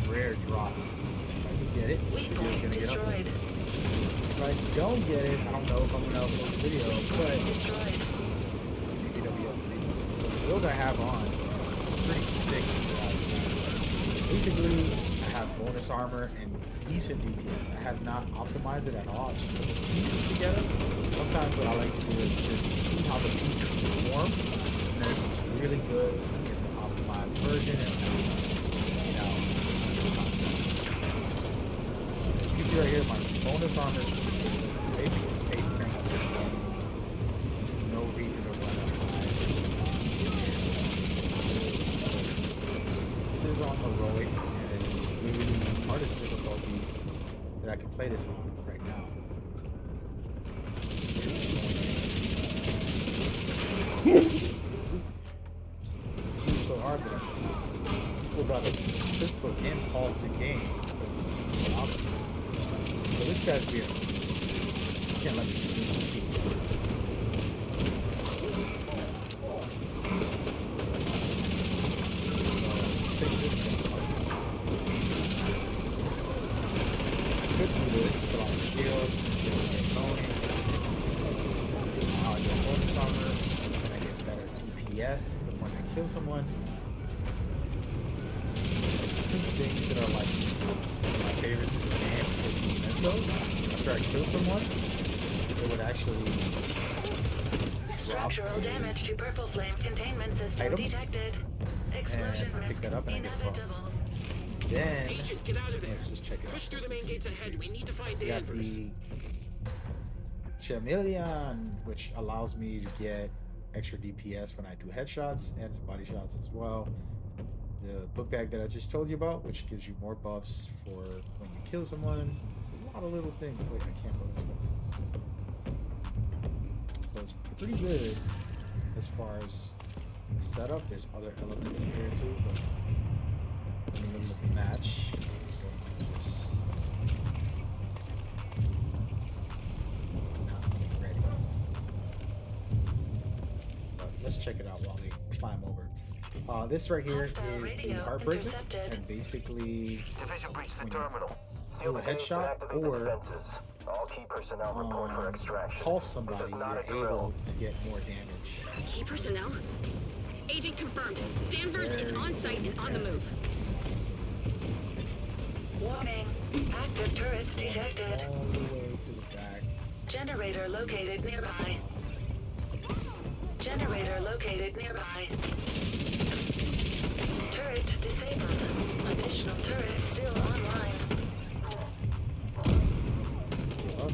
rare drop. If I can get it, this video is gonna get uploaded. If I don't get it, I don't know if I'm gonna upload the video, but maybe there'll be other reasons. So the build I have on is pretty sick. Basically, I have bonus armor and decent DPS. I have not optimized it at all. I just put the pieces together. Sometimes what I like to do is just see how the pieces perform, and then if it's really good, get the optimized version, and you know. As you can see right here, my bonus armor is basically base tank. No reason to run up high. This is on heroic, and it's really the hardest difficulty that I can play this on right now. It's so hard, but I'm about the pistol and pause the game. So this guy's weird. Can't let me see. Could do this, put on the shield, get going. I'll get bonus armor, and I get better DPS the more I kill someone. Two things that are like my favorites in the game is memento. After I kill someone, it would actually structural damage to purple flame containment system item. Detected. Explosion And I pick that up and I get buffed. inevitable. Then, Agents, get out of there. let's just check it out. Push through the main gates ahead. We need to find We got Danvers. the Chameleon, which allows me to get extra DPS when I do headshots and body shots as well. The book bag that I just told you about, which gives you more buffs for when you kill someone. It's a lot of little things. Wait, I can't go this way. So it's pretty good as far as the setup. There's other elements in here too, but let me look at the match. Ready. But let's check it out while we climb over. This right here Hostile is the radio Heartbreaker, intercepted. and basically Division breached the when you terminal. do a headshot or all key personnel report for extraction. pulse somebody, This is not a you're drill. able to get more damage. Key personnel? Agent confirmed. Danvers is on site and on the move. Warning. Active turrets detected. All the way to the back. Generator located nearby. Generator located nearby. Turret disabled. Additional turret still online. Up.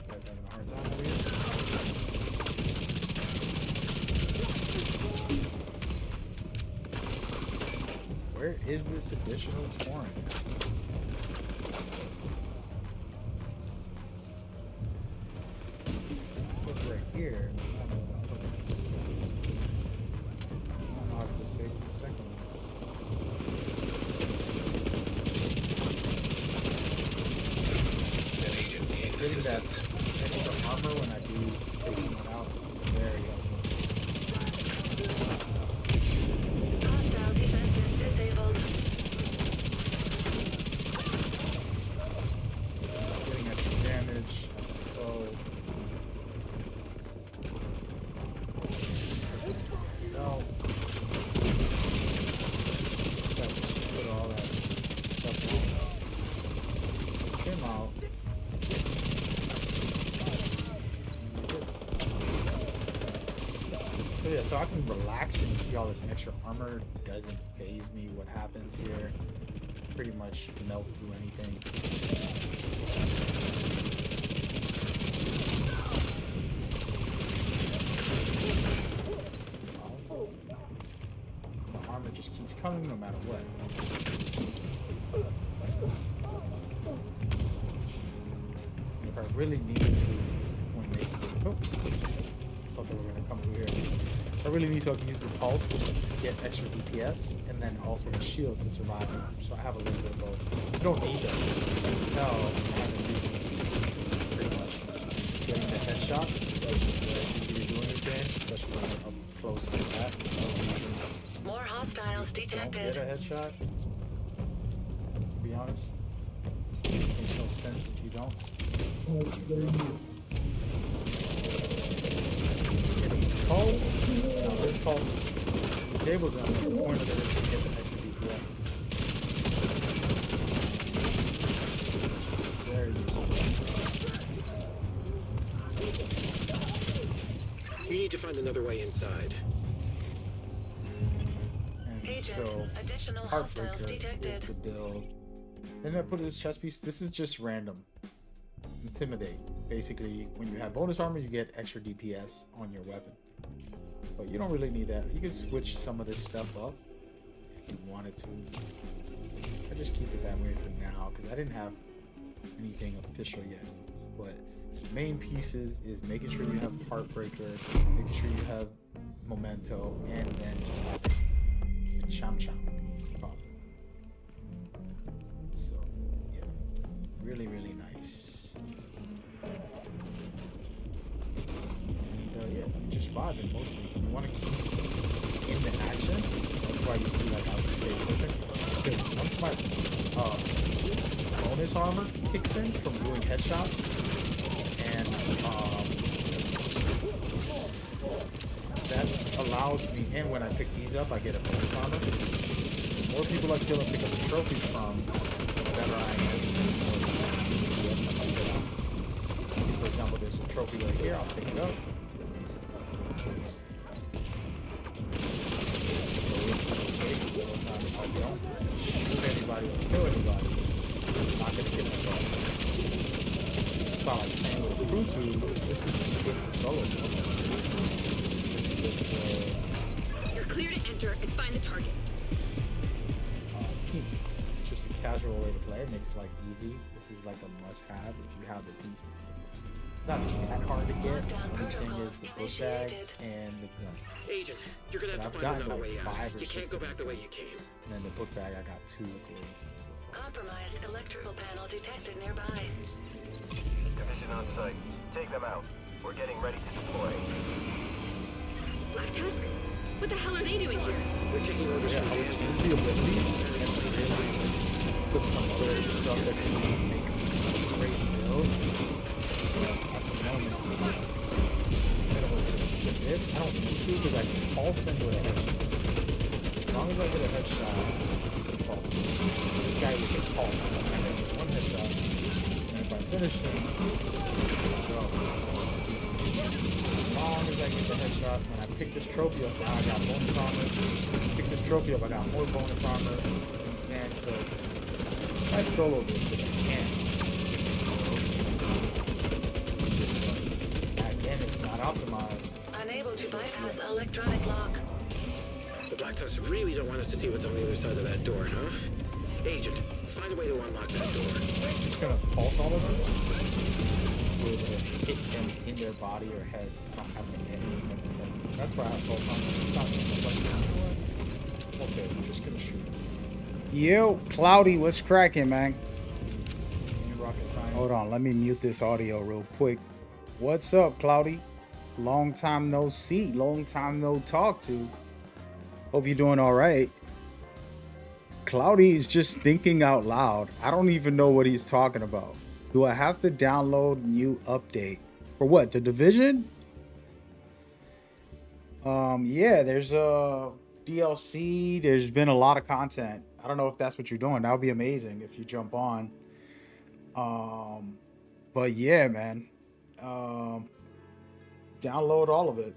Guys having a hard time over here? Where is this additional torrent? Look right here. I don't know what it is. I don't know how to disable the second one. Getting that extra armor when I do take someone out. There you go. Hostile defenses disabled. Getting extra damage. Oh. No. Got to just put all that stuff on. Take him out. So yeah, so I can relax and see all this extra armor doesn't phase me. What happens here? Pretty much melt through anything. The armor just keeps coming no matter what. And if I really need to, when they thought they were gonna come through here. I really need to use the pulse to get extra DPS, and then also the shield to survive. So I have a little bit of both. I don't need them. You can tell I haven't used them. headshots. Which is easy to do in this game, especially when you're up close like that. More hostiles Don't get a detected. headshot. To be honest, makes no sense if you don't. Pulse. No, this pulse disables them. The point of it is to get the extra DPS. Very useful. We need to find another way inside. And Agent, so, additional hostiles Heartbreaker is detected. the build. Then I put this chest piece. This is just random. Intimidate. Basically, when you have bonus armor, you get extra DPS on your weapon. But you don't really need that. You can switch some of this stuff up if you wanted to. I just keep it that way for now because I didn't have anything official yet. But the main pieces is making sure you have Heartbreaker, making sure you have Memento, and then just have the Cham Cham. So, yeah. Really, really nice. And yeah, you just vibing mostly. You want to keep in the action. That's why you see like I was stay pushing. Because once my bonus armor kicks in from doing headshots, and that allows me. And when I pick these up, I get a bonus armor. The more people I kill and pick up the trophies from, the better I am. For example, there's a trophy right here. I'll pick it up. If I don't shoot anybody or kill anybody, I'm not gonna get myself. It's not like playing with a crew tube. This is good solo. You're clear to enter and find the target. Teams. It's just a casual way to play. It makes life easy. This is like a must-have if you have the pieces. Not that hard to get. The thing is the book bag and the gun. Agent, you're gonna But have to I've find gotten another like way out. 5 or You 6 can't go of back the these way things. you came. And then the book bag, I got 2 of them. Compromised electrical panel detected nearby. Division on site. Take them out. We're getting ready to deploy. Black Tusk? What the hell are they doing here? We're taking orders Yeah, from I would Dan. change the abilities and really put some other stuff that can make a great build. But at the moment, with this, I don't need to because I can pulse into a headshot. As long as I get a headshot, well, this guy will get pulse. I get 1 headshot, and if I finish him, go. As long as I get the headshot, when I pick this trophy up, now I got bonus armor. Pick this trophy up, I got more bonus armor. Understand? So I solo this if I can. Again, it's not optimized. Unable to bypass electronic lock. The Black Tusk really don't want us to see what's on the other side of that door, huh? Agent, find a way to unlock that door. I'm just gonna pulse all of them with a hit them in their body or heads. I don't have any of them. That's why I have pulse on them. It's not like, okay, I'm just gonna shoot. Yo, Cloudy, what's cracking, man? Ain't rocket science. Hold on, let me mute this audio real quick. What's up, Cloudy? Long time no see, long time no talk to. Hope you're doing all right. Cloudy is just thinking out loud. I don't even know what he's talking about. Do I have to download new update? For what, the Division? Yeah, there's a DLC. There's been a lot of content. I don't know if that's what you're doing. That would be amazing if you jump on. But yeah, man. Download all of it.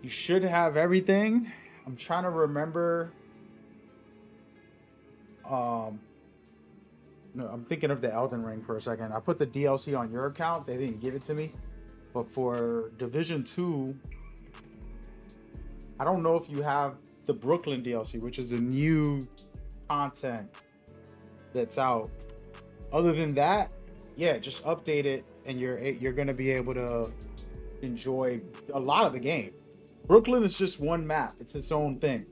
You should have everything. I'm trying to remember. No, I'm thinking of the Elden Ring for a second. I put the DLC on your account. They didn't give it to me. But for Division 2, I don't know if you have the Brooklyn DLC, which is a new content that's out. Other than that, yeah, just update it and you're going to be able to enjoy a lot of the game. Brooklyn is just one map. It's its own thing.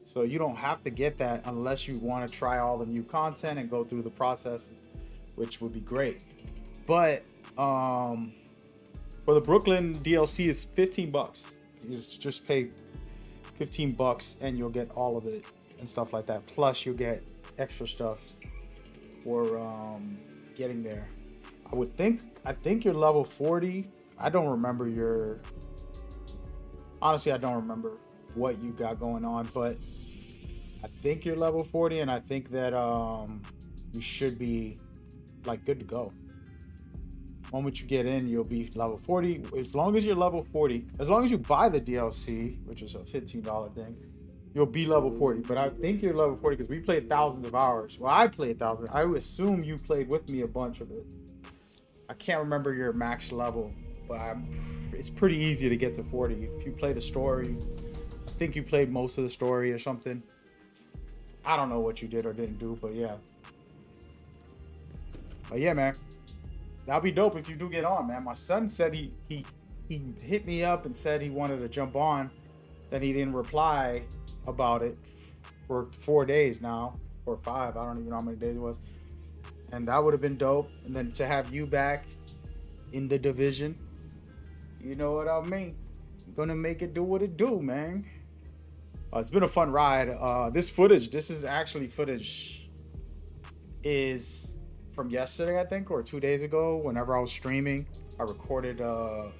So you don't have to get that unless you want to try all the new content and go through the process, which would be great. But for the Brooklyn DLC, it's $15. You just pay $15 and you'll get all of it and stuff like that. Plus, you'll get extra stuff for getting there. I think you're level 40. I don't remember honestly, I don't remember what you got going on, but I think you're level 40, and I think that you should be like good to go. The moment you get in, you'll be level 40. As long as you're level 40, as long as you buy the DLC, which is a $15 thing, you'll be level 40. But I think you're level 40 because we played thousands of hours. Well, I played thousands. I would assume you played with me a bunch of it. I can't remember your max level, but it's pretty easy to get to 40 if you play the story. I think you played most of the story or something. I don't know what you did or didn't do, but yeah. But yeah, man, that'll be dope if you do get on, man. My son said he hit me up and said he wanted to jump on. Then he didn't reply about it for 4 days now, or 5. I don't even know how many days it was. And that would have been dope. And then to have you back in the division, you know what I mean? You're gonna make it do what it do, man. It's been a fun ride. This is actually footage is from yesterday, I think, or 2 days ago. Whenever I was streaming, I recorded, yeah,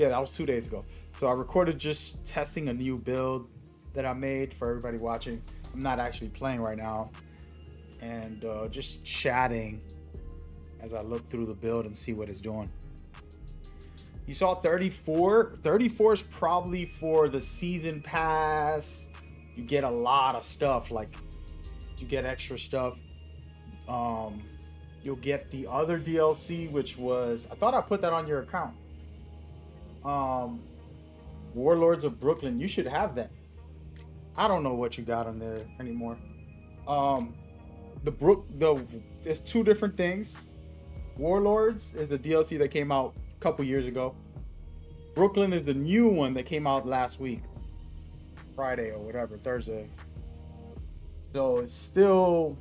that was 2 days ago. So I recorded just testing a new build that I made for everybody watching. I'm not actually playing right now. And just chatting as I look through the build and see what it's doing. You saw 34. 34 is probably for the season pass. You get a lot of stuff, like you get extra stuff. You'll get the other DLC, which was, I thought I put that on your account. Warlords of Brooklyn. You should have that. I don't know what you got on there anymore. There's two different things. Warlords is a DLC that came out a couple years ago. Brooklyn is a new one that came out last week, Friday or whatever, Thursday. So it's still,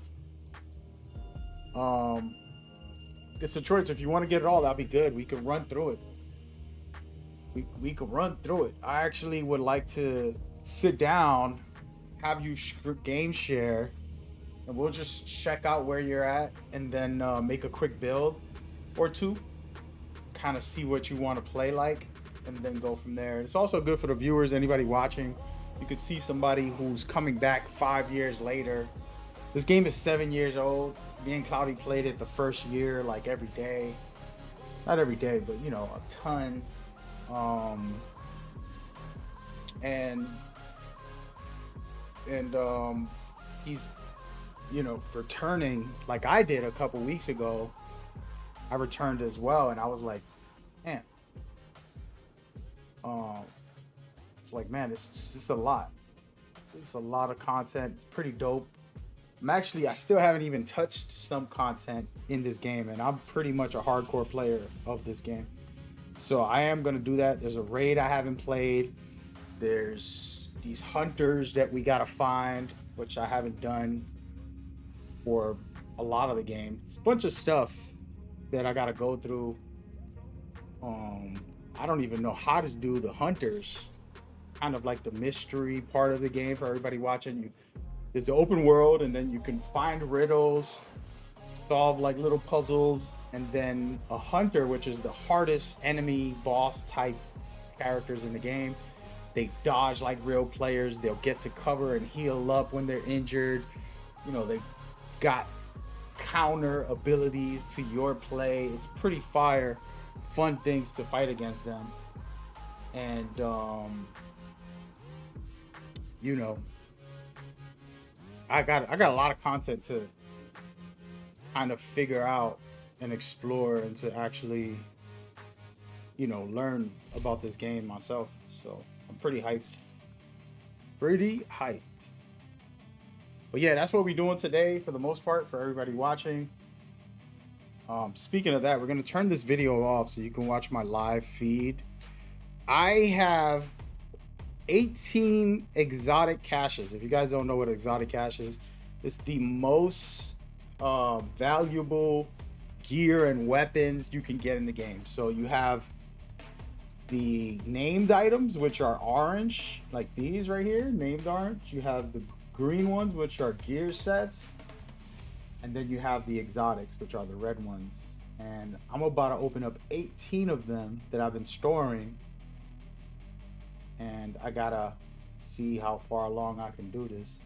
it's a choice. If you want to get it all, that'd be good. We could run through it. We could run through it. I actually would like to sit down, have you game share, and we'll just check out where you're at and then make a quick build or two, kind of see what you want to play like, and then go from there. It's also good for the viewers, anybody watching. You could see somebody who's coming back 5 years later. This game is 7 years old. Me and Cloudy played it the first year, like every day. Not every day, but you know, a ton. He's, you know, returning like I did a couple weeks ago. I returned as well, and I was like, man, it's like, man, it's just a lot. It's a lot of content. It's pretty dope. I still haven't even touched some content in this game, and I'm pretty much a hardcore player of this game. So I am gonna do that. There's a raid I haven't played. There's these hunters that we gotta find, which I haven't done for a lot of the game. It's a bunch of stuff that I gotta go through. I don't even know how to do the hunters. Kind of like the mystery part of the game for everybody watching. There's the open world, and then you can find riddles, solve like little puzzles, and then a hunter, which is the hardest enemy boss type characters in the game. They dodge like real players. They'll get to cover and heal up when they're injured. You know, they got counter abilities to your play. It's pretty fun things to fight against them. And you know, I got a lot of content to kind of figure out and explore, and to actually, you know, learn about this game myself. So I'm pretty hyped. But yeah, that's what we're doing today for the most part for everybody watching. Speaking of that, we're going to turn this video off so you can watch my live feed. I have 18 exotic caches. If you guys don't know what exotic cache is, it's the most valuable gear and weapons you can get in the game. So you have the named items, which are orange, like these right here, named orange. You have the green ones, which are gear sets. And then you have the exotics, which are the red ones. And I'm about to open up 18 of them that I've been storing. And I gotta see how far along I can do this.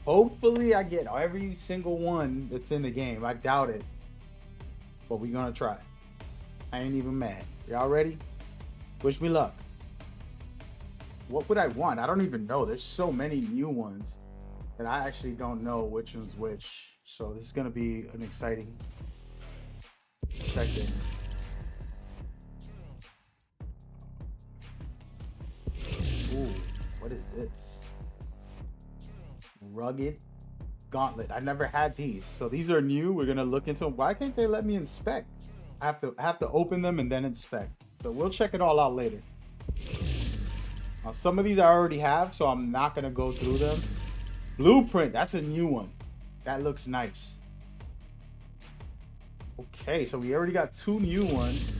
Hopefully I get every single one that's in the game. I doubt it. But we're gonna try. I ain't even mad. Y'all ready? Wish me luck. What would I want? I don't even know. There's so many new ones that I actually don't know which one's which. So this is gonna be an exciting second. Ooh, what is this? Rugged Gauntlet. I never had these, so these are new. We're gonna look into them. Why can't they let me inspect? I have to open them and then inspect. So we'll check it all out later. Now, some of these I already have, so I'm not gonna go through them. Blueprint. That's a new one. That looks nice. Okay, so we already got 2 new ones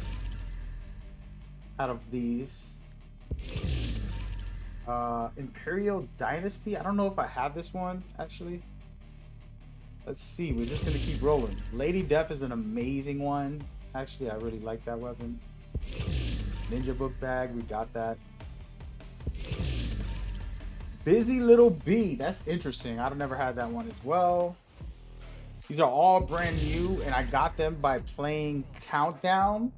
out of these. Imperial Dynasty. I don't know if I have this one actually. Let's see. We're just gonna keep rolling. Lady Death is an amazing one. Actually, I really like that weapon. Ninja book bag. We got that. Busy Little Bee. That's interesting. I've never had that one as well. These are all brand new, and I got them by playing Countdown.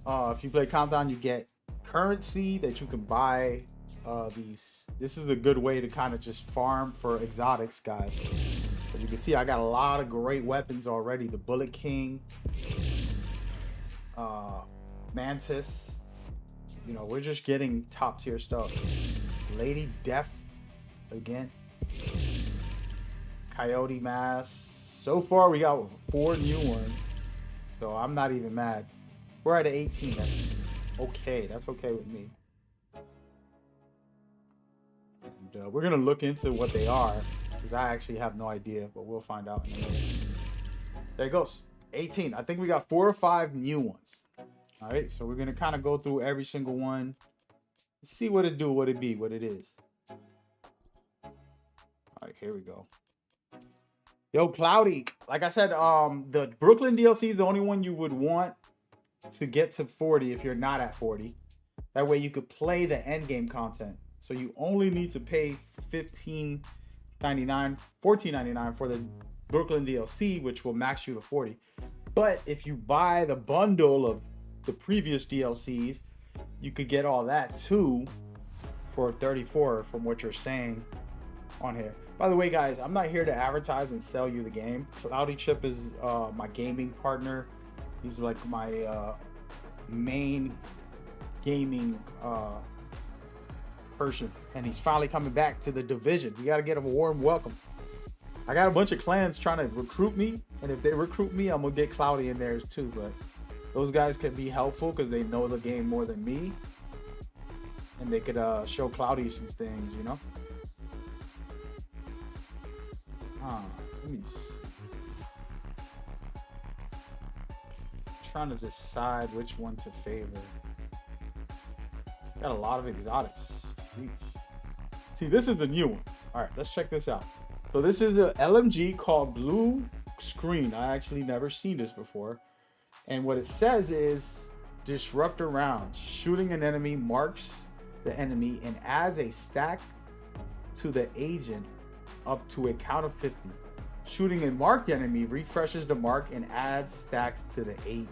If you play Countdown, you get currency that you can buy these. This is a good way to kind of just farm for exotics, guys. As you can see, I got a lot of great weapons already. The Bullet King, Mantis. You know, we're just getting top tier stuff. Lady Death again. Coyote Mask. So far, we got 4 new ones. So I'm not even mad. We're at 18. That's okay. That's okay with me. And, we're going to look into what they are. Because I actually have no idea. But we'll find out in a minute. There it goes. 18. I think we got 4 or 5 new ones. All right. So we're going to kind of go through every single one. See what it do, what it be, what it is. All right. Here we go. Yo, Cloudy, like I said, the Brooklyn DLC is the only one you would want to get to 40 if you're not at 40. That way you could play the end game content. So you only need to pay $15.99, $14.99 for the Brooklyn DLC, which will max you to 40. But if you buy the bundle of the previous DLCs, you could get all that too for 34 from what you're saying on here. By the way, guys, I'm not here to advertise and sell you the game. Cloudy Chip is my gaming partner. He's like my main gaming person. And he's finally coming back to the Division. We got to get him a warm welcome. I got a bunch of clans trying to recruit me. And if they recruit me, I'm going to get Cloudy in theirs too. But those guys can be helpful because they know the game more than me. And they could show Cloudy some things, you know? Let me see. Trying to decide which one to favor. Got a lot of exotics. Sheesh. See, this is the new one. All right, let's check this out. So this is the LMG called Blue Screen. I actually never seen this before. And what it says is disrupt a round. Shooting an enemy marks the enemy and adds a stack to the agent up to a count of 50. Shooting a marked enemy refreshes the mark and adds stacks to the agent.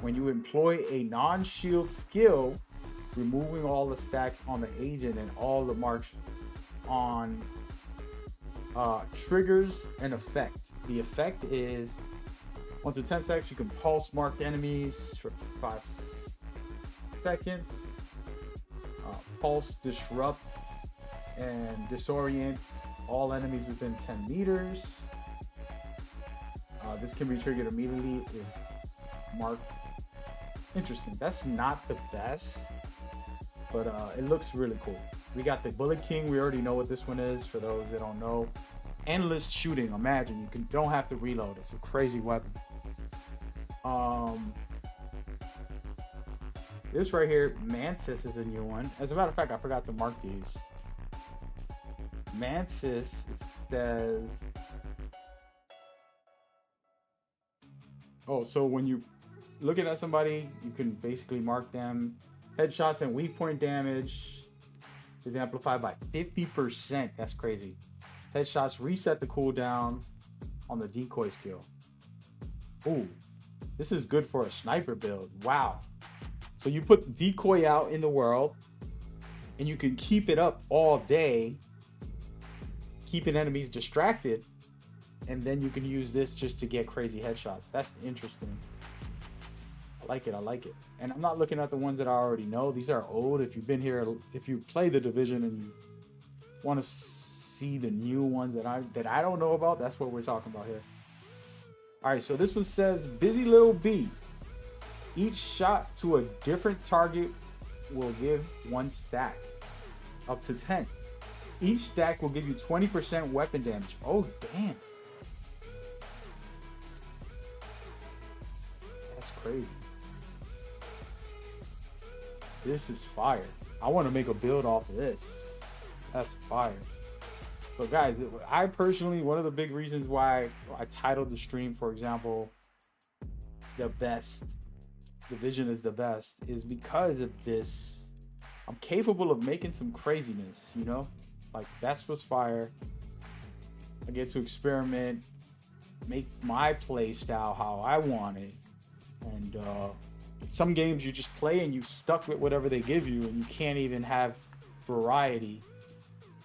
When you employ a non-shield skill, removing all the stacks on the agent and all the marks on triggers an effect. The effect is 1 to 10 seconds. You can pulse marked enemies for 5 seconds. Pulse disrupt and disorient all enemies within 10 meters. This can be triggered immediately if marked. Interesting. That's not the best, but it looks really cool. We got the Bullet King. We already know what this one is for those that don't know. endless shooting. Imagine you don't have to reload. It's a crazy weapon. This right here, Mantis, is a new one. As a matter of fact, I forgot to mark these. Mantis says, oh, so when you looking at somebody, you can basically mark them. Headshots and weak point damage is amplified by 50%. That's crazy. Headshots reset the cooldown on the decoy skill. Ooh, this is good for a sniper build. Wow. So you put the decoy out in the world and you can keep it up all day, keeping enemies distracted, and then you can use this just to get crazy headshots. That's interesting. I like it. I like it. And I'm not looking at the ones that I already know. These are old. If you've been here, if you play the Division and you want to see the new ones that I don't know about, that's what we're talking about here. All right, so this one says, Busy Little Bee. Each shot to a different target will give 1 stack, up to 10. Each stack will give you 20% weapon damage. Oh, damn. That's crazy. This is fire. I want to make a build off of this. That's fire. So guys, I personally, one of the big reasons why I titled the stream, for example, the best Division is the best, is because of this. I'm capable of making some craziness, you know? Like, that's what's fire. I get to experiment, make my play style how I want it. And some games you just play and you stuck with whatever they give you and you can't even have variety,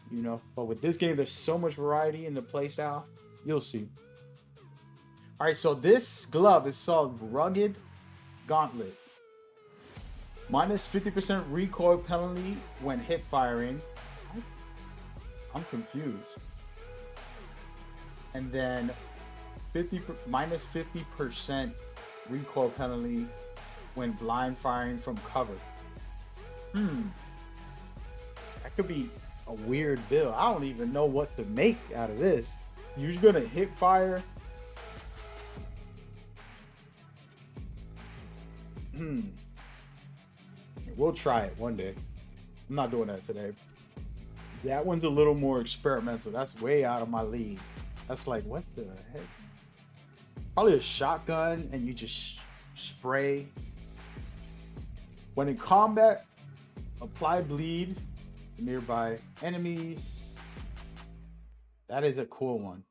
you know? But with this game, there's so much variety in the play style. You'll see. All right, so this glove is called Rugged Gauntlet. Minus 50% recoil penalty when hip firing. I'm confused. And then minus 50% recoil penalty when blind firing from cover. That could be a weird build. I don't even know what to make out of this. You're gonna hip fire. We'll try it one day. I'm not doing that today. That one's a little more experimental. That's way out of my league. That's like, what the heck? Probably a shotgun and you just spray. When in combat, apply bleed to nearby enemies. That is a cool one.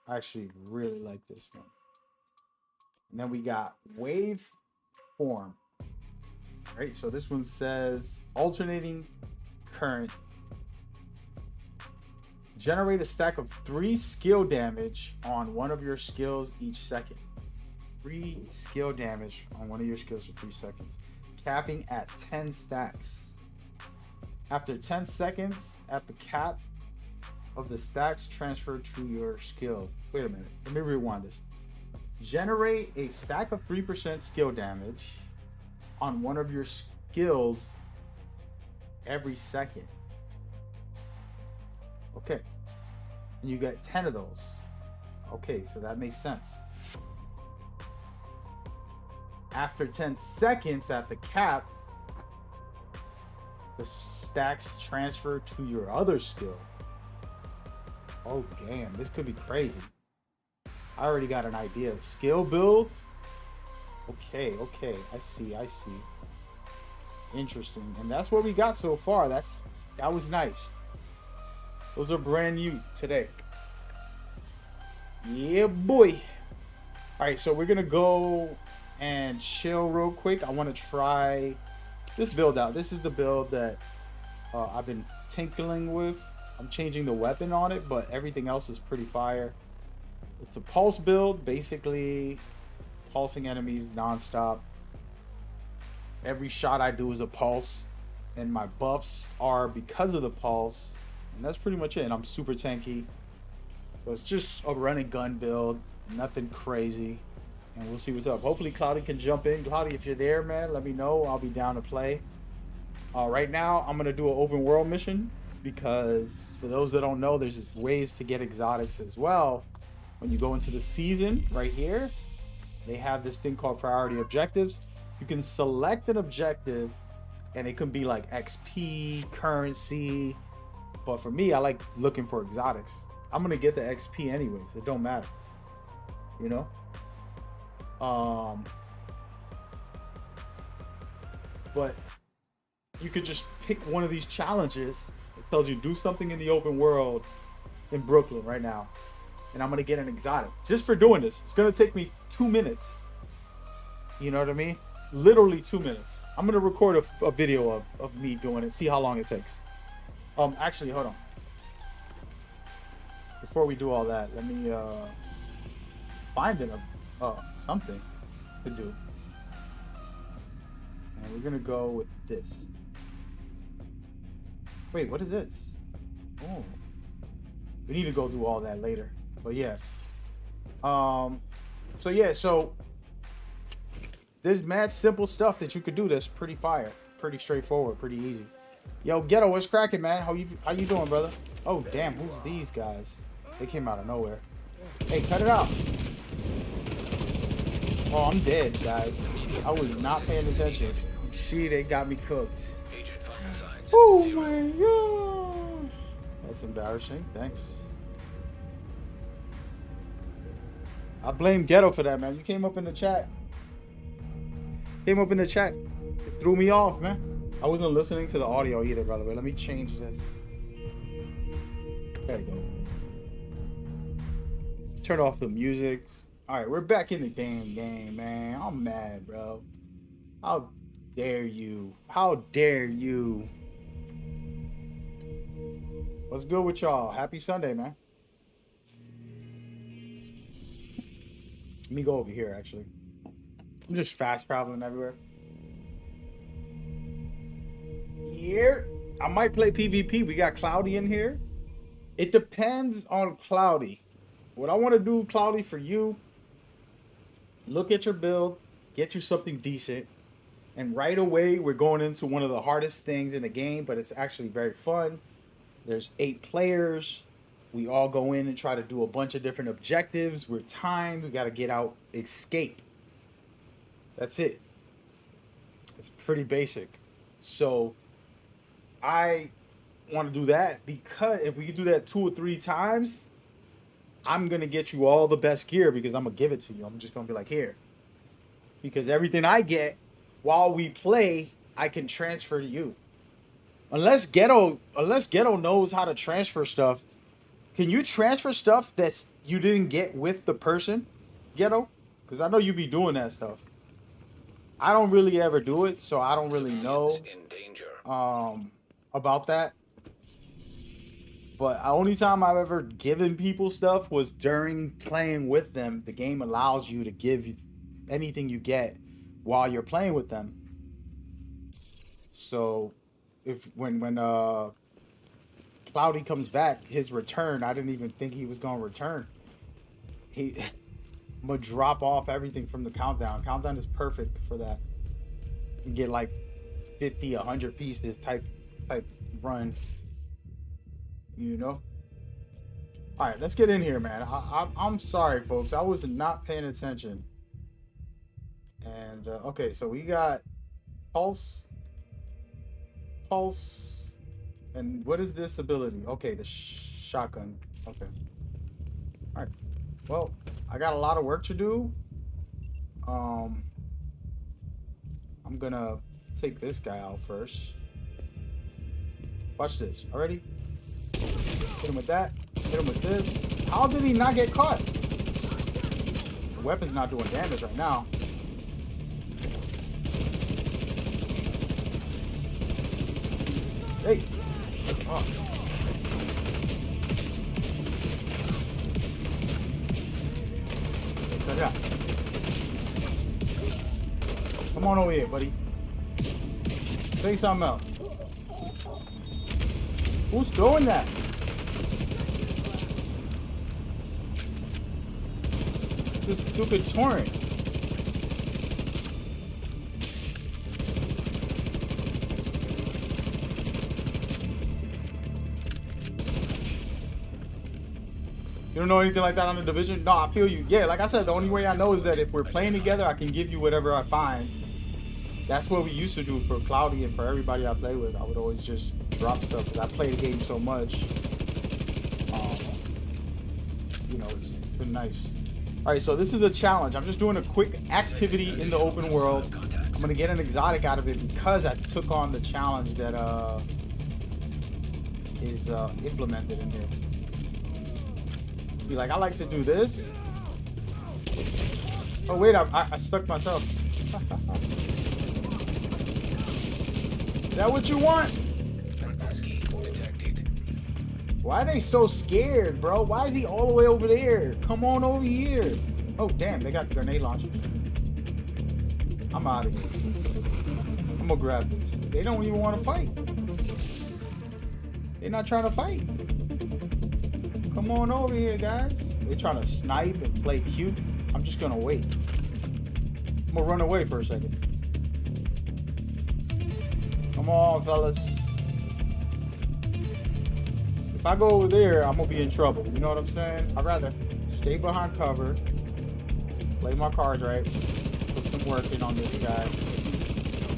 I actually really like this one. And then we got wave form. All right, so this one says alternating current. Generate a stack of 3 skill damage on one of your skills each second. 3 skill damage on one of your skills for 3 seconds. Capping at 10 stacks. After 10 seconds, at the cap of the stacks, transfer to your skill. Wait a minute, let me rewind this. Generate a stack of 3% skill damage on one of your skills every second. Okay. And you get 10 of those. Okay, so that makes sense. After 10 seconds at the cap, the stacks transfer to your other skill. Oh, damn, this could be crazy. I already got an idea. Skill build? Okay, I see. Interesting. And that's what we got so far. That was nice. Those are brand new today. Yeah, boy. All right, so we're gonna go and chill real quick. I want to try this build out. This is the build that I've been tinkling with. I'm changing the weapon on it, but everything else is pretty fire. It's a pulse build, basically pulsing enemies nonstop. Every shot I do is a pulse, and my buffs are because of the pulse. And that's pretty much it. And I'm super tanky. So it's just a run and gun build. Nothing crazy. And we'll see what's up. Hopefully Cloudy can jump in. Cloudy, if you're there, man, let me know. I'll be down to play. Right now, I'm going to do an open world mission. because for those that don't know, there's ways to get exotics as well. When you go into the season right here, they have this thing called priority objectives. You can select an objective and it can be like XP, currency. But for me, I like looking for exotics. I'm gonna get the XP anyways. It don't matter, you know. But you could just pick one of these challenges. It tells you do something in the open world in Brooklyn right now, and I'm gonna get an exotic just for doing this. It's gonna take me 2 minutes. You know what I mean? Literally 2 minutes. I'm gonna record a video of me doing it. See how long it takes. Actually, hold on. Before we do all that, let me find something to do. And we're gonna go with this. Wait, what is this? Oh, we need to go do all that later. But yeah. So there's mad simple stuff that you could do that's pretty fire, pretty straightforward, pretty easy. Yo, Ghetto, what's cracking, man? How you doing, brother? Oh, damn, who's these guys? They came out of nowhere. Hey, cut it out. Oh, I'm dead, guys. I was not paying attention. See, they got me cooked. Oh my god. That's embarrassing. Thanks. I blame Ghetto for that, man. You came up in the chat. It threw me off, man. I wasn't listening to the audio either, by the way. Let me change this. There you go. Turn off the music. Alright, we're back in the game, man. I'm mad, bro. How dare you? How dare you? What's good with y'all? Happy Sunday, man. Let me go over here, actually. I'm just fast traveling everywhere. Here, I might play PvP. We got Cloudy in here. It depends on Cloudy. What I want to do, Cloudy, for you, look at your build, get you something decent, and right away we're going into one of the hardest things in the game, but it's actually very fun. There's 8 players. We all go in and try to do a bunch of different objectives. We're timed. We got to get out, escape. That's it. It's pretty basic. So I want to do that because if we can do that 2 or 3 times, I'm going to get you all the best gear because I'm going to give it to you. I'm just going to be like, here. Because everything I get while we play, I can transfer to you. Unless Ghetto knows how to transfer stuff. Can you transfer stuff that's you didn't get with the person, Ghetto? Because I know you be doing that stuff. I don't really ever do it, so I don't really know about that. But the only time I've ever given people stuff was during playing with them. The game allows you to give you anything you get while you're playing with them. So when Cloudy comes back, his return, I didn't even think he was going to return. I'm going to drop off everything from the countdown. Countdown is perfect for that. You get like 50, 100 pieces type run. You know? All right, let's get in here, man. I'm sorry, folks. I was not paying attention. And, okay, so we got Pulse. And what is this ability? Okay, the shotgun. Okay. All right. Well, I got a lot of work to do. I'm gonna take this guy out first. Watch this. Already? Hit him with that. Hit him with this. How did he not get caught? The weapon's not doing damage right now. Hey. Oh. Check it out. Come on over here, buddy. Say something else. Who's throwing that? This stupid torrent. don't know anything like that on the Division? No, I feel you. Yeah, like I said, the only way I know is that if we're playing together, I can give you whatever I find. That's what we used to do for Cloudy and for everybody I play with. I would always just drop stuff because I play the game so much. You know, it's been nice. All right, so this is a challenge. I'm just doing a quick activity in the open world. I'm gonna get an exotic out of it because I took on the challenge that is implemented in here. See, like I like to do this. Oh wait, I stuck myself. Is that what you want? Why are they so scared, bro? Why is he all the way over there? Come on over here. Oh, damn, they got the grenade launcher. I'm out of here. I'm gonna grab this. They don't even want to fight. They're not trying to fight. Come on over here, guys. They're trying to snipe and play cute. I'm just gonna wait. I'm gonna run away for a second. Come on, fellas. If I go over there, I'm gonna be in trouble. You know what I'm saying? I'd rather stay behind cover, play my cards right, put some work in on this guy.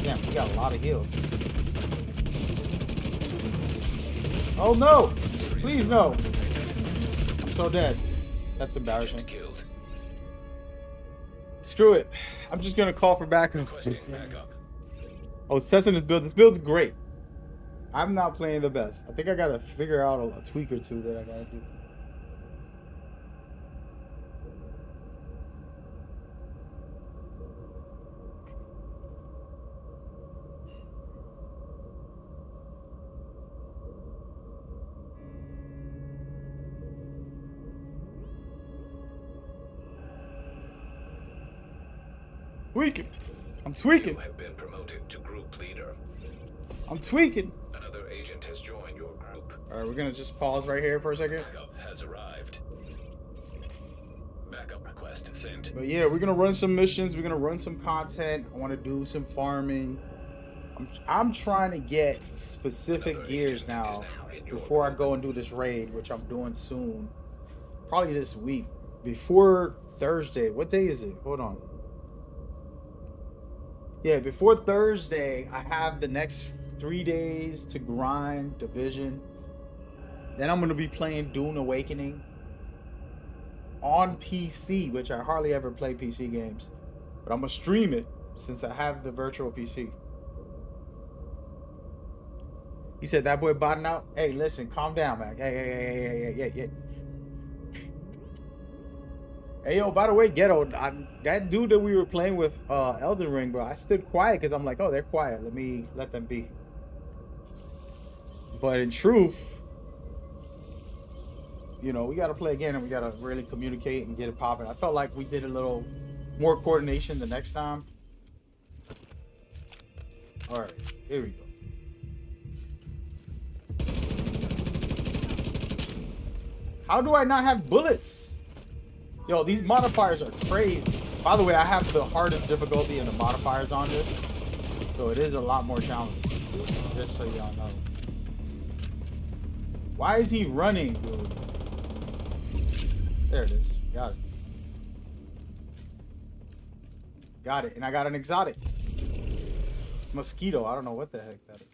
Damn, we got a lot of heals. Oh no! Please no! I'm so dead. That's embarrassing. Screw it. I'm just gonna call for backup. Oh, it's testing this build. This build's great. I'm not playing the best. I think I gotta figure out a tweak or two that I gotta do. Tweaking. I'm tweaking. You have been promoted to group leader. I'm tweaking. Another agent has joined your group. All right, we're gonna just pause right here for a second. Backup has arrived. Backup request sent. But yeah, we're gonna run some missions. We're gonna run some content. I want to do some farming. I'm trying to get specific gears now before I go and do this raid, which I'm doing soon. Probably this week. Before Thursday. What day is it? Hold on. Yeah, before Thursday, I have the next 3 days to grind Division. Then I'm going to be playing Dune Awakening on PC, which I hardly ever play PC games. But I'm going to stream it since I have the virtual PC. He said, that boy botting out? Hey, listen, calm down, man. Hey. Hey, yo, by the way, Ghetto, that dude that we were playing with Elden Ring, bro, I stood quiet because I'm like, oh, they're quiet. Let them be. But in truth, you know, we got to play again and we got to really communicate and get it popping. I felt like we did a little more coordination the next time. All right, here we go. How do I not have bullets? Yo, these modifiers are crazy. By the way, I have the hardest difficulty in the modifiers on this, so it is a lot more challenging. Just so y'all know. Why is he running, dude? There it is. Got it. Got it. And I got an exotic. Mosquito. I don't know what the heck that is.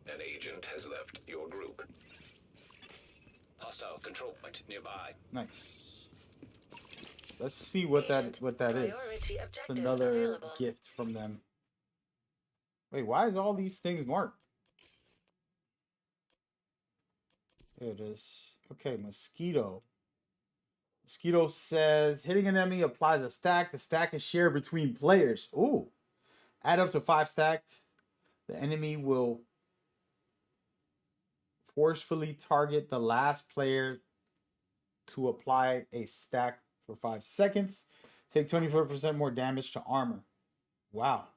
An agent has left your group. Hostile control point nearby. Nice. Let's see what that is. Priority It's objective another available. gift from them. Wait, why is all these things marked? There it is. Okay, mosquito. Mosquito says hitting an enemy applies a stack. The stack is shared between players. Ooh. Add up to 5 stacked. The enemy will forcefully target the last player to apply a stack for 5 seconds. Take 24% more damage to armor. Wow.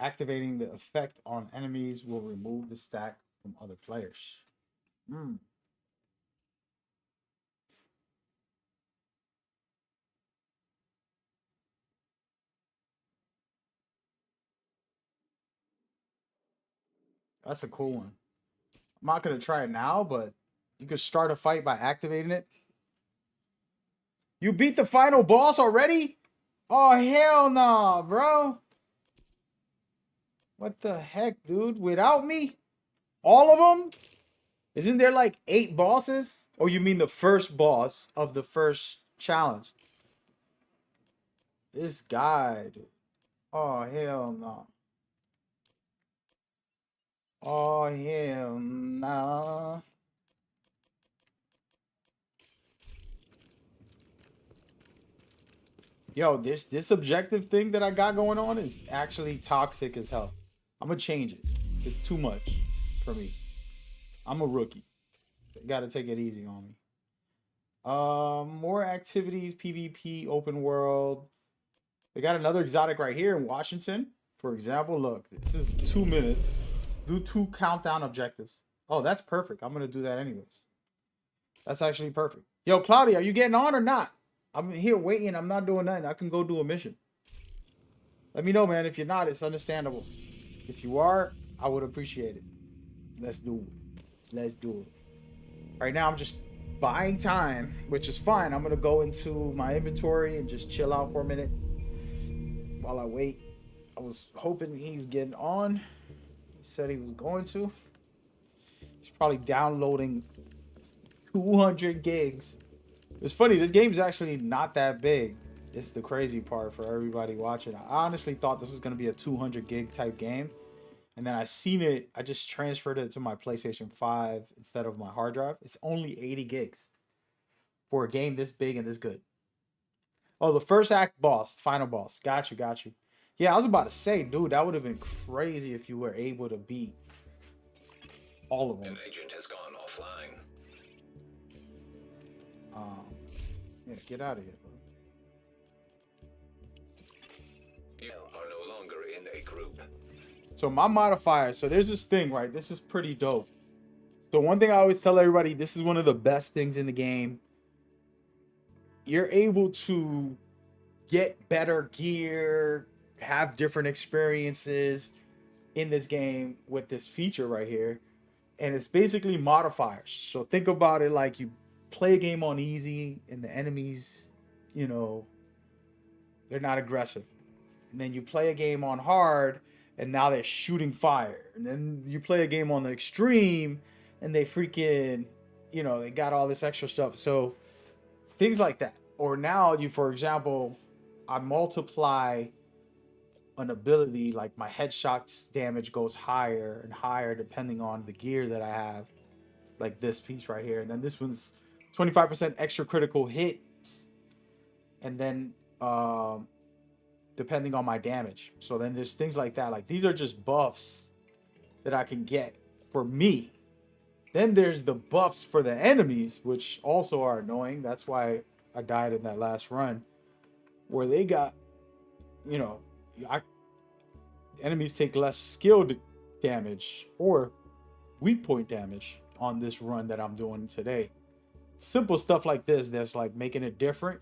Activating the effect on enemies will remove the stack from other players. That's a cool one. I'm not gonna try it now, but you could start a fight by activating it. You beat the final boss already? Oh, hell no, bro. What the heck, dude? Without me? All of them? Isn't there like 8 bosses? Or you mean the first boss of the first challenge? This guy, dude. Oh, hell no. Oh, hell no. Yo, this objective thing that I got going on is actually toxic as hell. I'm gonna change it. It's too much for me. I'm a rookie. Gotta take it easy on me. More activities, PvP, open world. They got another exotic right here in Washington. For example, look, this is 2 minutes. Do 2 countdown objectives. Oh, that's perfect. I'm gonna do that anyways. That's actually perfect. Yo, Claudia, are you getting on or not? I'm here waiting. I'm not doing nothing. I can go do a mission. Let me know, man. If you're not, it's understandable. If you are, I would appreciate it. Let's do it. Let's do it. Right now, I'm just buying time, which is fine. I'm going to go into my inventory and just chill out for a minute while I wait. I was hoping he's getting on. He said he was going to. He's probably downloading 200 gigs. It's funny, this game's actually not that big. It's the crazy part for everybody watching. I honestly thought this was going to be a 200 gig type game. And then I seen it, I just transferred it to my PlayStation 5 instead of my hard drive. It's only 80 gigs for a game this big and this good. Oh, the first act boss, final boss. Got you, got you. Yeah, I was about to say, dude, that would have been crazy if you were able to beat all of them. An agent has gone offline. Yeah, get out of here, bro. You are no longer in a group. So my modifier, so there's this thing, right? This is pretty dope. So one thing I always tell everybody, this is one of the best things in the game. You're able to get better gear, have different experiences in this game with this feature right here. And it's basically modifiers. So think about it like you play a game on easy and the enemies, you know, they're not aggressive. And then you play a game on hard and now they're shooting fire. And then you play a game on the extreme and they freaking, you know, they got all this extra stuff. So things like that. Or now you, for example, I multiply an ability, like my headshots damage goes higher and higher depending on the gear that I have. Like this piece right here. And then this one's 25% extra critical hits. And then depending on my damage. So then there's things like that. Like these are just buffs that I can get for me. Then there's the buffs for the enemies, which also are annoying. That's why I died in that last run. Where they got, you know, enemies take less skill damage or weak point damage on this run that I'm doing today. Simple stuff like this that's like making it different.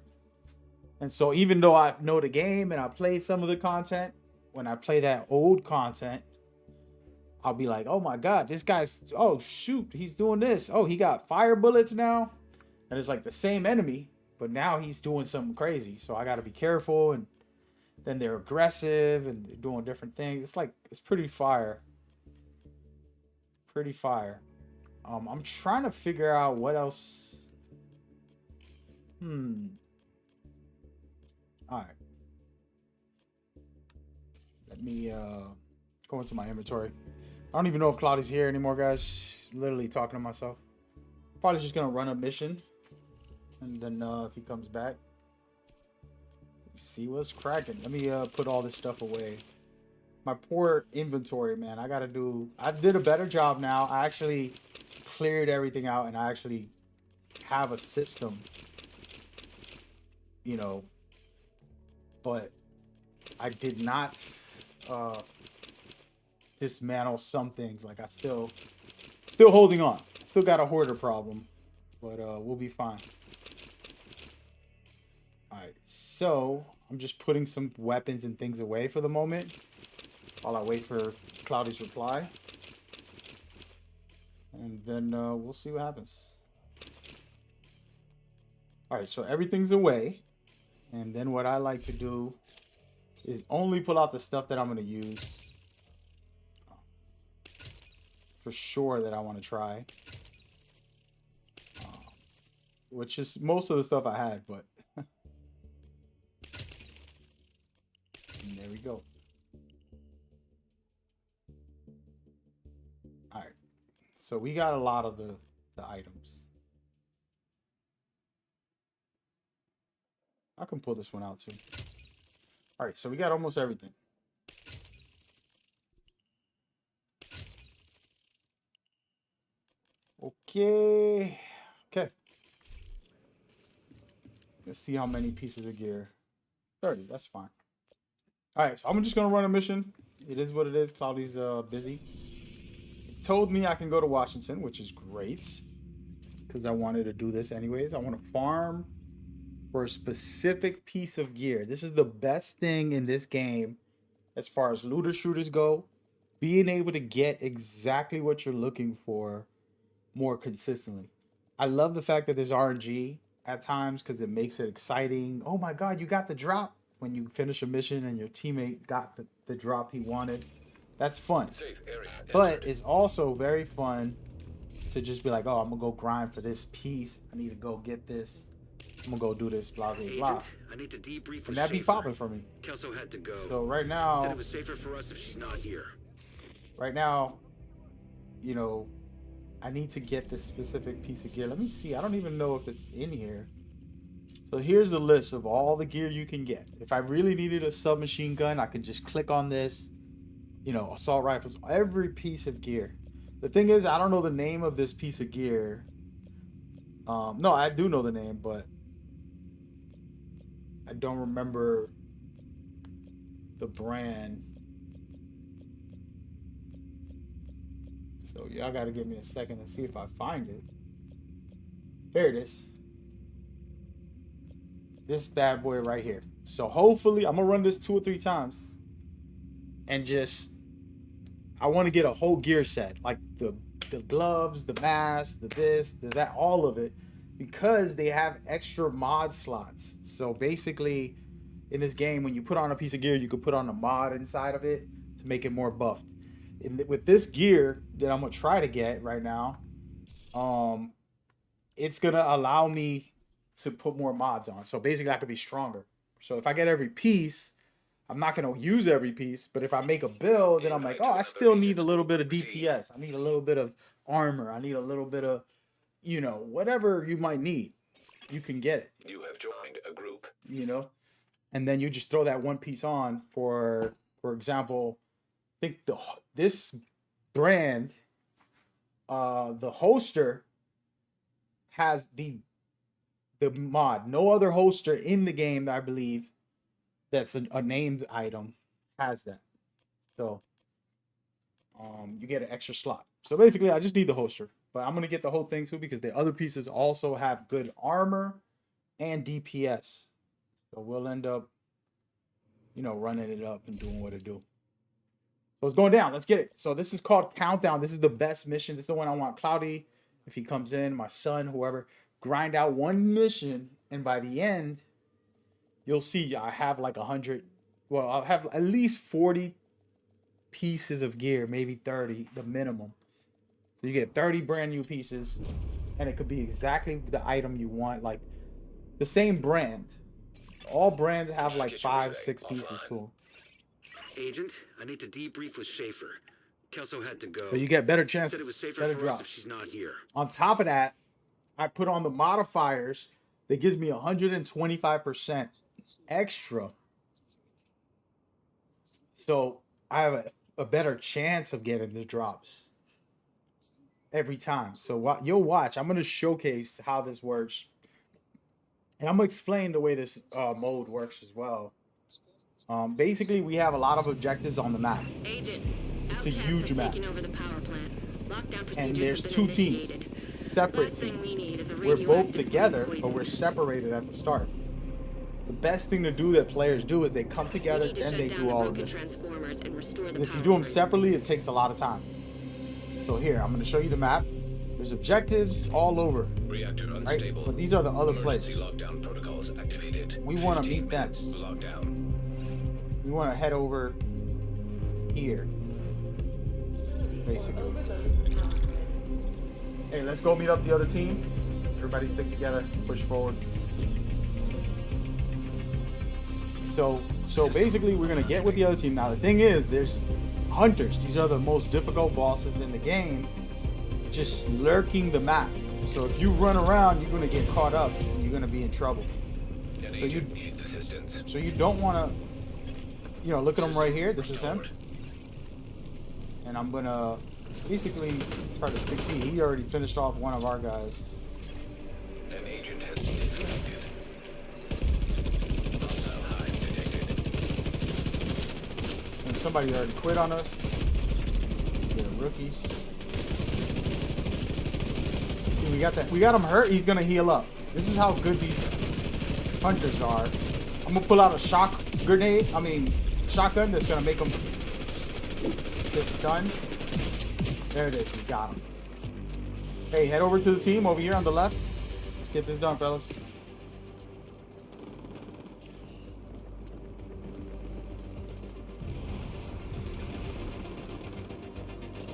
And so even though I know the game and I played some of the content, when I play that old content, I'll be like, oh my God, this guy's, oh shoot, he's doing this. Oh, he got fire bullets now. And it's like the same enemy, but now he's doing something crazy. So I got to be careful. And then they're aggressive and they're doing different things. It's like, it's pretty fire. Pretty fire. I'm trying to figure out what else. All right. Let me go into my inventory. I don't even know if Cloudy's here anymore, guys. Literally talking to myself. Probably just gonna run a mission, and then if he comes back, see what's cracking. Let me put all this stuff away. My poor inventory, man. I did a better job now. I actually cleared everything out, and I actually have a system, you know, but I did not dismantle some things. Like I still holding on. Still got a hoarder problem, but we'll be fine. All right, so I'm just putting some weapons and things away for the moment while I wait for Cloudy's reply. and then we'll see what happens. All right, so everything's away, and then what I like to do is only pull out the stuff that I'm going to use for sure that I want to try, which is most of the stuff I had, but and there we go. All right, so we got a lot of the items. I can pull this one out too. All right, so we got almost everything. Okay. Let's see how many pieces of gear. 30, that's fine. All right, so I'm just gonna run a mission. It is what it is. Cloudy's busy. It told me I can go to Washington, which is great, because I wanted to do this anyways. I want to farm for a specific piece of gear. This is the best thing in this game as far as looter shooters go. Being able to get exactly what you're looking for more consistently. I love the fact that there's RNG at times because it makes it exciting. Oh my God, you got the drop when you finish a mission and your teammate got the drop he wanted. That's fun. Safe area But entered. it's also very fun to just be like, oh, I'm gonna go grind for this piece. I need to go get this. I'm gonna go do this, blah, blah, blah. Agent, I need to debrief with And that'd be Schaefer. popping for me. Kelso had to go. So right Said now, it was safer for us if she's not here. you know, I need to get this specific piece of gear. Let me see. I don't even know if it's in here. So here's the list of all the gear you can get. If I really needed a submachine gun, I could just click on this. You know, assault rifles, every piece of gear. The thing is, I don't know the name of this piece of gear. No, I do know the name, but I don't remember the brand. So y'all gotta give me a second and see if I find it. There it is. This bad boy right here. So hopefully I'm gonna run this 2 or 3 times and just, I want to get a whole gear set, like the gloves, the mask, the this, the that, all of it, because they have extra mod slots. So basically in this game, when you put on a piece of gear, you can put on a mod inside of it to make it more buffed. With this gear that I'm gonna try to get right now, it's gonna allow me to put more mods on. So basically I could be stronger. So if I get every piece, I'm not gonna use every piece, but if I make a build, then I'm like, oh, I still need a little bit of DPS. I need a little bit of armor. I need a little bit of, you know, whatever you might need, you can get it. You have joined a group. You know, and then you just throw that one piece on. For example, I think this brand, the holster has the mod. No other holster in the game, I believe, that's a named item has that. So you get an extra slot. So basically I just need the holster, but I'm gonna get the whole thing too because the other pieces also have good armor and DPS. So we'll end up, you know, running it up and doing what it do. So it's going down. Let's get it. So this is called Countdown. This is the best mission. This is the one I want Cloudy, if he comes in, my son, whoever, grind out one mission, and by the end, you'll see I have like 100. Well, I'll have at least 40 pieces of gear, maybe 30, the minimum. So you get 30 brand new pieces, and it could be exactly the item you want, like the same brand. All brands have like 5, 6 pieces to them. Agent, I need to debrief with Schaefer. Kelso had to go. So you get better Said it was chances, safer better for us if drops. she's not here. On top of that, I put on the modifiers that gives me 125% extra. So I have a better chance of getting the drops every time. So you'll watch. I'm going to showcase how this works. And I'm going to explain the way this mode works as well. Basically, we have a lot of objectives on the map. Agent, It's a Outcasts huge have map. taken over the power plant. Lockdown procedures And there's have been 2 teams, initiated. separate Last thing we need teams. is a We're both radioactive together, poison. but we're separated at the start. The best thing to do that players do is they come together, We need to then shut they down do the all of broken this. transformers and restore the If you power do them grid. separately, it takes a lot of time. So here, I'm going to show you the map. There's objectives all over, Reactor right? unstable. But these are the other players. Emergency lockdown protocols activated. We want to 15 meet them. minutes Lockdown. We want to head over here, basically. Hey, let's go meet up the other team. Everybody stick together, push forward. So basically, we're gonna get with the other team. Now the thing is, there's hunters. These are the most difficult bosses in the game, just lurking the map. So if you run around, you're gonna get caught up. And you're gonna be in trouble. An So you agent needs assistance. so you don't want to, you know, look at him right here. This is him, and I'm gonna basically try to succeed. He already finished off one of our guys. An agent has been disconnected. Hostile hive detected. And somebody already quit on us. They're rookies. See, we got that. We got him hurt. He's gonna heal up. This is how good these hunters are. I'm gonna pull out a shotgun that's gonna make him get stunned. There it is. We got him. Hey, head over to the team over here on the left. Let's get this done, fellas.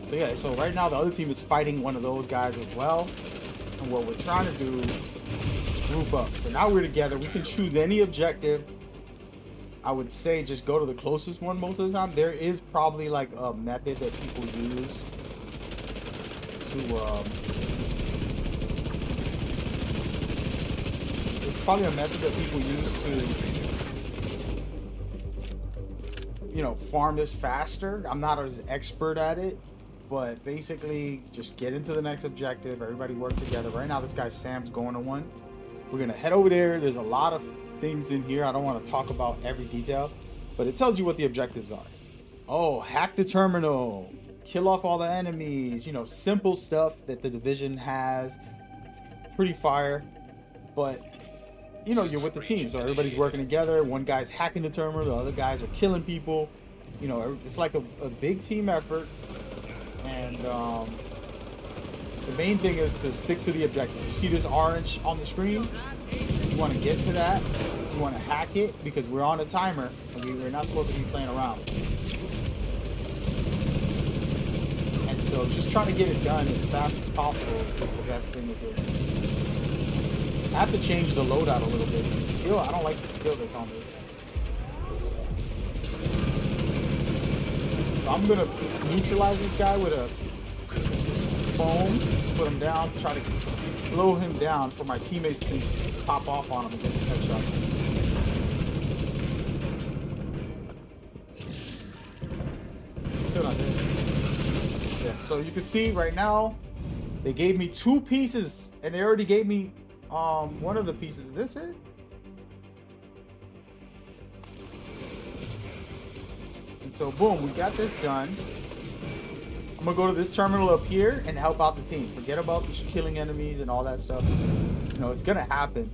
So yeah, so right now the other team is fighting one of those guys as well. And what we're trying to do is group up. So now we're together. We can choose any objective. I would say just go to the closest one most of the time. There is probably like a method that people use to there's probably a method that people use to, you know, farm this faster. I'm not as expert at it, but basically just get into the next objective. Everybody work together. Right now this guy Sam's going to one. We're gonna head over there. There's a lot of things in here. I don't want to talk about every detail, but it tells you what the objectives are. Oh, hack the terminal, kill off all the enemies, you know, simple stuff that the division has. Pretty fire, but you know, you're with the team, so everybody's working together. One guy's hacking the terminal, the other guys are killing people. You know, it's like a big team effort, and the main thing is to stick to the objective. You see this orange on the screen? You want to get to that. You want to hack it because we're on a timer and we're not supposed to be playing around. And so just trying to get it done as fast as possible is the best thing to do. I have to change the loadout a little bit. The skill, I don't like the skill that's on this. So I'm gonna neutralize this guy with a foam, put him down, try to blow him down for my teammates can pop off on him and get the headshot. Still not dead. Yeah, so you can see right now, they gave me 2 pieces, and they already gave me one of the pieces. Is this it? And so boom, we got this done. I'm gonna go to this terminal up here and help out the team. Forget about the killing enemies and all that stuff. You know, it's gonna happen.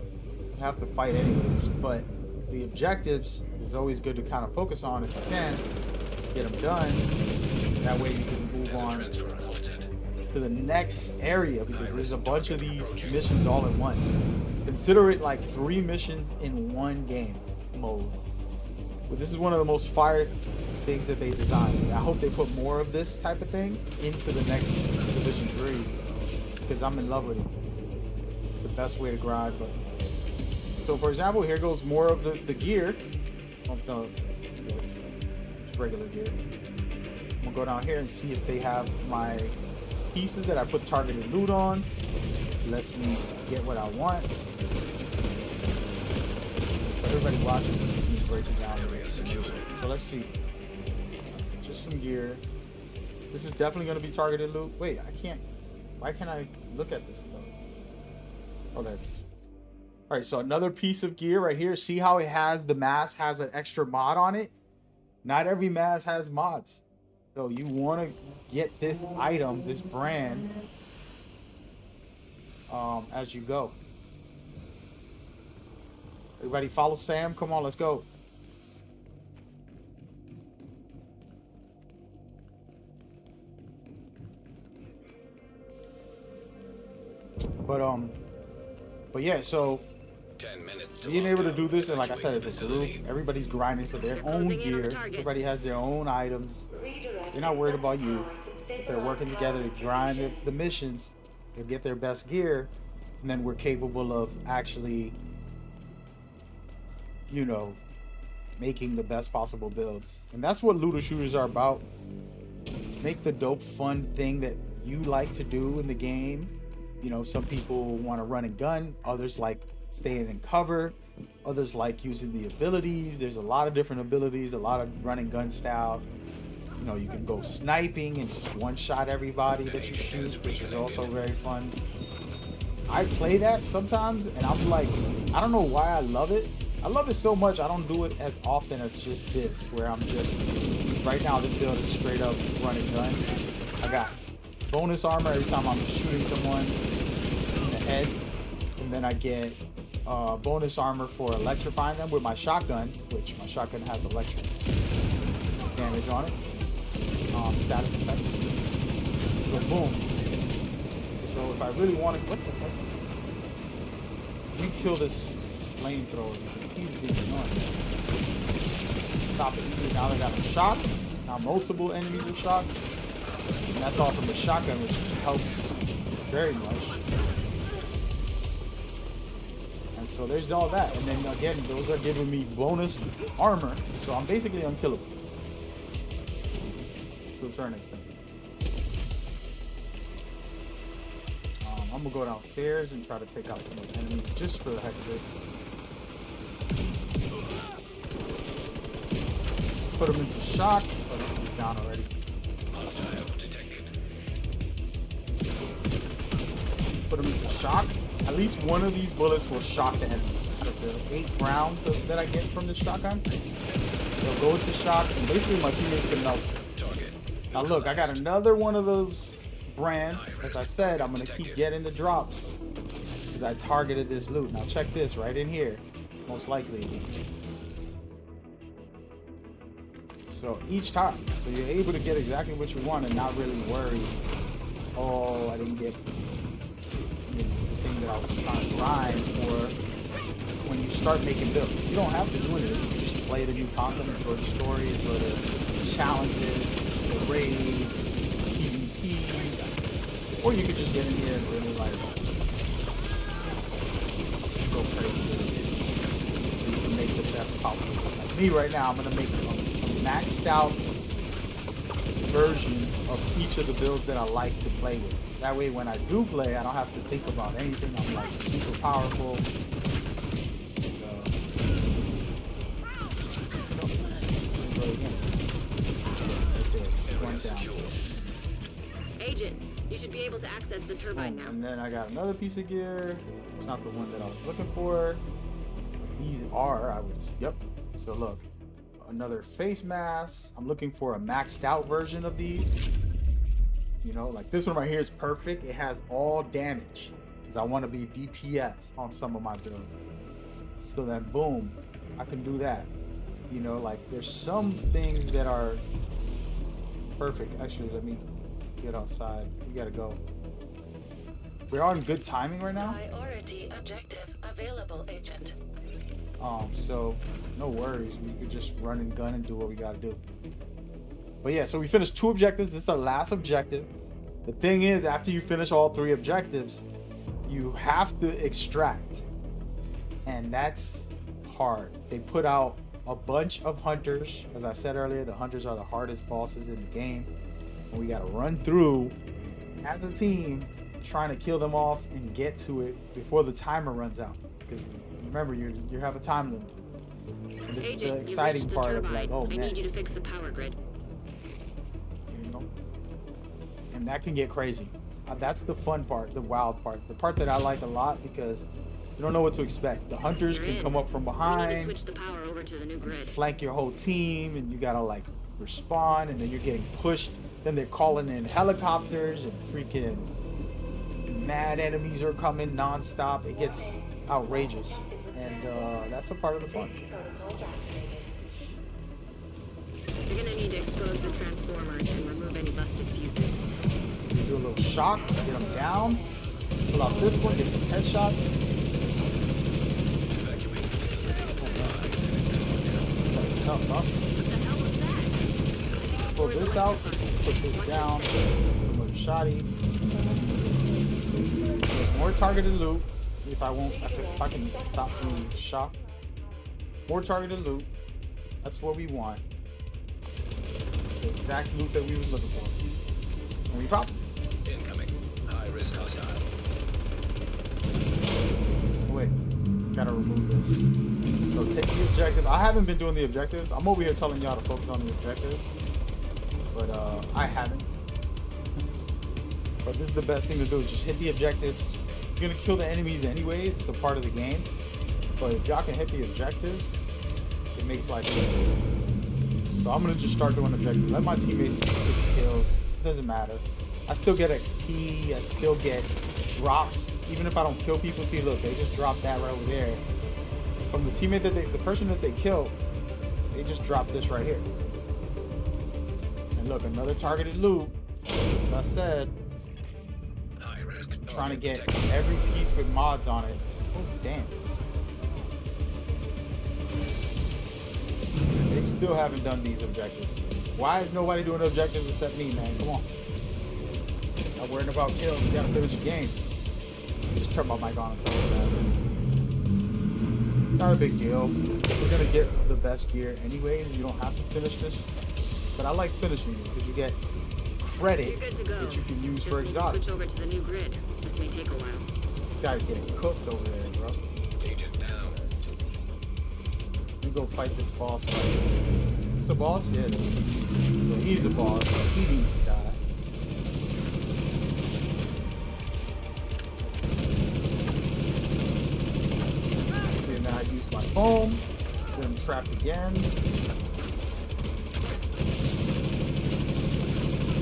You have to fight anyways, but the objectives is always good to kind of focus on if you can. Get them done. That way you can move on to the next area, because there's a bunch of these missions all in one. Consider it like 3 missions in one game mode. But this is one of the most fire things that they designed. I hope they put more of this type of thing into the next Division 3, because I'm in love with it. It's the best way to grind. But so for example, here goes more of the gear, of the regular gear. I'm gonna go down here and see if they have my pieces that I put targeted loot on. Lets me get what I want. Everybody watching this is me breaking down the information. So let's see. Just some gear. This is definitely going to be targeted loot. Wait, I can't. Why can't I look at this stuff? Oh, there it is. All right, so another piece of gear right here. See how it has, the mask has an extra mod on it? Not every mask has mods. So you want to get this item, this brand, as you go. Everybody follow Sam. Come on, let's go. But yeah, so 10 minutes to being lock able to down. do this, and like I said, it's a Evacuate group. the Everybody's grinding for their own closing in on the gear. target. Everybody has their own items. They're not worried about you. If they're working together to grind the missions, they'll get their best gear, and then we're capable of actually, you know, making the best possible builds. And that's what looter shooters are about. Make the dope, fun thing that you like to do in the game. You know, some people want to run and gun, others like staying in cover, others like using the abilities. There's a lot of different abilities, a lot of run and gun styles. You know, you can go sniping and just one-shot everybody that you shoot, which is also very fun. I play that sometimes, and I'm like, I don't know why I love it. I love it so much, I don't do it as often as just this, where I'm just, right now this build is straight up run and gun. I got bonus armor every time I'm shooting someone in the head, and then I get bonus armor for electrifying them with my shotgun, which my shotgun has electric damage on it. Status effects. So boom. So if I really want to, what the heck? We kill this flamethrower. He's being annoying. Stop it. See, now they got him shocked. Now multiple enemies are shocked. And that's all from the shotgun, which helps very much. And so there's all that. And then again, those are giving me bonus armor. So I'm basically unkillable. To a certain extent. I'm gonna go downstairs and try to take out some of the enemies just for the heck of it. Put him into shock. Oh, he's down already. Hostile detected. Put him into shock. At least one of these bullets will shock the enemies. Out of the 8 rounds that I get from the shotgun, they'll go into shock, and basically my teammates can melt. Target. Now look, I got another one of those brands. As I said, I'm gonna keep getting the drops because I targeted this loot. Now check this right in here, most likely. So each time, so you're able to get exactly what you want and not really worry, oh, I didn't get, you know, the thing that I was trying to grind. Or when you start making builds, you don't have to do anything. You can just play the new content, enjoy the story, enjoy the challenges, the raid, PvP, or you could just get in here and really like go crazy. So you can make the best possible. Like me right now, I'm gonna make a maxed out version of each of the builds that I like to play with. That way when I do play, I don't have to think about anything. I'm like super powerful. Agent, you should be able to access the turbine now. And then I got another piece of gear. It's not the one that I was looking for. These are, I would, yep. So look, another face mask. I'm looking for a maxed out version of these. You know, like this one right here is perfect. It has all damage because I want to be DPS on some of my builds. So then boom, I can do that. You know, like there's some things that are perfect. Actually, let me get outside. We gotta go. We're on good timing right now. Priority objective available, Agent. So no worries. We could just run and gun and do what we gotta do. But yeah, so we finished 2 objectives. This is our last objective. The thing is, after you finish all 3 objectives, you have to extract. And that's hard. They put out a bunch of hunters. As I said earlier, the hunters are the hardest bosses in the game. And we gotta run through as a team, trying to kill them off and get to it before the timer runs out. Because remember, you have a time limit. And this is the exciting part of like, oh man. I need you to fix the power grid. You know? And that can get crazy. That's the fun part, the wild part. The part that I like a lot because you don't know what to expect. The hunters can come up from We need behind, to switch the power over to the new grid. flank your whole team, and you gotta like respawn, and then you're getting pushed. Then they're calling in helicopters and freaking mad enemies are coming non-stop. It gets outrageous, and that's a part of the fun. You're gonna need to expose the transformers and remove any busted fuses. You do a little shock, get them down, Pull out this one, get some headshots. Tough, huh? Pull this out, put this down, another shotty. More targeted loot. If I can stop being shocked. More targeted loot. That's what we want. The exact loot that we was looking for. And we pop. Incoming. High risk hostile. Wait, gotta remove this. So take the objective. I haven't been doing the objective. I'm over here telling y'all to focus on the objective, but I haven't. But this is the best thing to do. Just hit the objectives. You're gonna kill the enemies anyways. It's a part of the game. But if y'all can hit the objectives, it makes life easier. So I'm gonna just start doing objectives. Let my teammates get the kills. It doesn't matter. I still get XP. I still get drops. Even if I don't kill people, see, look, they just dropped that right over there. From the teammate that the person that they killed, they just dropped this right here. And look, another targeted loot. Like I said, High risk. trying to get every piece with mods on it. Oh, damn. They still haven't done these objectives. Why is nobody doing objectives except me, man? Come on. Not worrying about kills. You gotta finish the game. Just turn my mic on and tell you that. Not a big deal. We're gonna get the best gear anyway. You don't have to finish this. But I like finishing it because you get credit You're good to go. that you can use Just for need to exotics. switch over to the new grid. This may take a while. This guy's getting cooked over there, bro. Agent down. We go fight this boss fight. It's a boss? Yeah, it is. So he's a boss. So he needs to die. And then I use my foam. Get him trapped again.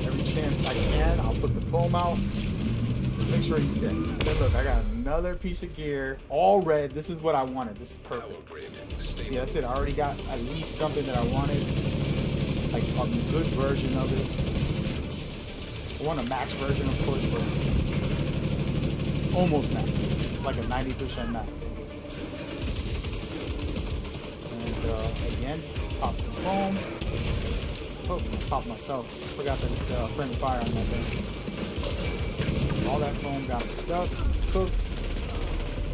Every chance I can, I'll put the foam out. Make sure he's dead. And then look, I got another piece of gear. All red. This is what I wanted. This is Power perfect. grid. Stable. Yeah, that's it. I already got at least something that I wanted. Like a good version of it. I want a max version, of course, but almost max. Like a 90% max. And again, pop some foam. Oh, pop myself. Forgot that it's friendly fire on that thing. All that foam got stuck. It's cooked.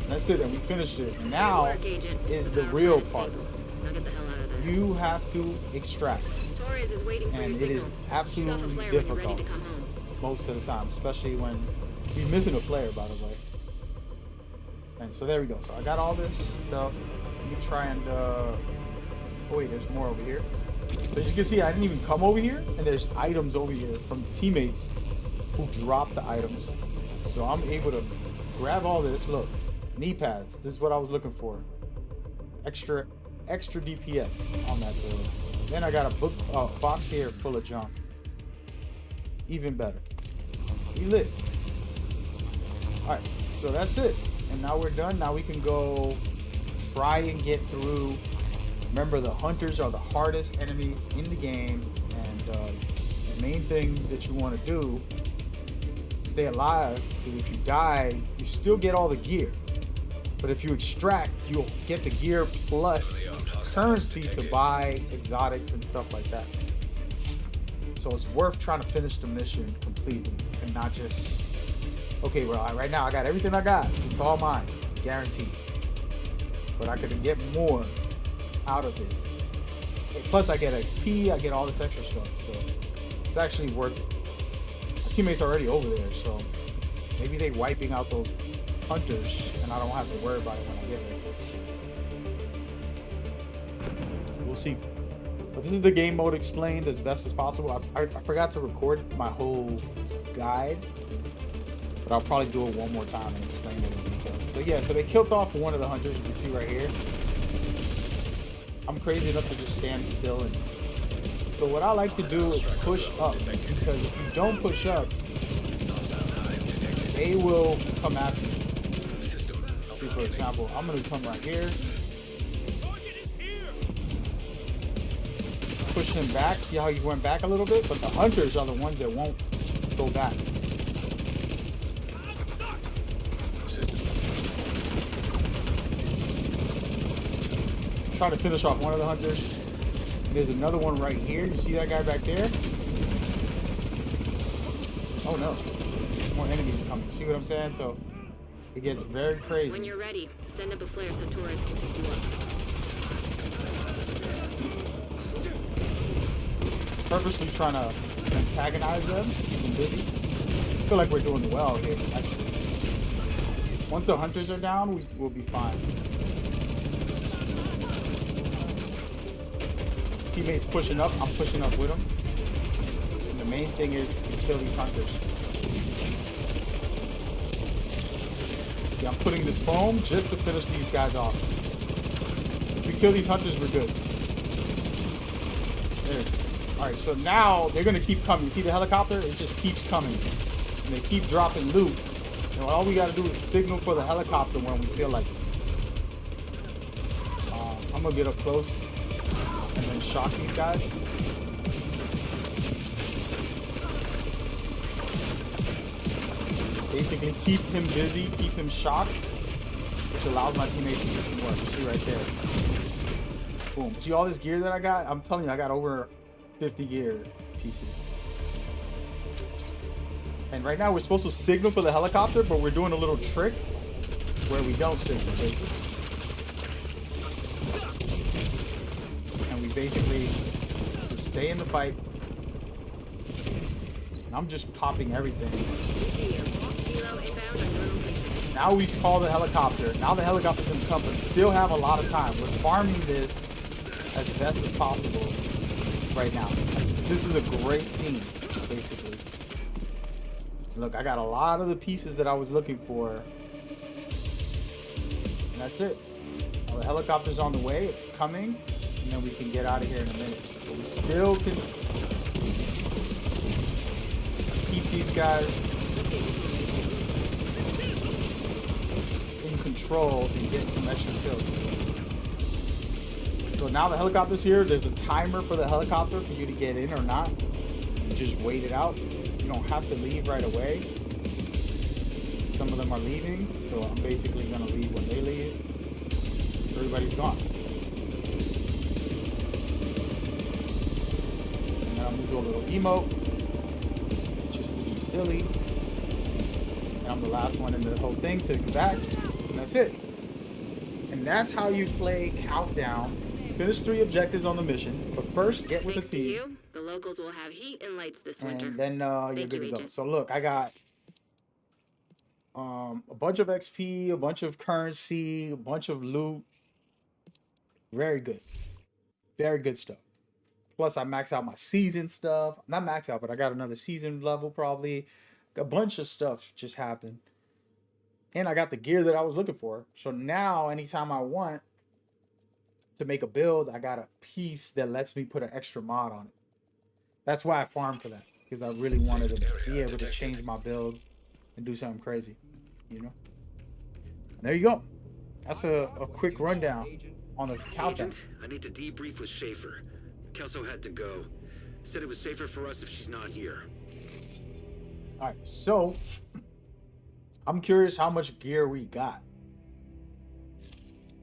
That's it, and we finished it. And now Good work, Agent. is the Power real plant is part. stable. Now get the hell out of there. You have to extract, Torres is waiting for and your it is signal. Shoot off a absolutely flare when you're ready difficult to come home. most of the time, especially when you're missing a player, by the way. And so there we go. So I got all this stuff. Let me try and oh wait, there's more over here. But as you can see, I didn't even come over here, and there's items over here from the teammates who dropped the items. So I'm able to grab all this. Look, knee pads. This is what I was looking for. Extra DPS on that build. Then I got a box here full of junk. Even better. We lit. Alright, so that's it. And now we're done. Now we can go try and get through. Remember, the hunters are the hardest enemies in the game. And the main thing that you want to do, stay alive. Because if you die, you still get all the gear. But if you extract, you'll get the gear plus currency to buy exotics and stuff like that. So it's worth trying to finish the mission completely and not just, okay, well, right now I got everything I got. It's all mine, guaranteed. But I could get more out of it. Plus I get XP, I get all this extra stuff. So it's actually worth it. My teammates are already over there, so maybe they wiping out those hunters and I don't have to worry about it when I get there. We'll see. But this is the game mode explained as best as possible. I forgot to record my whole guide, but I'll probably do it one more time and explain it in detail. So yeah, so they killed off one of the hunters, you can see right here. I'm crazy enough to just stand still. And so what I like to do is push up, because if you don't push up, they will come after you. See, for example, I'm gonna come right here. Push him back. See how he went back a little bit? But the hunters are the ones that won't go back. trying to finish off one of the hunters. And there's another one right here. You see that guy back there? Oh no. More enemies are coming. See what I'm saying? So it gets very When crazy. you're ready, send up a flare so Torres can pick you up. Purposely trying to antagonize them. Keep them busy. I feel like we're doing well here, actually. Once the hunters are down, we'll be fine. Teammates pushing up, I'm pushing up with them. And the main thing is to kill these hunters. Yeah, I'm putting this foam just to finish these guys off. If we kill these hunters, we're good. There. Alright, so now they're gonna keep coming. You see the helicopter? It just keeps coming. And they keep dropping loot. And all we gotta do is signal for the helicopter when we feel like it. I'm gonna get up close and then shock these guys. Basically keep him busy, keep him shocked, which allows my teammates to do some work. See right there. Boom. See all this gear that I got? I'm telling you, I got over 50 gear pieces. And right now we're supposed to signal for the helicopter, but we're doing a little trick where we don't signal, basically. And we basically just stay in the fight. And I'm just popping everything. Now we call the helicopter. Now the helicopter's gonna come, but still have a lot of time. We're farming this as best as possible right now. This is a great team, basically. Look, I got a lot of the pieces that I was looking for. And that's it. Now the helicopter's on the way. It's coming. And then we can get out of here in a minute. But we still can keep these guys in control and get some extra kills. So now the helicopter's here. There's a timer for the helicopter for you to get in or not. You just wait it out. You don't have to leave right away. Some of them are leaving, so I'm basically gonna leave when they leave. Everybody's gone. And then I'm gonna do a little emote, just to be silly. And I'm the last one in the whole thing to back, and that's it. And that's how you play Countdown. Finish 3 objectives on the mission, but first get with the Thanks to team. you, the locals will have heat and lights this winter. And then you're Thank good you, to go. Agent. So look, I got a bunch of XP, a bunch of currency, a bunch of loot. Very good. Very good stuff. Plus, I max out my season stuff. Not max out, but I got another season level probably. A bunch of stuff just happened. And I got the gear that I was looking for. So now, anytime I want to make a build, I got a piece that lets me put an extra mod on it. That's why I farmed for that. Because I really wanted to be able to change my build and do something crazy. You know? And there you go. That's a quick rundown on the countdown. Agent, I need to debrief with Schaefer. Kelso had to go. Said it was safer for us if she's not here. Alright, so I'm curious how much gear we got.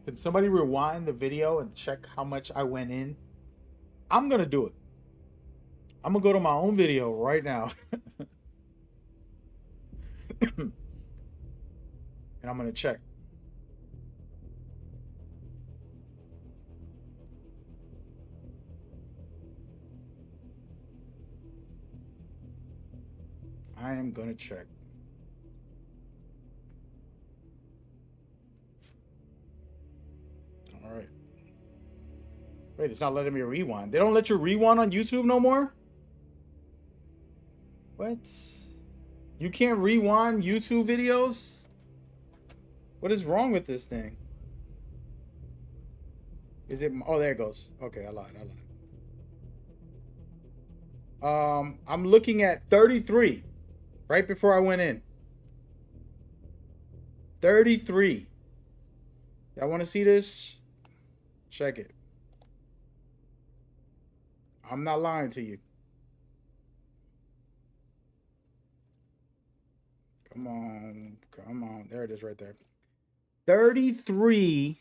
Can somebody rewind the video and check how much I went in? I'm gonna do it. I'm gonna go to my own video right now. And I'm gonna check. I am gonna check. All right. Wait, it's not letting me rewind. They don't let you rewind on YouTube no more? What? You can't rewind YouTube videos? What is wrong with this thing? Is it? Oh, there it goes. Okay, I lied. I'm looking at 33 right before I went in. 33. Y'all want to see this? Check it. I'm not lying to you. Come on. Come on. There it is right there. 33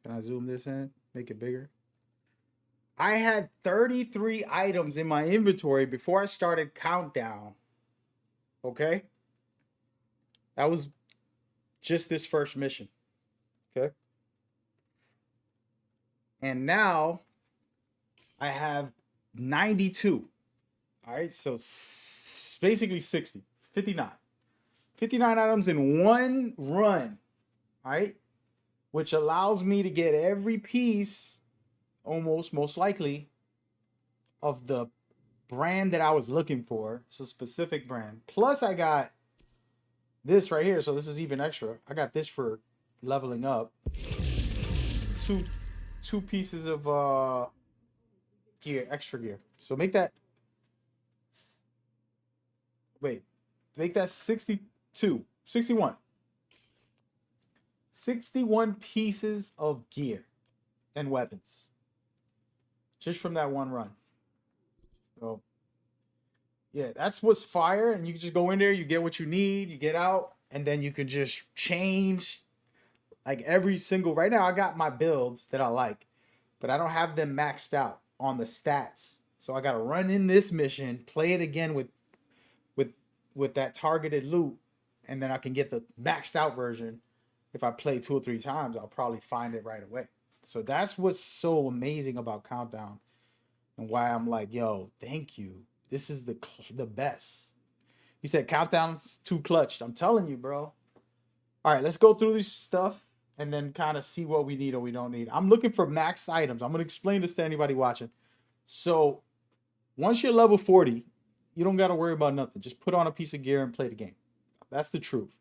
Can I zoom this in? Make it bigger. I had 33 items in my inventory before I started countdown. Okay? That was just this first mission. Okay? And now I have 92. All right, so basically 60, 59. 59 items in one run. All right? Which allows me to get every piece, almost, most likely, of the brand that I was looking for. It's a specific brand. Plus, I got this right here. So this is even extra. I got this for leveling up. Two pieces of gear, extra gear. So make that, wait, make that 62, 61. 61 pieces of gear and weapons just from that one run. So yeah, that's what's fire. And you can just go in there, you get what you need, you get out, and then you can just change like every single. Right now I got my builds that I like, but I don't have them maxed out on the stats. So I got to run in this mission, play it again with that targeted loot, and then I can get the maxed out version. If I play 2 or 3 times, I'll probably find it right away. So that's what's so amazing about Countdown, and why I'm like, yo, thank you. This is the best. You said Countdown's too clutched. I'm telling you, bro. All right, let's go through this stuff and then kind of see what we need or we don't need. I'm looking for max items. I'm going to explain this to anybody watching. So once you're level 40, you don't got to worry about nothing. Just put on a piece of gear and play the game. That's the truth.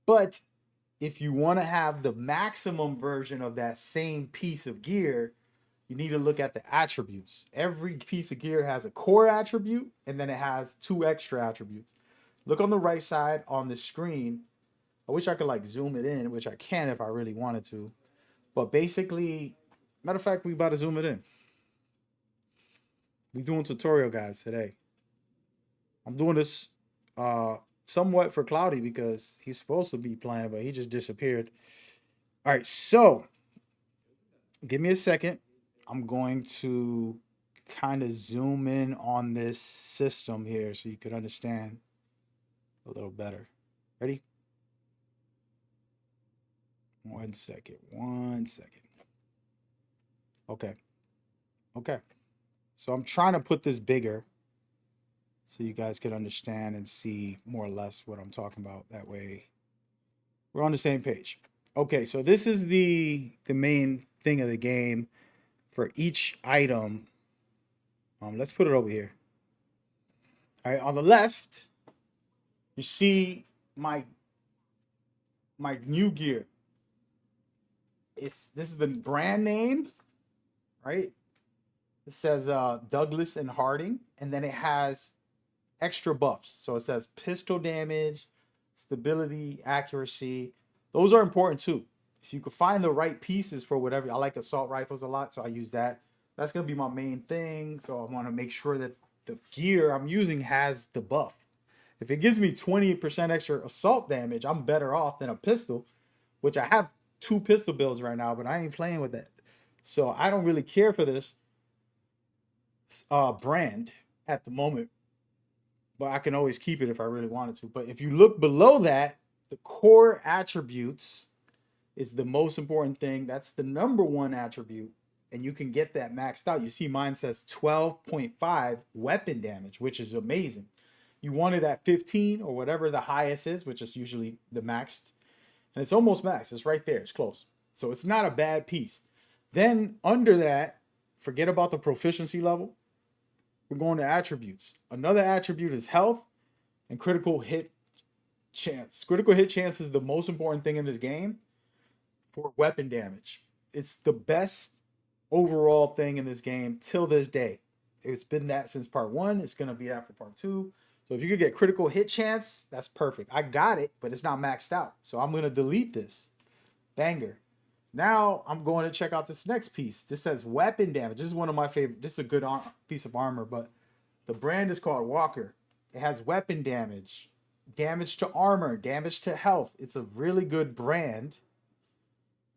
But if you want to have the maximum version of that same piece of gear, you need to look at the attributes. Every piece of gear has a core attribute, and then it has 2 extra attributes. Look on the right side on the screen. I wish I could like zoom it in, which I can if I really wanted to. But basically, matter of fact, we about to zoom it in. We doing tutorial guides today. I'm doing this somewhat for Cloudy because he's supposed to be playing, but he just disappeared. All right, so give me a second. I'm going to kind of zoom in on this system here so you could understand a little better. Ready? 1 second. 1 second. Okay. Okay. So I'm trying to put this bigger so you guys can understand and see more or less what I'm talking about. That way we're on the same page. Okay, so this is the main thing of the game. For each item, let's put it over here. All right, on the left, you see my new gear. This is the brand name, right? It says Douglas and Harding, and then it has extra buffs. So it says pistol damage, stability, accuracy. Those are important too. If you could find the right pieces for whatever, I like assault rifles a lot, so I use that. That's gonna be my main thing. So I want to make sure that the gear I'm using has the buff. If it gives me 20% extra assault damage, I'm better off than a pistol, which I have 2 pistol builds right now, but I ain't playing with that. So I don't really care for this brand at the moment, but I can always keep it if I really wanted to. But if you look below that, the core attributes is the most important thing. That's the #1 attribute, and you can get that maxed out. You see mine says 12.5 weapon damage, which is amazing. You want it at 15 or whatever the highest is, which is usually the maxed, and it's almost maxed. It's right there. It's close. So it's not a bad piece. Then under that, forget about the proficiency level. We're going to attributes. Another attribute is health and critical hit chance. Critical hit chance is the most important thing in this game for weapon damage. It's the best overall thing in this game till this day. It's been that since part 1. It's going to be that for part 2. So if you could get critical hit chance, that's perfect. I got it, but it's not maxed out. So I'm going to delete this. Banger. Now I'm going to check out this next piece. This says weapon damage. This is one of my favorite. This is a good piece of armor, but the brand is called Walker. It has weapon damage, damage to armor, damage to health. It's a really good brand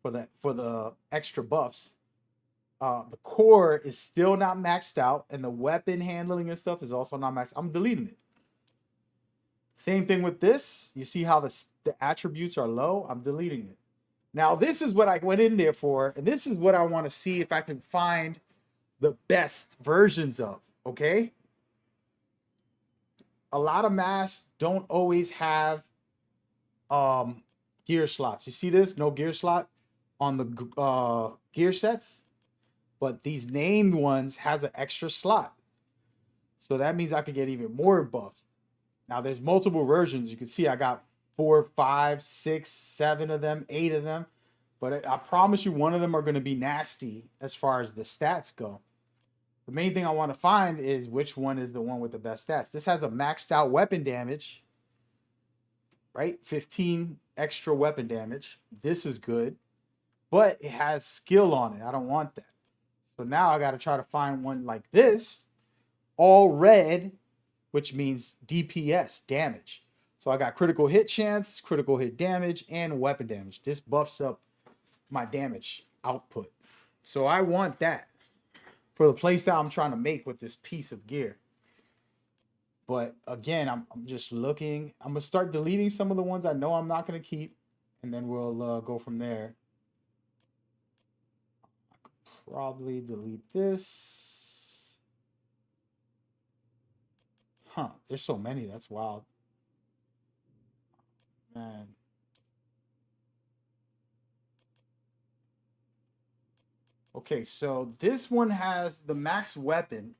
for the extra buffs. The core is still not maxed out, and the weapon handling and stuff is also not maxed. I'm deleting it. Same thing with this. You see how the attributes are low? I'm deleting it. Now, this is what I went in there for, and this is what I want to see if I can find the best versions of, okay? A lot of masks don't always have gear slots. You see this? No gear slot on the gear sets. But these named ones has an extra slot. So that means I could get even more buffs. Now there's multiple versions. You can see I got 4, 5, 6, 7 of them, 8 of them. But I promise you one of them are going to be nasty as far as the stats go. The main thing I want to find is which one is the one with the best stats. This has a maxed out weapon damage, right? 15 extra weapon damage. This is good, but it has skill on it. I don't want that. So now I got to try to find one like this, all red, which means DPS, damage. So I got critical hit chance, critical hit damage, and weapon damage. This buffs up my damage output. So I want that for the playstyle I'm trying to make with this piece of gear. But again, I'm just looking. I'm going to start deleting some of the ones I know I'm not going to keep, and then we'll go from there. Probably delete this. Huh, there's so many. That's wild. Man. Okay, so this one has the max weapon,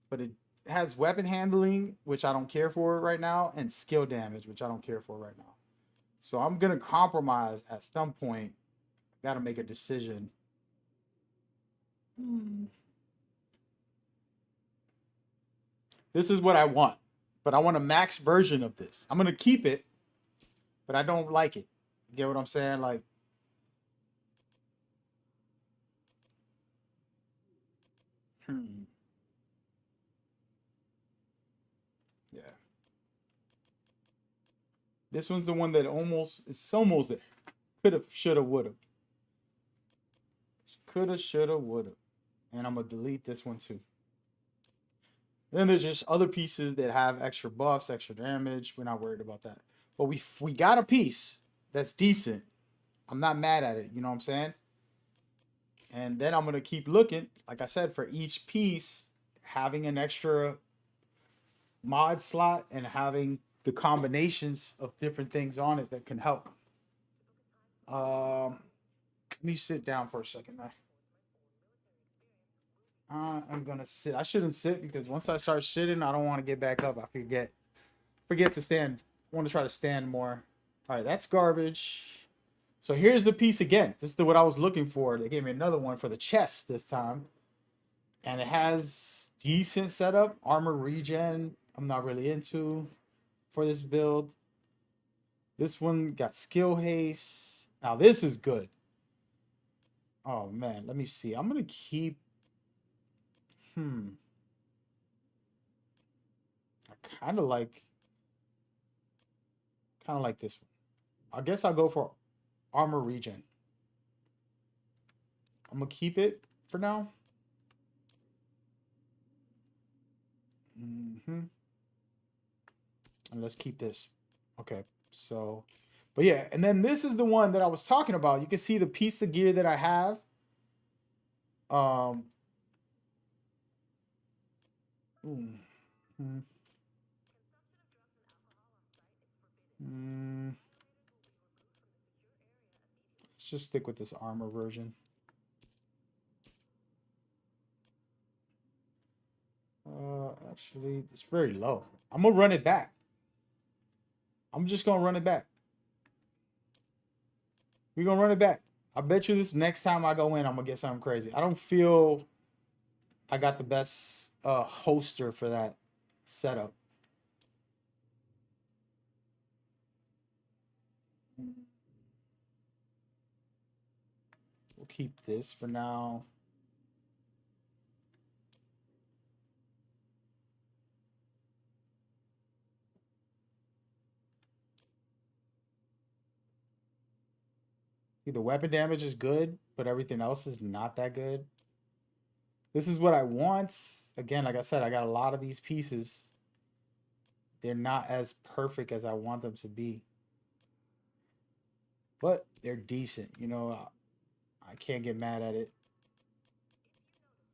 but it has weapon handling, which I don't care for right now, and skill damage, which I don't care for right now. So I'm going to compromise at some point. Got to make a decision. This is what I want, but I want a max version of this. I'm going to keep it, but I don't like it. You get what I'm saying? Like, yeah. This one's the one that it's almost there. Coulda, shoulda, woulda. Coulda, shoulda, woulda. And I'm going to delete this one too. Then there's just other pieces that have extra buffs, extra damage. We're not worried about that. But we got a piece that's decent. I'm not mad at it. You know what I'm saying? And then I'm going to keep looking. Like I said, for each piece, having an extra mod slot and having the combinations of different things on it that can help. Let me sit down for a second now. I'm gonna sit. I shouldn't sit because once I start sitting, I don't want to get back up. I forget to stand. I want to try to stand more. All right, that's garbage. So here's the piece again. This is what I was looking for. They gave me another one for the chest this time, and it has decent setup, armor regen. I'm not really into for this build. This one got skill haste. Now this is good. Oh man, let me see. I'm gonna keep. I kind of like this one. I guess I'll go for armor regen. I'm gonna keep it for now. And let's keep this. Okay, so, but yeah, and then this is the one that I was talking about. You can see the piece of gear that I have. Let's just stick with this armor version. Actually, it's very low. I'm gonna run it back. I'm just gonna run it back. We're gonna run it back. I bet you this next time I go in, I'm gonna get something crazy. I don't feel I got the best holster for that setup. We'll keep this for now. See, the weapon damage is good, but everything else is not that good. This is what I want. Again, like I said, I got a lot of these pieces. They're not as perfect as I want them to be. But they're decent. You know, I can't get mad at it.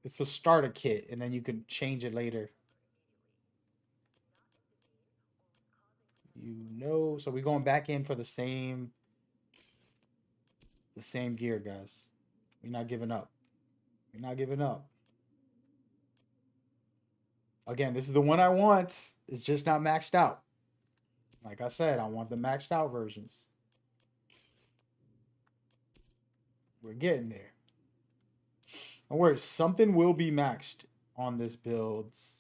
It's a starter kit, and then you can change it later. You know, so we're going back in for the same gear, guys. We're not giving up. We're not giving up. Again, this is the one I want. It's just not maxed out. Like I said, I want the maxed out versions. We're getting there. Don't worry, something will be maxed on these builds.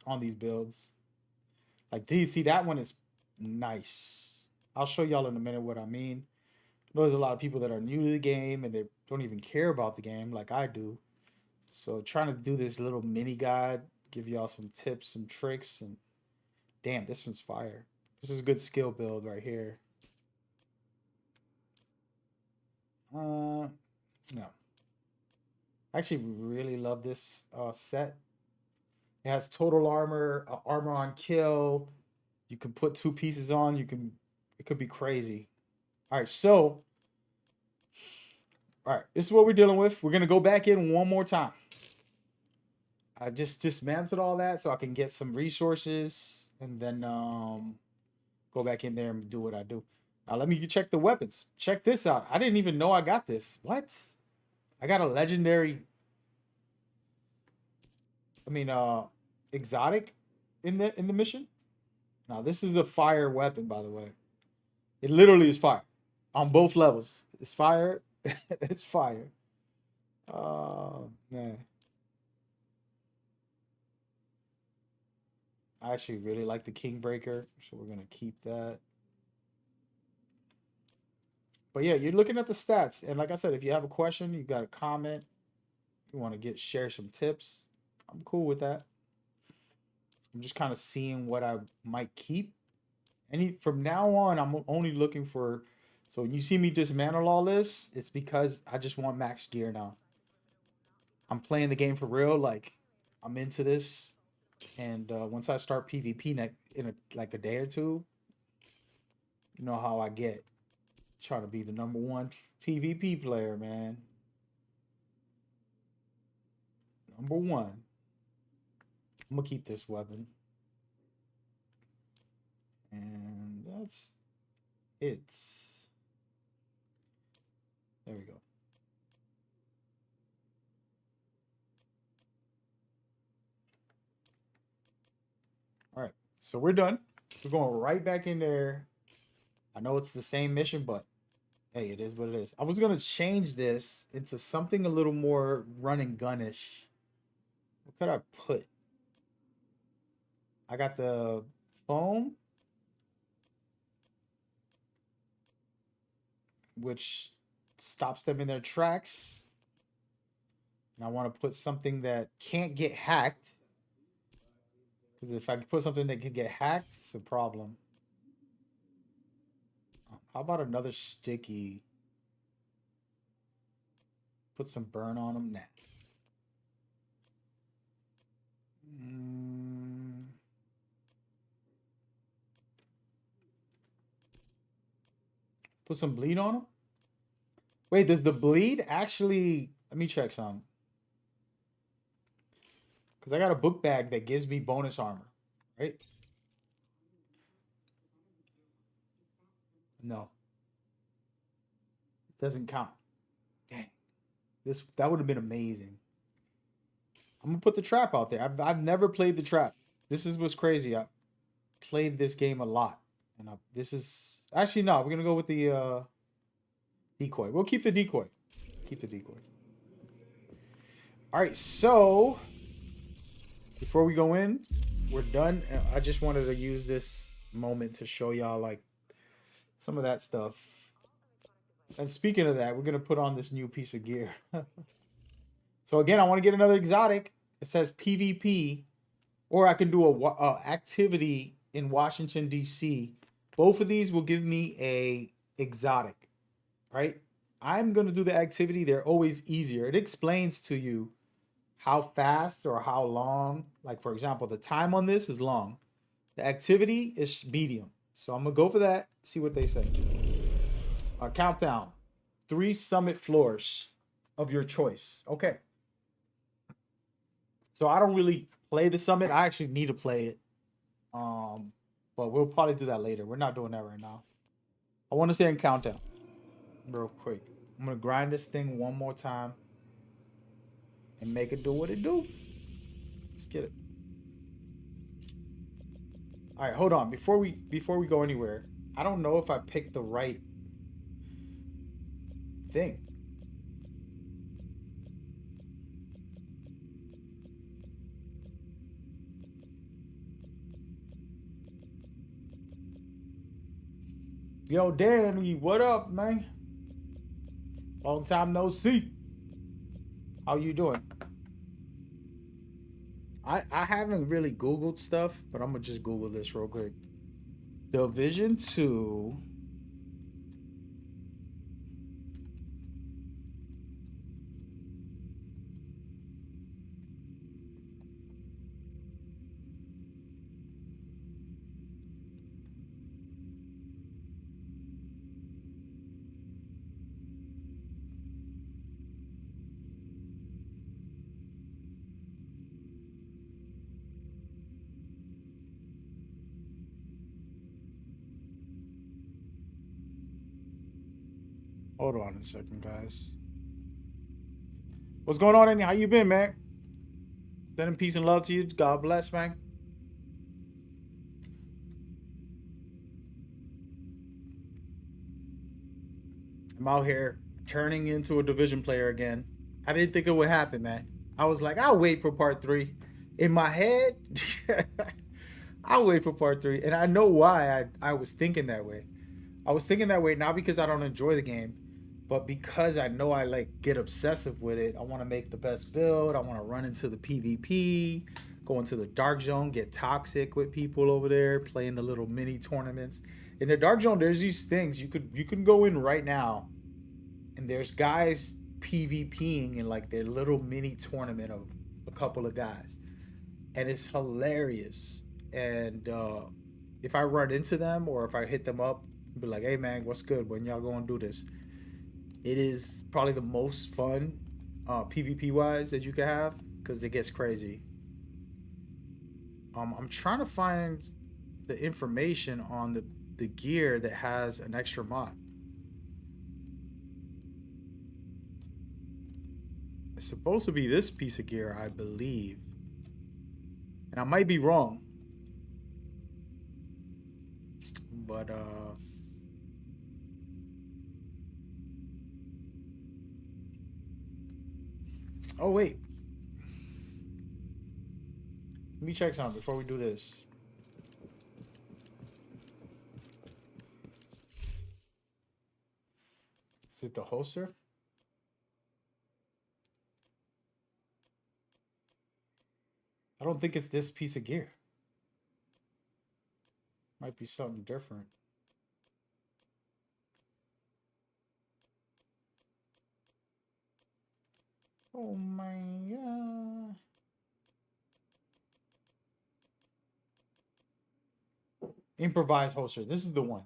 Like these, see, that one is nice. I'll show y'all in a minute what I mean. I know there's a lot of people that are new to the game and they don't even care about the game like I do. So trying to do this little mini guide, give y'all some tips, some tricks, and damn, this one's fire. This is a good skill build right here. No. I actually really love this set. It has total armor, armor on kill. You can put 2 pieces on. It could be crazy. All right, so, all right, this is what we're dealing with. We're gonna go back in one more time. I just dismantled all that so I can get some resources and then go back in there and do what I do. Now let me check the weapons. Check this out. I didn't even know I got this. What? I got a legendary, exotic in the mission. Now this is a fire weapon, by the way. It literally is fire on both levels. It's fire. It's fire. Oh man. I actually really like the Kingbreaker, so we're gonna keep that. But yeah, you're looking at the stats, and like I said, if you have a question, you got a comment, you want to share some tips, I'm cool with that. I'm just kind of seeing what I might keep. From now on, I'm only looking for. So when you see me dismantle all this, it's because I just want max gear now. I'm playing the game for real. Like I'm into this, and once I start PvP in a day or two, you know how I get. Trying to be the #1 PvP player, man. #1. I'm gonna keep this weapon. And that's it. There we go. All right, so we're done. We're going right back in there. I know it's the same mission, but hey, it is what it is. I was gonna change this into something a little more run and gun-ish. What could I put? I got the foam, which stops them in their tracks. And I want to put something that can't get hacked. Because if I put something that can get hacked, it's a problem. How about another sticky? Put some burn on them. Nah. Put some bleed on them. Wait, does the bleed actually? Let me check some. Because I got a book bag that gives me bonus armor, right? No. It doesn't count. Dang. That would have been amazing. I'm gonna put the trap out there. I've never played the trap. This is what's crazy. I played this game a lot. And this is actually no, we're gonna go with the decoy. We'll keep the decoy. Keep the decoy. Alright, so before we go in, we're done. I just wanted to use this moment to show y'all like some of that stuff. And speaking of that, we're gonna put on this new piece of gear. So again, I want to get another exotic. It says PvP, or I can do a activity in Washington D.C. Both of these will give me a exotic, right? I'm going to do the activity. They're always easier. It explains to you how fast or how long. Like, for example, the time on this is long. The activity is medium. So I'm going to go for that, see what they say. Countdown. 3 summit floors of your choice. Okay. So I don't really play the summit. I actually need to play it. But we'll probably do that later. We're not doing that right now. I want to stay in countdown real quick. I'm going to grind this thing one more time and make it do what it do. Let's get it. All right, hold on. Before we go anywhere, I don't know if I picked the right thing. Yo, Danny, what up, man? Long time no see. How you doing? I haven't really Googled stuff, but I'm gonna just Google this real quick. Division 2. Hold on a second, guys. What's going on, Andy? How you been, man? Sending peace and love to you. God bless, man. I'm out here turning into a division player again. I didn't think it would happen, man. I was like, I'll wait for part 3. In my head, I'll wait for part 3. And I know why I was thinking that way. I was thinking that way not because I don't enjoy the game, but because I know I like get obsessive with it. I want to make the best build. I want to run into the PvP, go into the dark zone, get toxic with people over there, play in the little mini tournaments. In the dark zone, there's these things you can go in right now, and there's guys PvPing in like their little mini tournament of a couple of guys, and it's hilarious. And if I run into them or if I hit them up, be like, hey man, what's good? When y'all gonna do this? It is probably the most fun PvP wise that you can have because it gets crazy. I'm trying to find the information on the gear that has an extra mod. It's supposed to be this piece of gear, I believe. And I might be wrong. But oh wait. Let me check something before we do this. Is it the holster? I don't think it's this piece of gear. Might be something different. Oh my god. Improvised holster. This is the one.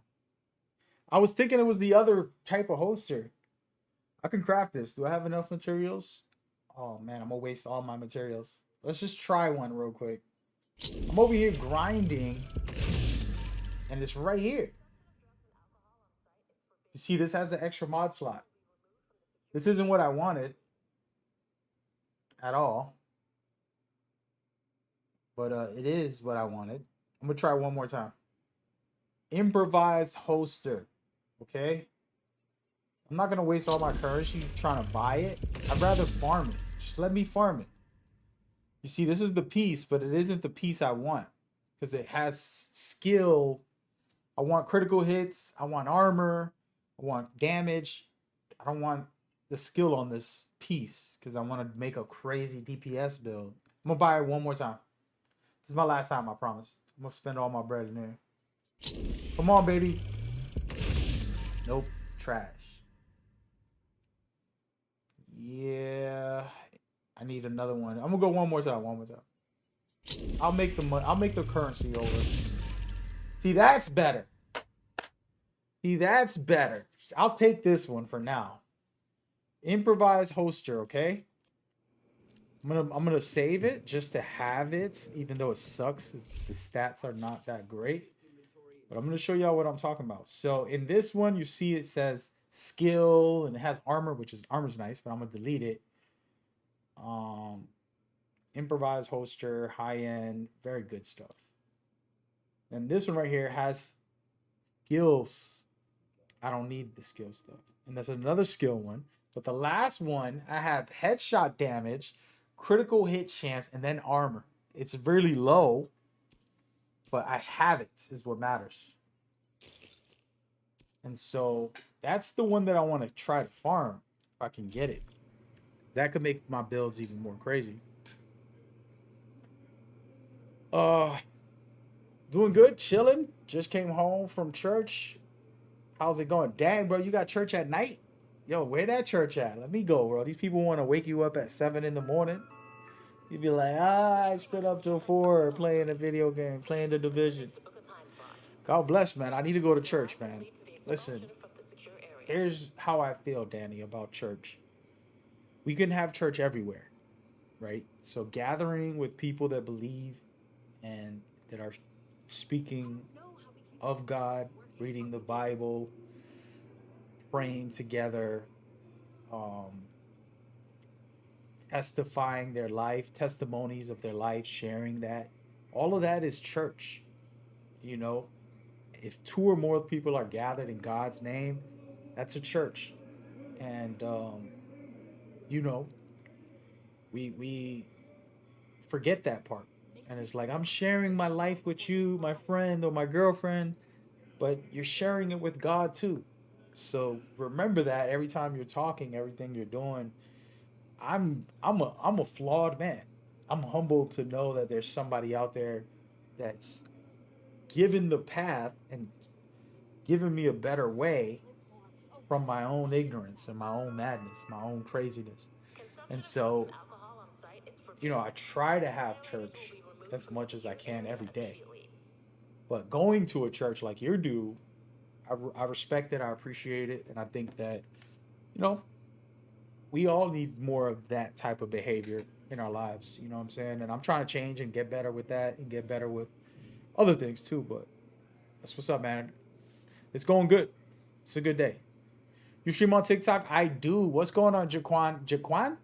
I was thinking it was the other type of holster. I can craft this. Do I have enough materials? Oh man, I'm gonna waste all my materials. Let's just try one real quick. I'm over here grinding, and it's right here. You see, this has an extra mod slot. This isn't what I wanted at all, but it is what I wanted. I'm gonna try one more time. Improvised holster. Okay, I'm not gonna waste all my currency trying to buy it. I'd rather farm it. Just let me farm it. You see, this is the piece, but it isn't the piece I want because it has skill. I want critical hits. I want armor. I want damage. I don't want the skill on this piece because I want to make a crazy DPS build. I'm gonna buy it one more time. This is my last time, I promise. I'm gonna spend all my bread in there. Come on, baby. Nope, trash. Yeah, I need another one. I'm gonna go one more time. One more time. I'll make the money. I'll make the currency over. See, that's better. See, that's better. I'll take this one for now. Improvise hoster, okay? I'm gonna save it just to have it, even though it sucks. The stats are not that great. But I'm gonna show y'all what I'm talking about. So in this one, you see it says skill and it has armor, which is armor's nice, but I'm gonna delete it. Improvise hoster, high end, very good stuff. And this one right here has skills. I don't need the skill stuff. And that's another skill one. But the last one, I have headshot damage, critical hit chance, and then armor. It's really low, but I have it, is what matters. And so that's the one that I want to try to farm if I can get it. That could make my builds even more crazy. Doing good, chilling. Just came home from church. How's it going? Dang, bro, you got church at night? Yo, where that church at? Let me go, bro. These people want to wake you up at 7 in the morning. You'd be like, I stood up till 4 playing a video game, playing the Division. God bless, man. I need to go to church, man. Listen, here's how I feel, Danny, about church. We can have church everywhere, right? So gathering with people that believe and that are speaking of God, reading the Bible, praying together, testifying their life, testimonies of their life, sharing that. All of that is church. You know, if 2 or more people are gathered in God's name, that's a church. And you know, we forget that part. And it's like, I'm sharing my life with you, my friend or my girlfriend, but you're sharing it with God too. So remember that every time you're talking, everything you're doing. I'm a flawed man. I'm humbled to know that there's somebody out there that's given the path and given me a better way from my own ignorance and my own madness, my own craziness. And so, you know, I try to have church as much as I can every day. But going to a church like you do, I respect it, I appreciate it, and I think that, you know, we all need more of that type of behavior in our lives. You know what I'm saying? And I'm trying to change and get better with that and get better with other things too. But that's what's up, man. It's going good. It's a good day. You stream on TikTok? I do. What's going on, Jaquan? Jaquan?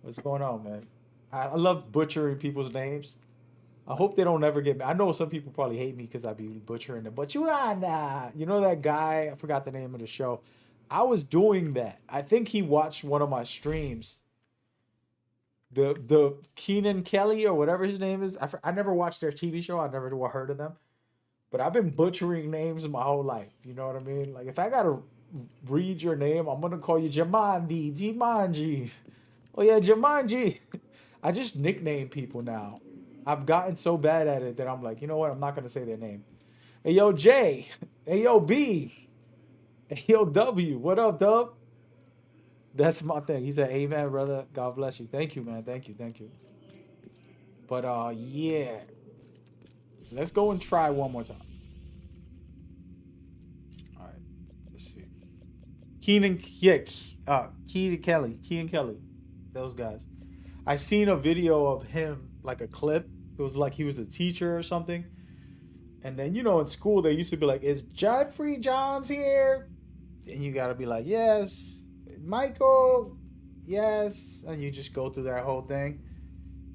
What's going on, man? I love butchering people's names. I hope they don't ever get me. I know some people probably hate me because I be butchering them. But you know that guy? I forgot the name of the show. I was doing that. I think he watched one of my streams. The Keenan Kelly or whatever his name is. I never watched their TV show. I never heard of them. But I've been butchering names my whole life. You know what I mean? Like, if I got to read your name, I'm going to call you Jumanji. Oh, yeah, Jumanji. I just nickname people now. I've gotten so bad at it that I'm like, you know what? I'm not going to say their name. Hey, yo, J. Hey, yo, B. Hey, yo, W. What up, Dub? That's my thing. He said, amen, brother. God bless you. Thank you, man. Thank you. But, yeah. Let's go and try one more time. All right. Let's see. Keenan Kelly. Those guys. I seen a video of him, like a clip. It was like he was a teacher or something. And then, you know, in school, they used to be like, is Jeffrey Johns here? And you got to be like, yes. Michael, yes. And you just go through that whole thing.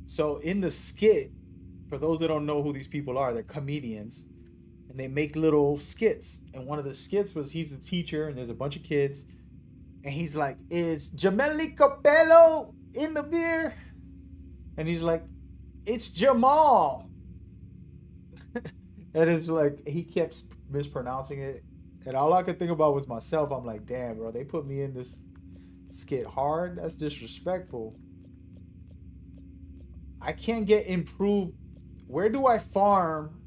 So in the skit, for those that don't know who these people are, they're comedians. And they make little skits. And one of the skits was he's a teacher and there's a bunch of kids. And he's like, is Jameli Capello in the beer? And he's like, it's Jamal. And it's like, he kept mispronouncing it. And all I could think about was myself. I'm like, damn, bro, they put me in this skit hard. That's disrespectful. I can't get improved. Where do I farm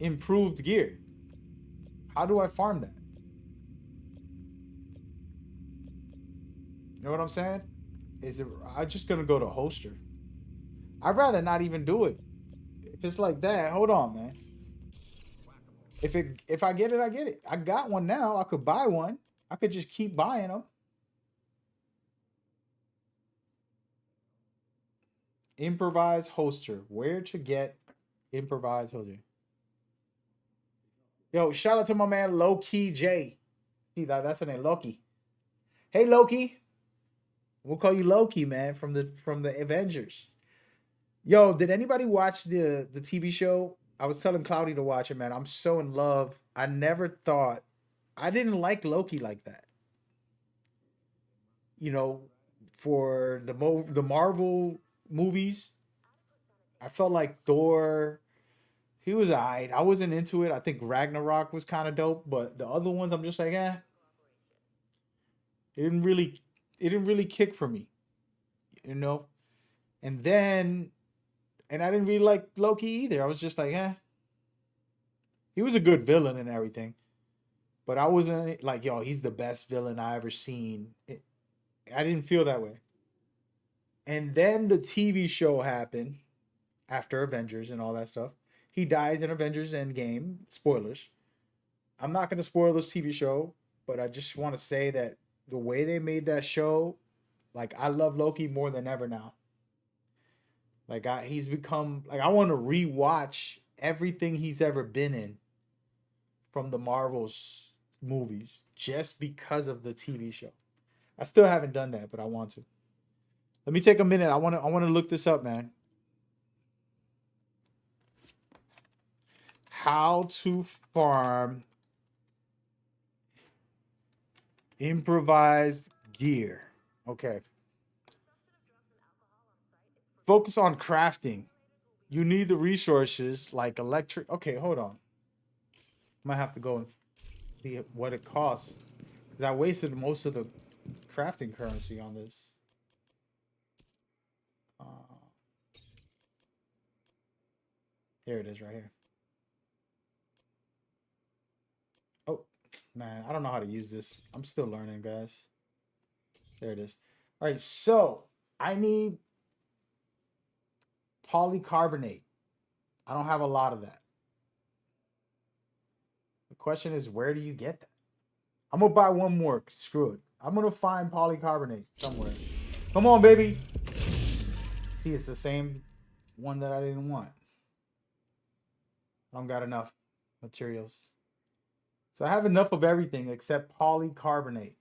improved gear? How do I farm that? know what I'm saying? I'm just gonna go to holster. I'd rather not even do it. If it's like that, hold on, man. If I get it, I get it. I got one now. I could buy one. I could just keep buying them. Improvised holster. Where to get improvised holster? Yo, shout out to my man Low Key J. See that's the name, Loki. Hey Loki. We'll call you Loki, man, from the Avengers. Yo, did anybody watch the TV show? I was telling Cloudy to watch it, man. I'm so in love. I never thought I didn't like Loki like that. You know, for the Marvel movies, I felt like Thor. He was alright. I wasn't into it. I think Ragnarok was kind of dope, but the other ones, I'm just like, it didn't really kick for me, you know. And I didn't really like Loki either. I was just like, he was a good villain and everything, but I wasn't like, yo, he's the best villain I ever seen. I didn't feel that way. And then the TV show happened after Avengers and all that stuff. He dies in Avengers Endgame. Spoilers. I'm not going to spoil this TV show, but I just want to say that the way they made that show, like, I love Loki more than ever now. Like, he's become, like, I want to rewatch everything he's ever been in from the Marvel's movies just because of the TV show. I still haven't done that, but I want to. Let me take a minute. I want to look this up, man. How to farm improvised gear. Okay. Focus on crafting. You need the resources like electric. Okay, hold on. Might have to go and see what it costs. Because I wasted most of the crafting currency on this. Here it is right here. Oh, man. I don't know how to use this. I'm still learning, guys. There it is. All right, so I need polycarbonate. I don't have a lot of that. The question is, where do you get that? I'm going to buy one more. Screw it. I'm going to find polycarbonate somewhere. Come on, baby. See, it's the same one that I didn't want. I don't got enough materials. So I have enough of everything except polycarbonate.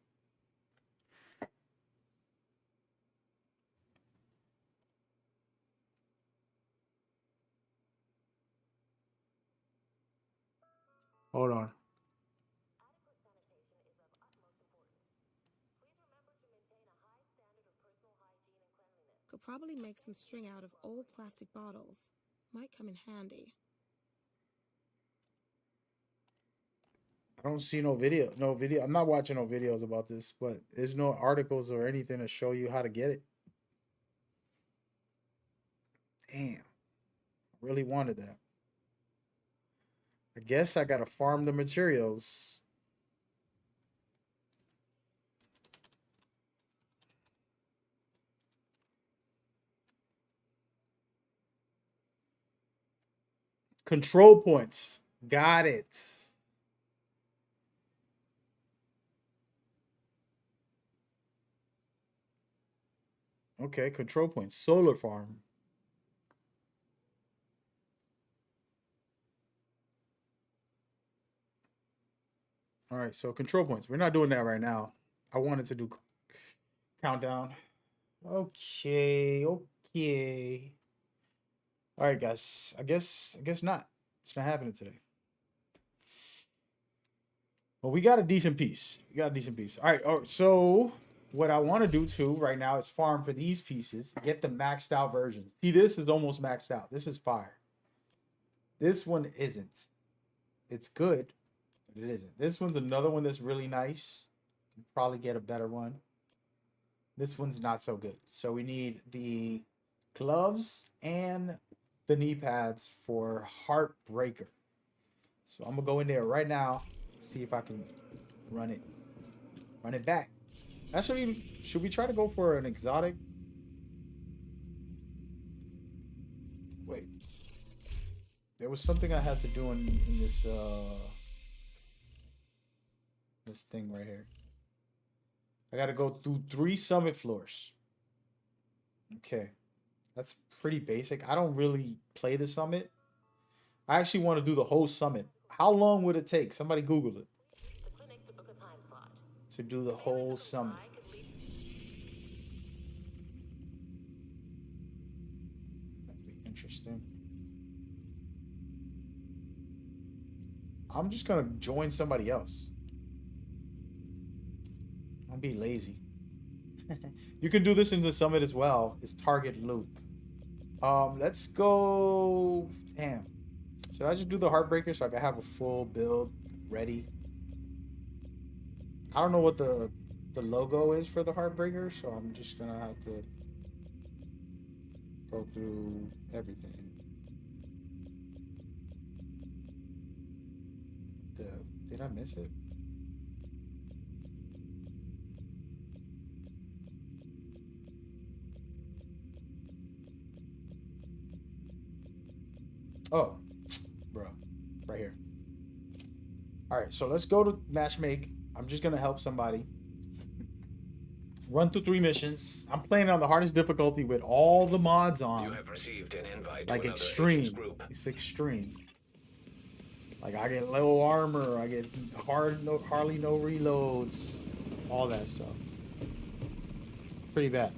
Hold on. Could probably make some string out of old plastic bottles. Might come in handy. I don't see no video. I'm not watching no videos about this, but there's no articles or anything to show you how to get it. Damn. I really wanted that. I guess I gotta farm the materials. Control points. Got it. Okay, control points. Solar farm. All right, so control points. We're not doing that right now. I wanted to do countdown. Okay. All right, guys. I guess not. It's not happening today. Well, we got a decent piece. All right. So what I want to do too right now is farm for these pieces. Get the maxed out version. See, this is almost maxed out. This is fire. This one isn't. It's good, but it isn't. This one's another one that's really nice. You can probably get a better one. This one's not so good. So we need the gloves and the knee pads for Heartbreaker. So I'm gonna go in there right now, see if I can run it back. Actually, should we try to go for an exotic? Wait. There was something I had to do in this thing right here. I gotta go through 3 summit floors. Okay. That's pretty basic. I don't really play the summit. I actually want to do the whole summit. How long would it take? Somebody Google it. To do the whole summit. That'd be interesting. I'm just gonna join somebody else. I'll be lazy. You can do this in the summit as well. It's target loop. Let's go. Damn. Should I just do the Heartbreaker so I can have a full build ready? I don't know what the logo is for the Heartbreaker, so I'm just gonna have to go through everything. Did I miss it? Oh, bro, right here. All right, so let's go to matchmake. I'm just gonna help somebody. Run through 3 missions. I'm playing on the hardest difficulty with all the mods You on. have received an invite Like to another extreme. agent's group. It's extreme. Like I get low armor. I get hardly no reloads. All that stuff. Pretty bad.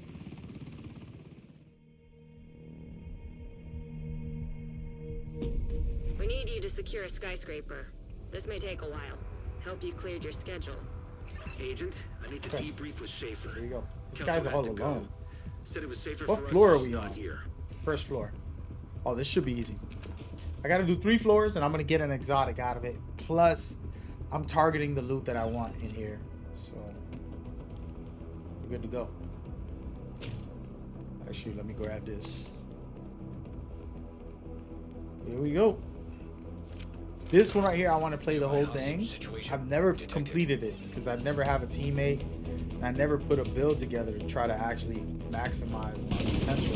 We need you to secure a skyscraper. This may take a while. Hope you cleared your schedule. Agent, I need to Okay. debrief with Schaefer. Here we go. This Council guy's had all to go. alone. Said it was safer What for us floor to are just we not on? here. First floor. Oh, this should be easy. I gotta do 3 floors and I'm gonna get an exotic out of it. Plus, I'm targeting the loot that I want in here. So, we're good to go. Actually, let me grab this. Here we go. This one right here, I want to play the whole thing. I've never completed it because I never have a teammate and I never put a build together to try to actually maximize my potential.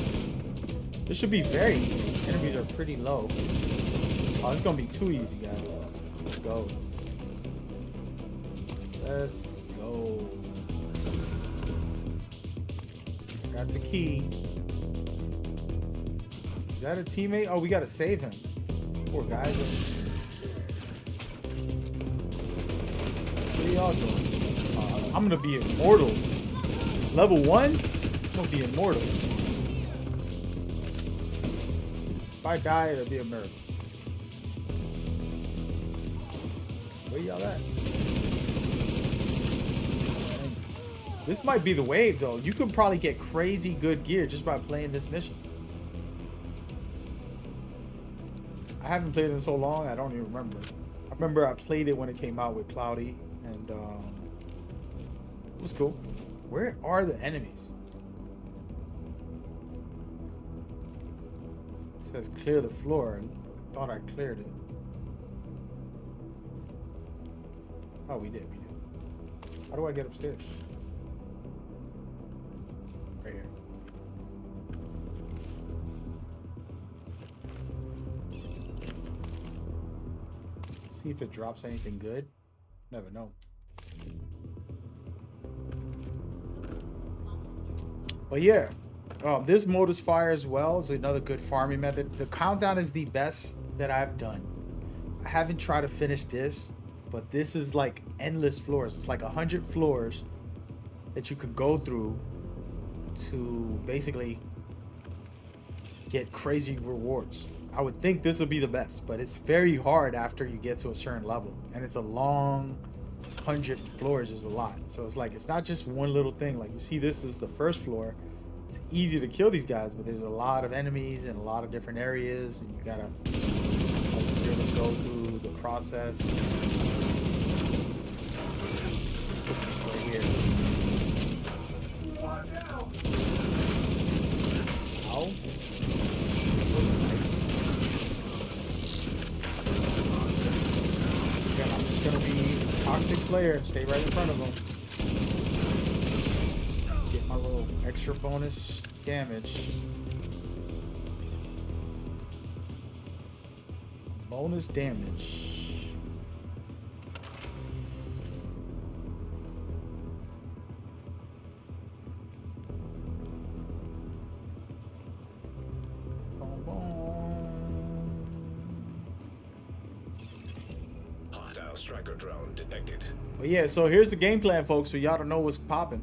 This should be very easy. Enemies are pretty low. Oh, it's gonna be too easy, guys. Let's go. Let's go. Got the key. Is that a teammate? Oh, we gotta save him. Poor guy. What are y'all doing? I'm gonna be immortal. Level 1? I'm gonna be immortal. If I die, it'll be a miracle. Where y'all at? This might be the wave, though. You can probably get crazy good gear just by playing this mission. I haven't played it in so long, I don't even remember. I remember I played it when it came out with Cloudy, and it was cool. Where are the enemies? It says clear the floor. I thought I cleared it. Oh, we did. How do I get upstairs? Right here. See if it drops anything good. Never know. But yeah, this Modus Fire as well is another good farming method. The countdown is the best that I've done. I haven't tried to finish this, but this is like endless floors. It's like 100 floors that you could go through to basically get crazy rewards. I would think this would be the best, but it's very hard after you get to a certain level, and it's a long 100 floors is a lot. So it's like, it's not just one little thing. Like you see, this is the first floor. It's easy to kill these guys, but there's a lot of enemies in a lot of different areas, and you gotta like, really go through the process. Right here. Ow. I'm just gonna be a toxic player and stay right in front of them. go. Extra bonus damage. Bonus damage. Boom, boom. Hostile striker drone detected. But yeah, so here's the game plan, folks, so y'all don't know what's popping.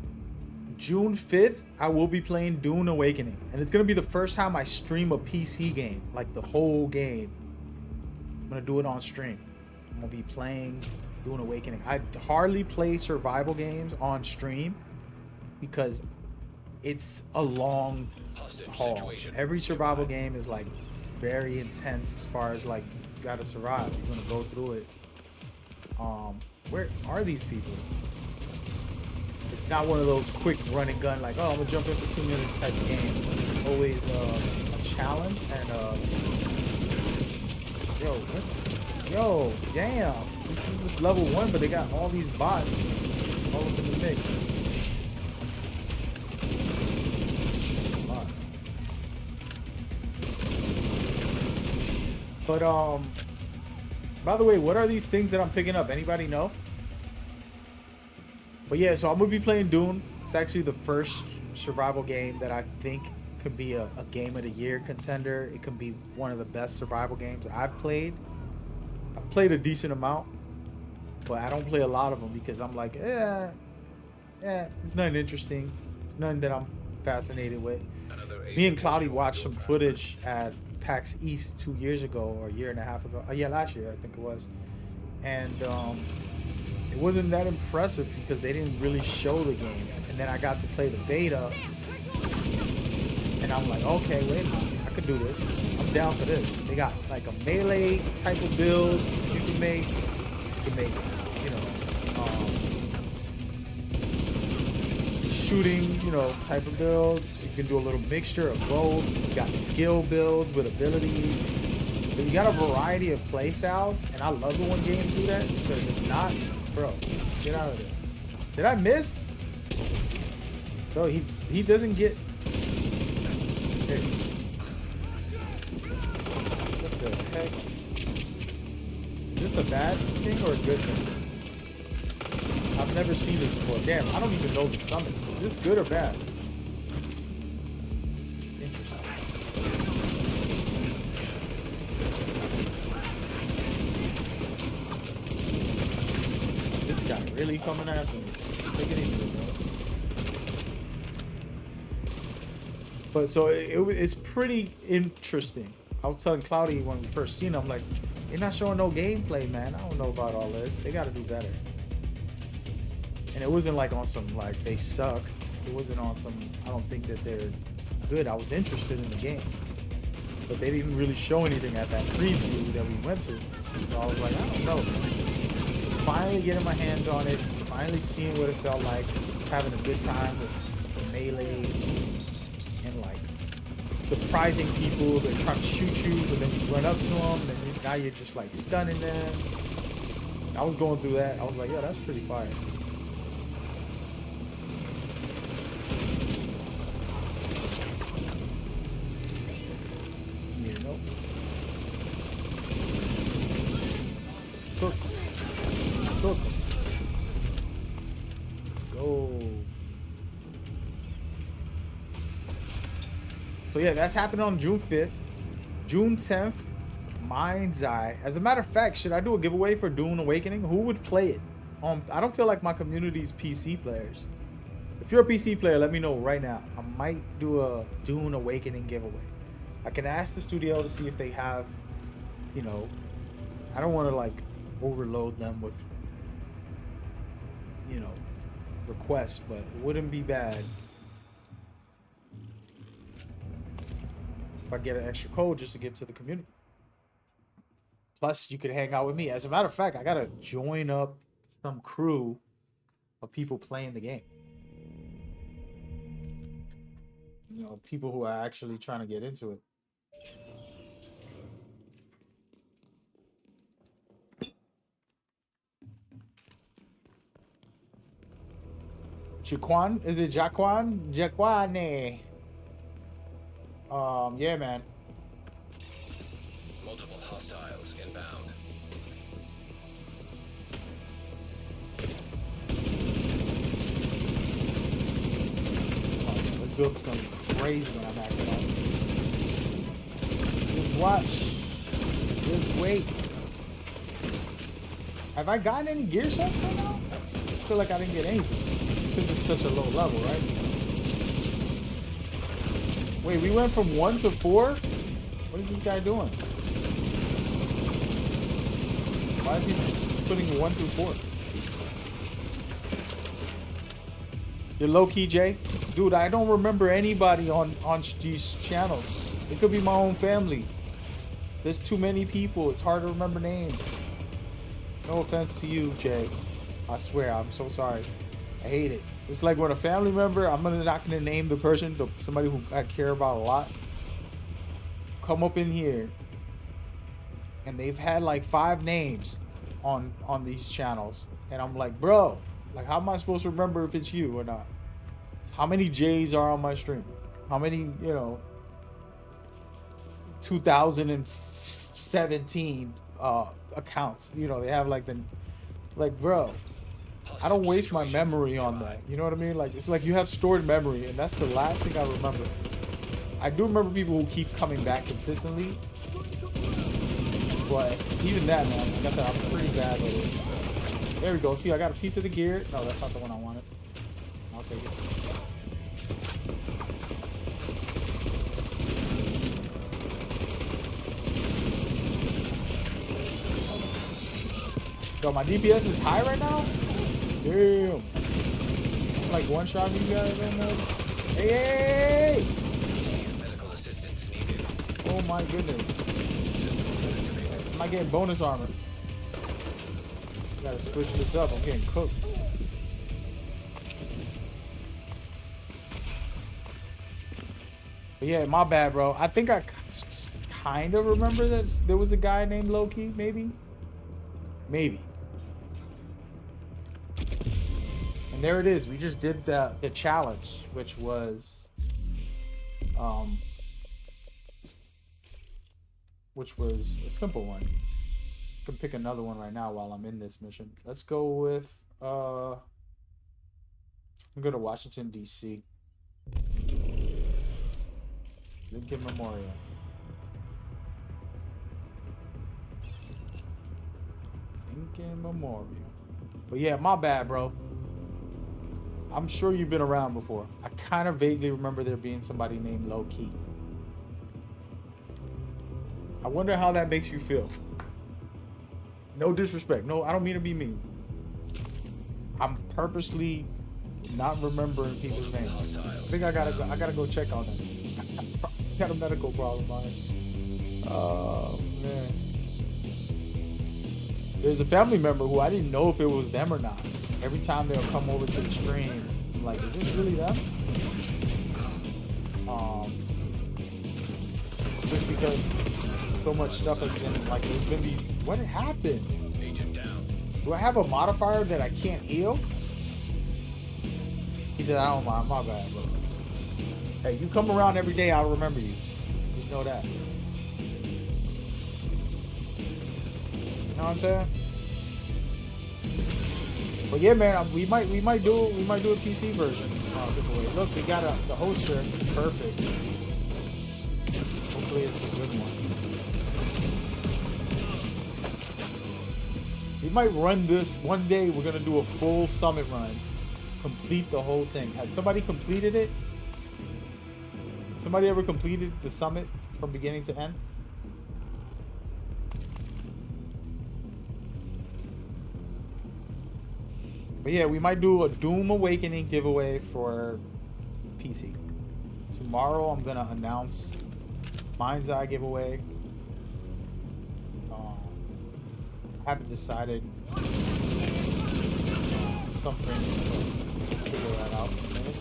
June 5th, I will be playing Dune Awakening. And it's going to be the first time I stream a PC game. Like, the whole game. I'm going to do it on stream. I'm going to be playing Dune Awakening. I hardly play survival games on stream because it's a long haul. Every survival game is, like, very intense as far as, like, you got to survive. You're going to go through it. Where are these people? It's not one of those quick run and gun, like, oh, I'm gonna jump in for 2 minutes type of game. It's always a challenge and yo, damn. This is level 1, but they got all these bots all up in the mix. But by the way, what are these things that I'm picking up? Anybody know? But yeah, so I'm gonna be playing Dune. It's actually the first survival game that I think could be a game of the year contender. It could be one of the best survival games I've played. I've played a decent amount, but I don't play a lot of them because I'm like, it's nothing interesting. It's nothing that I'm fascinated with. Me and Cloudy watched some footage at PAX East 2 years ago or a year and a half ago. Yeah, last year I think it was. And it wasn't that impressive because they didn't really show the game. And then I got to play the beta. And I'm like, okay, wait a minute. I could do this. I'm down for this. They got like a melee type of build you can make. You can make, you know, shooting, you know, type of build. You can do a little mixture of both. You got skill builds with abilities. So you got a variety of play styles. And I love it when games do that. Because if not, bro, get out of there. Did I miss? Bro, he doesn't get... Hey. What the heck? Is this a bad thing or a good thing? I've never seen this before. Damn, I don't even know the summon. Is this good or bad? Interesting. This guy really coming after me. Take it easy, bro. But so it's pretty interesting. I was telling Cloudy when we first seen him, I'm like, they're not showing no gameplay, man. I don't know about all this. They got to do better. And it wasn't like on some, like, they suck. It wasn't on some, I don't think that they're good. I was interested in the game. But they didn't really show anything at that preview that we went to. So I was like, I don't know. Finally getting my hands on it. Finally seeing what it felt like. Having a good time with the melee. And like surprising people that try to shoot you, but then you run up to them, and now you're just like stunning them. I was going through that. I was like, yeah, that's pretty fire. You know. Cook. Let's go. So yeah, that's happening on June 5th. June 10th, Mind's Eye. As a matter of fact, should I do a giveaway for Dune Awakening? Who would play it? I don't feel like my community's PC players. If you're a PC player, let me know right now. I might do a Dune Awakening giveaway. I can ask the studio to see if they have, you know, I don't want to like overload them with, you know, requests, but it wouldn't be bad if I get an extra code just to give to the community. Plus, you could hang out with me. As a matter of fact, I gotta join up some crew of people playing the game. You know, people who are actually trying to get into it. Jaquan? Is it Jaquan? Jaquane. Yeah, man. Multiple hostiles inbound. This build's gonna be crazy when I'm acting out. Just watch. Just wait. Have I gotten any gear sets right now? I feel like I didn't get anything. Because it's such a low level, right? Wait, we went from 1 to 4? What is this guy doing? Why is he putting 1 through 4? You're low-key, Jay? Dude, I don't remember anybody on these channels. It could be my own family. There's too many people. It's hard to remember names. No offense to you, Jay. I swear, I'm so sorry. I hate it. It's like when a family member, I'm not gonna name the person, somebody who I care about a lot, come up in here, and they've had like 5 names on these channels, and I'm like, bro, like, how am I supposed to remember if it's you or not? How many J's are on my stream? How many, 2017 accounts? They have like bro. I don't waste my memory on that. You know what I mean? Like, it's like you have stored memory, and that's the last thing I remember. I do remember people who keep coming back consistently, but even that, man, like I said, I'm pretty bad with it. There we go. See, I got a piece of the gear. No, that's not the one I wanted. I'll take it. Yo, my DPS is high right now? Damn. I'm like one-shot you guys almost. Hey! Medical assistance needed. Oh my goodness. Am I getting bonus armor? Gotta switch this up. I'm getting cooked. But yeah, my bad, bro. I think I kind of remember that there was a guy named Loki, maybe? Maybe. And there it is. We just did the challenge, which was a simple one. I can pick another one right now while I'm in this mission. Let's go with I'm go to Washington DC. Lincoln Memorial. Lincoln Memorial. But yeah, my bad, bro. I'm sure you've been around before. I kind of vaguely remember there being somebody named Low Key. I wonder how that makes you feel. No disrespect. No, I don't mean to be mean. I'm purposely not remembering people's names. I think I gotta go check on them. Got a medical problem on it. Oh man. There's a family member who I didn't know if it was them or not. Every time they'll come over to the stream, I'm like, is this really them? Just because so much stuff has been like, there's been these. What happened? Agent down. Do I have a modifier that I can't heal? He said, I don't mind. My bad, bro. Hey, you come around every day, I'll remember you. Just know that. You know what I'm saying? But yeah, man, we might do a PC version. Look, we got the holster. Perfect. Hopefully it's a good one. We might run this one day. We're gonna do a full summit run, complete the whole thing. Has somebody completed it? Somebody ever completed the summit from beginning to end? But yeah, we might do a Doom Awakening giveaway for PC. Tomorrow I'm gonna announce Mind's Eye giveaway. I haven't decided some things, but figure that out in a minute.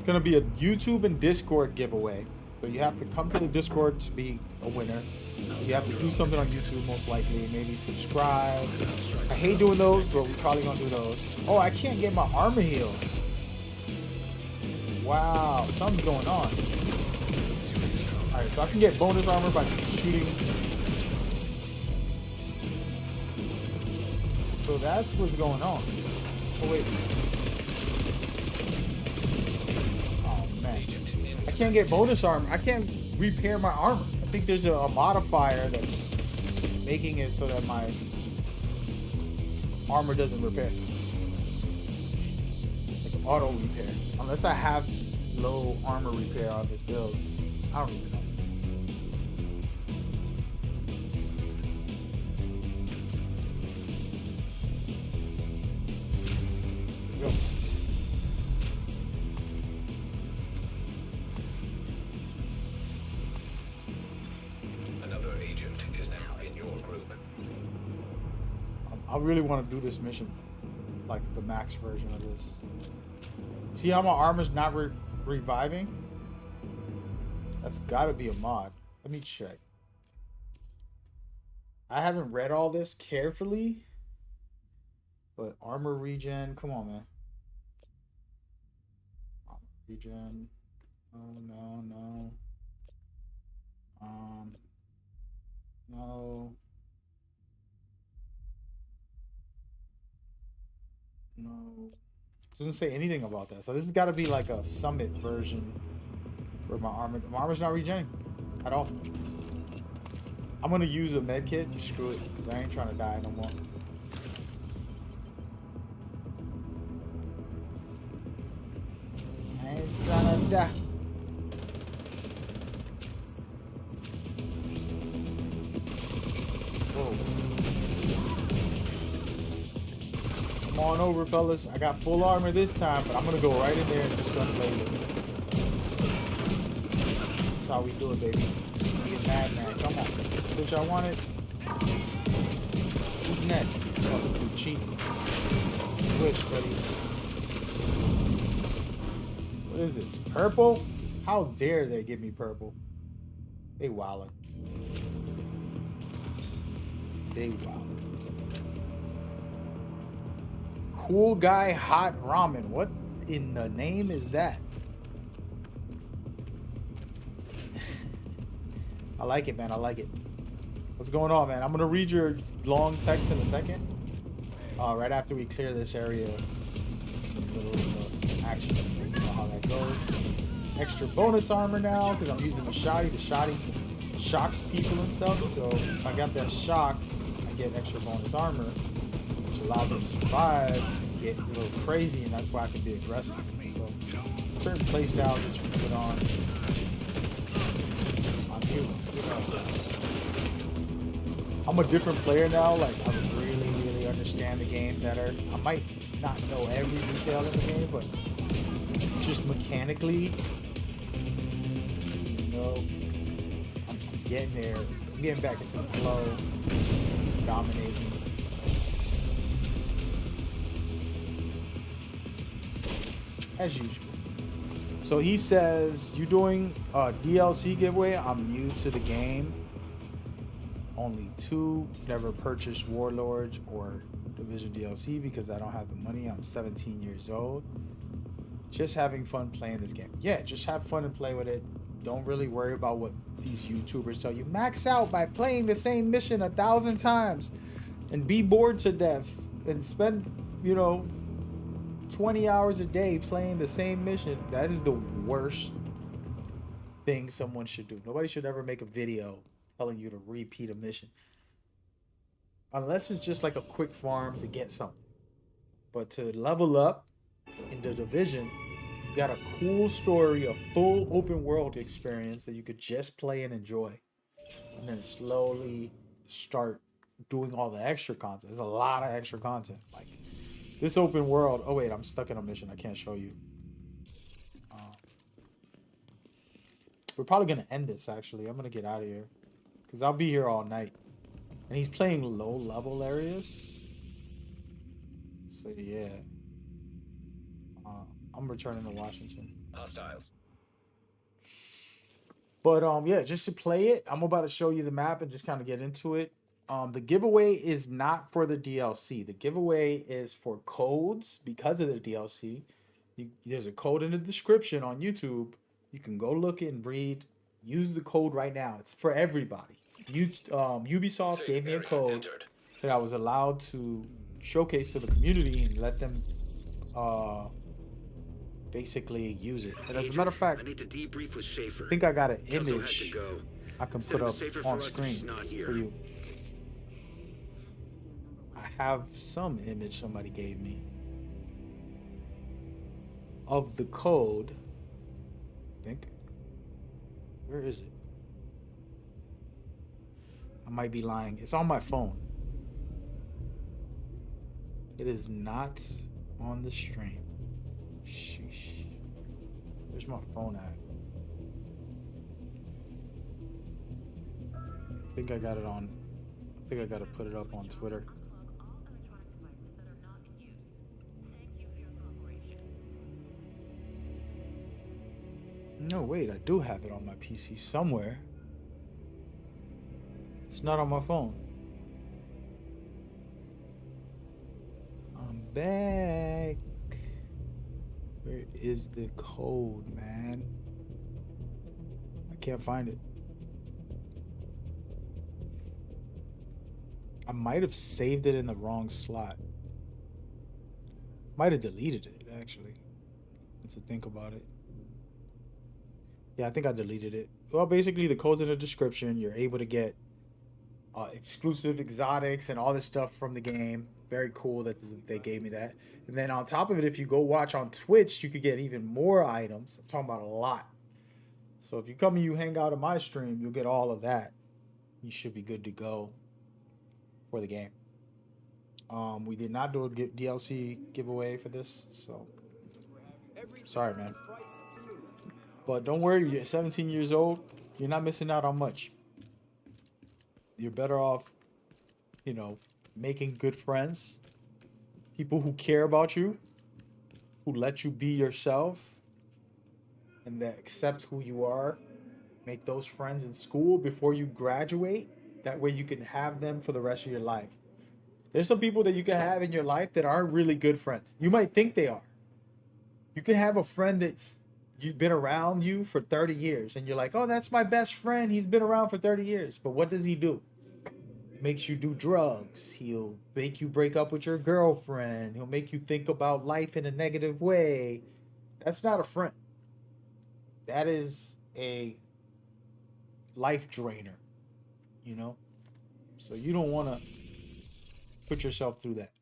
gonna be a YouTube and Discord giveaway. So you have to come to the Discord to be a winner. You have to do something on YouTube, most likely. Maybe subscribe. I hate doing those, but we're probably gonna do those. Oh, I can't get my armor healed. Wow, something's going on. Alright, so I can get bonus armor by shooting. So that's what's going on. Oh, wait. Oh, man. I can't get bonus armor. I can't repair my armor. I think there's a modifier that's making it so that my armor doesn't repair. Like auto repair. Unless I have low armor repair on this build. I don't even know. Go. Another agent is now in your group. I really want to do this mission, like the max version of this. See how my armor's not reviving? That's got to be a mod. Let me check. I haven't read all this carefully, but armor regen, come on, man. Armor regen. Oh no, no. No. No. Doesn't say anything about that. So this has got to be like a summit version where my armor's not regenerating at all. I'm gonna use a med kit. Screw it, because I ain't trying to die no more. I ain't trying to die. Whoa. Come on over, fellas. I got full armor this time, but I'm gonna go right in there and just gun blade it. That's how we do it, baby. Get mad, man. Come on. Which I wanted. Who's next? Oh, let's do cheating. Switch, buddy. What is this? Purple? How dare they give me purple? They wildin'. They wildin'. Cool guy hot ramen. What in the name is that? I like it, man. I like it. What's going on, man? I'm gonna read your long text in a second. Right after we clear this area. Little actions. You know how that goes. Extra bonus armor now because I'm using the shoddy. The shoddy shocks people and stuff. So if I got that shock, I get extra bonus armor, which allows me to survive, get a little crazy, and that's why I can be aggressive. So certain play styles that you can put on you. I'm a different player now. Like I really understand the game better. I might not know every detail in the game, but just mechanically, you know, I'm getting there. I'm getting back into the flow, dominating. As usual. So he says, you doing a DLC giveaway? I'm new to the game. Only 2. Never purchased Warlords or Division DLC because I don't have the money. I'm 17 years old. Just having fun playing this game. Yeah, just have fun and play with it. Don't really worry about what these YouTubers tell you. Max out by playing the same mission 1,000 times and be bored to death and spend, you know, 20 hours a day playing the same mission. That is the worst thing someone should do. Nobody should ever make a video telling you to repeat a mission. Unless it's just like a quick farm to get something. But to level up in the Division, you got a cool story, a full open world experience that you could just play and enjoy. And then slowly start doing all the extra content. There's a lot of extra content. Like this open world. Oh wait, I'm stuck in a mission. I can't show you. We're probably gonna end this actually. I'm gonna get out of here because I'll be here all night. And he's playing low level areas. So yeah, I'm returning to Washington. Hostiles. But yeah, just to play it, I'm about to show you the map and just kind of get into it. The giveaway is not for the DLC. The giveaway is for codes because of the DLC. There's a code in the description on YouTube. You can go look and read. Use the code right now. It's for everybody. Ubisoft Safe gave me a area code entered. that I was allowed to showcase to the community and let them basically use it. And as a matter of fact, I need to debrief with Schaefer. I think I got an Kelso had to image go. I can Said put it was up safer for on us if she's screen not here. for you. I have some image somebody gave me of the code. I think. Where is it? I might be lying. It's on my phone. It is not on the stream. Sheesh. Where's my phone at? I think I got it on. I think I gotta put it up on Twitter. No, wait, I do have it on my PC somewhere. It's not on my phone. I'm back. Where is the code, man? I can't find it. I might have saved it in the wrong slot. Might have deleted it, actually. Let's think about it. Yeah, I think I deleted it. Well, basically, the code's in the description. You're able to get exclusive exotics and all this stuff from the game. Very cool that they gave me that. And then on top of it, if you go watch on Twitch, you could get even more items. I'm talking about a lot. So if you come and you hang out on my stream, you'll get all of that. You should be good to go for the game. We did not do a DLC giveaway for this, so sorry, man. But don't worry, you're 17 years old. You're not missing out on much. You're better off, making good friends, people who care about you, who let you be yourself, and that accept who you are. Make those friends in school before you graduate. That way you can have them for the rest of your life. There's some people that you can have in your life that aren't really good friends. You might think they are. You can have a friend that's you've been around you for 30 years and you're like, oh, that's my best friend. He's been around for 30 years. But what does he do? He makes you do drugs. He'll make you break up with your girlfriend. He'll make you think about life in a negative way. That's not a friend. That is a life drainer, So you don't want to put yourself through that.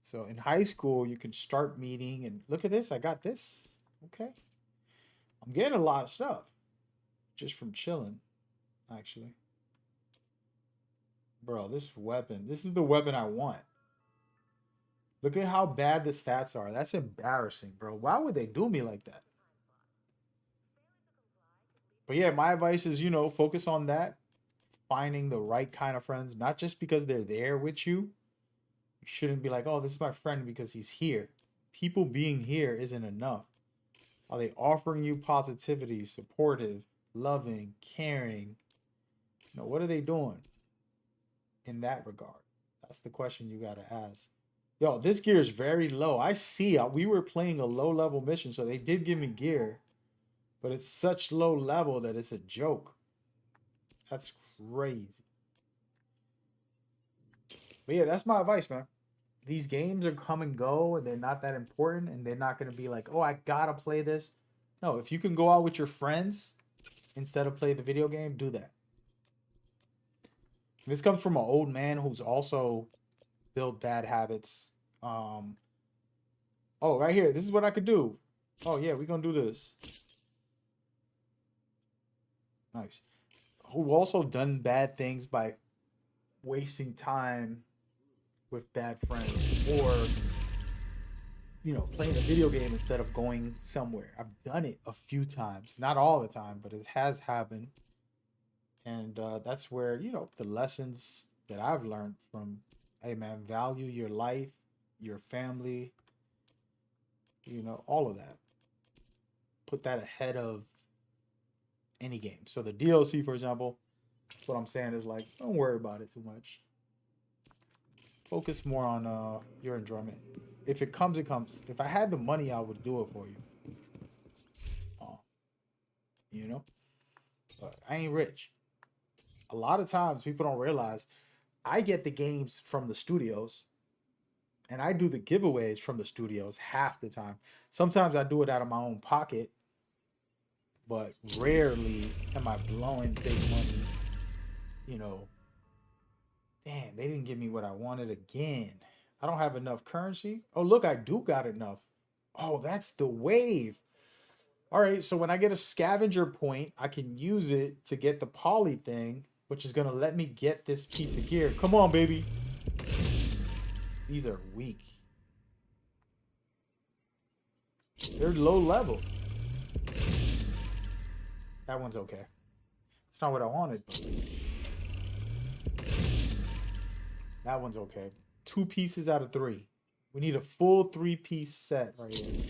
So in high school, you can start meeting and look at this. I got this. Okay. I'm getting a lot of stuff just from chilling, actually. Bro, this is the weapon I want. Look at how bad the stats are. That's embarrassing, bro. Why would they do me like that? But yeah, my advice is, focus on that. Finding the right kind of friends, not just because they're there with you. You shouldn't be like, oh, this is my friend because he's here. People being here isn't enough. Are they offering you positivity, supportive, loving, caring? What are they doing in that regard? That's the question you got to ask. Yo, this gear is very low. I see. We were playing a low-level mission, so they did give me gear. But it's such low level that it's a joke. That's crazy. But yeah, that's my advice, man. These games are come and go, and they're not that important, and they're not going to be like, oh, I got to play this. No, if you can go out with your friends instead of play the video game, do that. This comes from an old man who's also built bad habits. Oh, right here. This is what I could do. Oh, yeah, we're going to do this. Nice. Who've also done bad things by wasting time with bad friends or, playing a video game instead of going somewhere. I've done it a few times. Not all the time, but it has happened. And that's where, the lessons that I've learned from, hey, man, value your life, your family, all of that. put that ahead of any game. So the DLC, for example, what I'm saying is like, don't worry about it too much. Focus more on your enjoyment. If it comes, it comes. If I had the money, I would do it for you. You know? But I ain't rich. A lot of times people don't realize I get the games from the studios and I do the giveaways from the studios half the time. Sometimes I do it out of my own pocket, but rarely am I blowing big money. You know, damn, they didn't give me what I wanted again. I don't have enough currency. Oh, look, I do got enough. Oh, that's the wave. All right, so when I get a scavenger point, I can use it to get the poly thing, which is going to let me get this piece of gear. Come on, baby. These are weak. They're low level. That one's okay. It's not what I wanted, but that one's okay. 2 pieces out of 3. We need a full 3-piece set right here.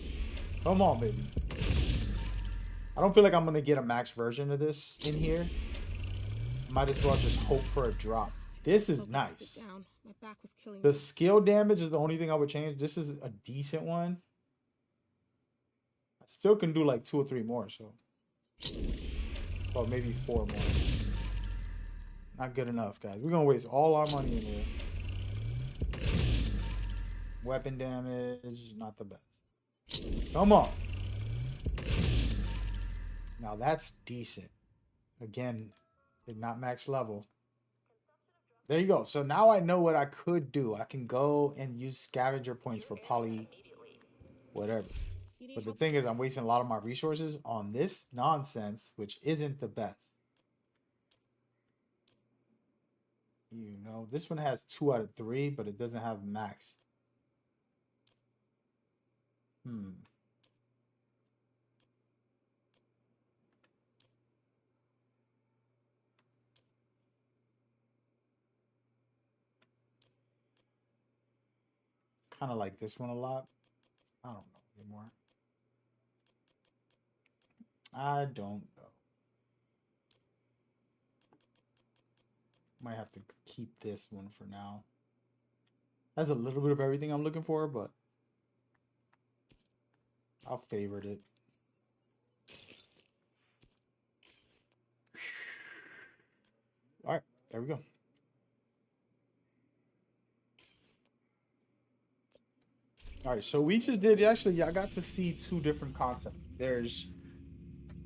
Come on, baby. I don't feel like I'm going to get a max version of this in here. Might as well just hope for a drop. This is nice. My back was killing The me. skill damage is the only thing I would change. This is a decent one. I still can do like 2 or 3 more, so. Or maybe 4 more. Not good enough, guys. We're going to waste all our money in here. Weapon damage, not the best. Come on. Now that's decent. Again, they're not max level. There you go. So now I know what I could do. I can go and use scavenger points for poly whatever. But the thing is, I'm wasting a lot of my resources on this nonsense, which isn't the best. You know, this one has 2 out of 3, but it doesn't have max. Kind of like this one a lot. I don't know anymore. I don't know. Might have to keep this one for now. That's a little bit of everything I'm looking for, but I'll favorite it. All right, there we go. All right, so we just did, actually, I got to see 2 different content. There's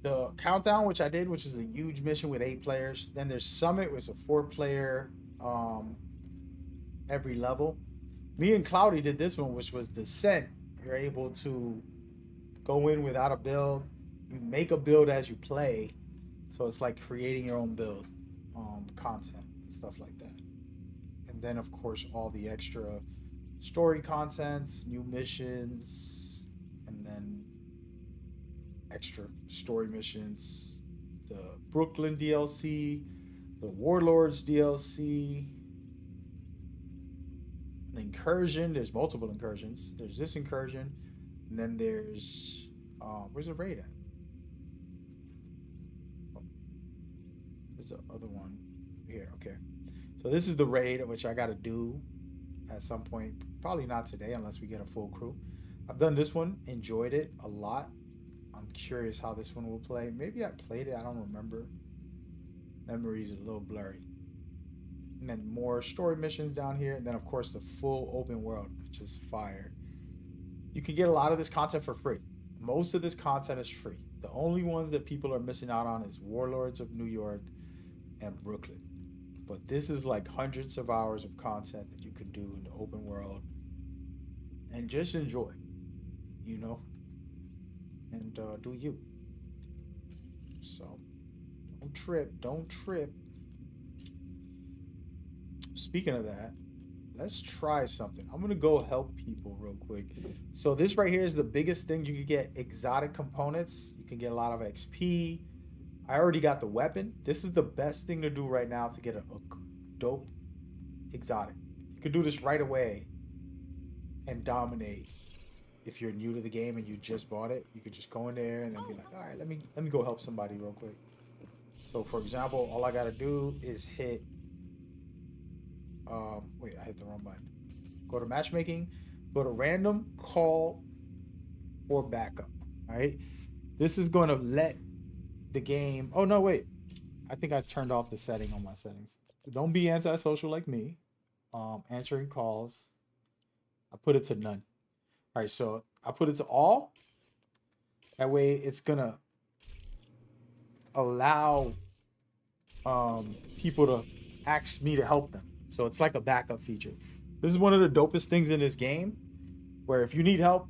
the countdown, which I did, which is a huge mission with 8 players. Then there's Summit, which is a 4-player every level. Me and Cloudy did this one, which was Descent. You're able to go in without a build. You make a build as you play. So it's like creating your own build, content and stuff like that. And then, of course, all the extra story contents, new missions, and then extra story missions, the Brooklyn DLC, the Warlords DLC, an incursion. There's multiple incursions. There's this incursion, and then there's where's the raid at? Oh, there's the other one here. Okay, so this is the raid, which I got to do at some point. Probably not today unless we get a full crew. I've done this one, enjoyed it a lot. I'm curious how this one will play. Maybe I played it, I don't remember. Memory's a little blurry. And then more story missions down here, and then of course the full open world, which is fire. You can get a lot of this content for free. Most of this content is free. The only ones that people are missing out on is Warlords of New York and Brooklyn. But this is like hundreds of hours of content that you can do in the open world and just enjoy, you know, and do you. So don't trip. Speaking of that, let's try something. I'm going to go help people real quick. So this right here is the biggest thing. You can get exotic components. You can get a lot of XP. I already got the weapon. This is the best thing to do right now to get a dope exotic. You can do this right away and dominate if you're new to the game and you just bought it, you could just go in there and then be like, all right, let me go help somebody real quick. So for example, all I gotta do is hit wait, I hit the wrong button. Go to matchmaking, go to random, call for backup. All right. This is going to let the game. Oh no, wait. I think I turned off the setting on my settings. Don't be antisocial like me. Answering calls. I put it to none. All right, so I put it to all. That way it's gonna allow people to ask me to help them. So it's like a backup feature. This is one of the dopest things in this game, where if you need help,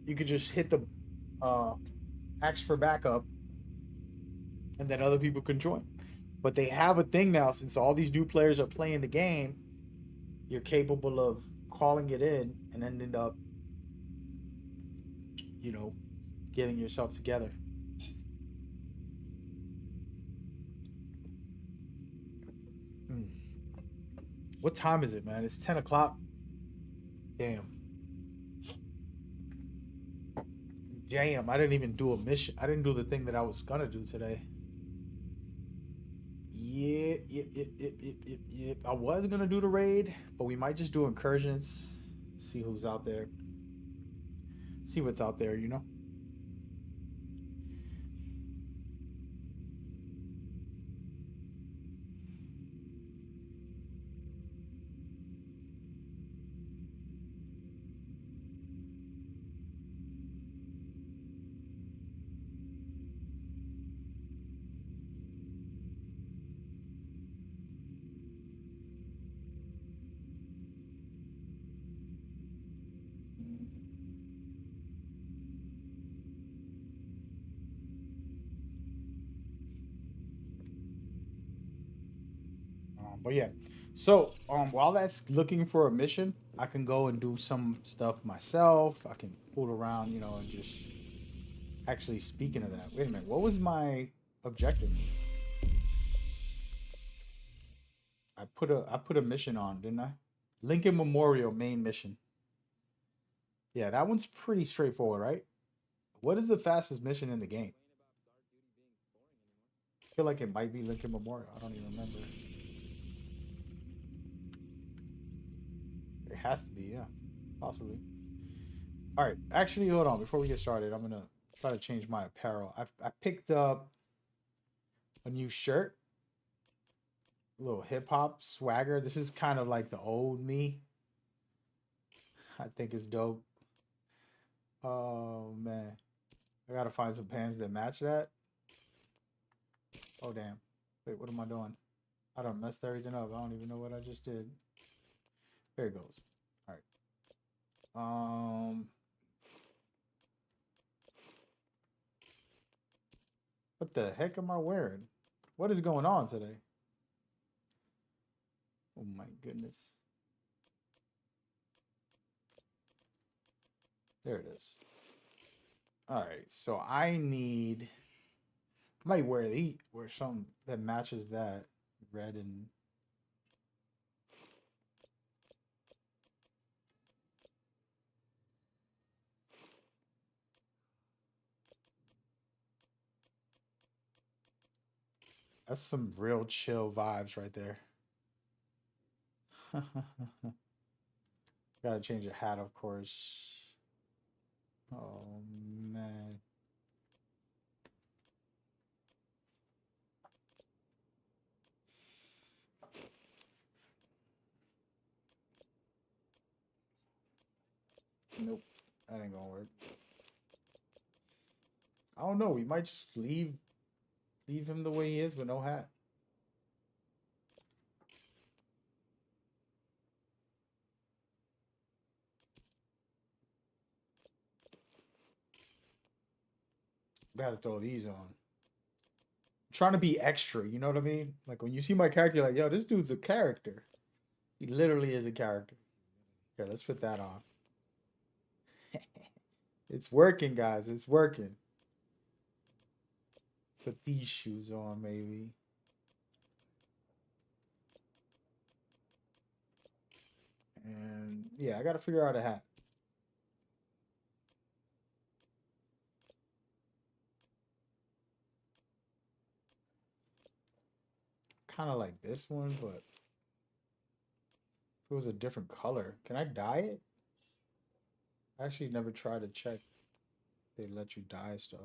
you could just hit the ask for backup, and then other people can join. But they have a thing now, since all these new players are playing the game, you're capable of calling it in and ended up, you know, getting yourself together. What time is it, man? It's 10 o'clock. Damn. Damn, I didn't even do a mission. I didn't do the thing that I was gonna do today. Yep. I was gonna do the raid, but we might just do incursions. See who's out there. See what's out there, you know? But yeah, so while that's looking for a mission, I can go and do some stuff myself. I can fool around, you know, and just actually, speaking of that, wait a minute, what was my objective? I put a mission on, didn't I? Lincoln Memorial main mission. Yeah, that one's pretty straightforward, right? What is the fastest mission in the game? I feel like it might be Lincoln Memorial. I don't even remember. It has to be, yeah. Possibly. Alright, actually, hold on. Before we get started, I'm going to try to change my apparel. I picked up a new shirt. A little hip-hop swagger. This is kind of like the old me. I think it's dope. Oh, man. I got to find some pants that match that. Oh, damn. Wait, what am I doing? I done messed everything up. I don't even know what I just did. There it goes. All right. What the heck am I wearing? What is going on today? Oh my goodness. There it is. All right, so I might wear something that matches that red and that's some real chill vibes right there. Gotta change a hat, of course. Oh man. Nope, that ain't gonna work. I don't know. We might just leave him the way he is with no hat. Gotta throw these on. I'm trying to be extra, you know what I mean? Like when you see my character, you're like, yo, this dude's a character. He literally is a character. Here, let's put that on. It's working, guys. It's working. Put these shoes on, maybe. And yeah, I gotta figure out a hat. kind of like this one, but if it was a different color, can I dye it? I actually never tried to check. They let you dye stuff.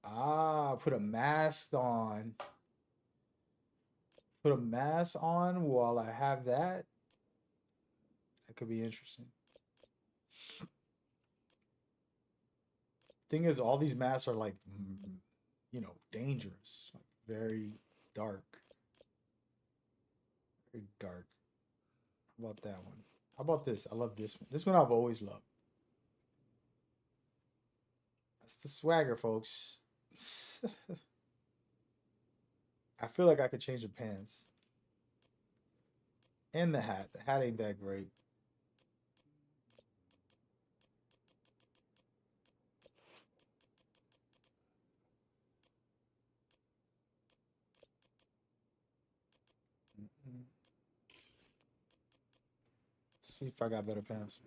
Ah, put a mask on. Put a mask on while I have that. That could be interesting. Thing is, all these masks are like, you know, dangerous. Like very dark. Very dark. How about that one? How about this? I love this one. This one I've always loved. That's the swagger, folks. I feel like I could change the pants. And the hat. The hat ain't that great. See if I got better pants.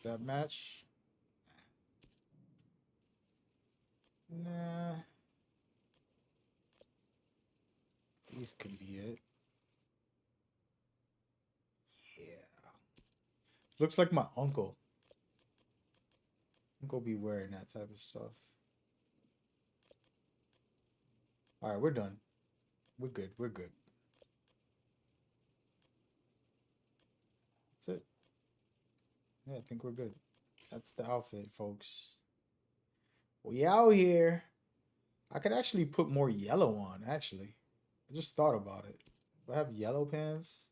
That match? Nah. These could be it. Yeah. Looks like my uncle. Uncle be wearing that type of stuff. Alright, we're done. We're good. We're good. That's it. Yeah, I think we're good. That's the outfit, folks. We out here. I could actually put more yellow on, actually. I just thought about it. If I have yellow pants,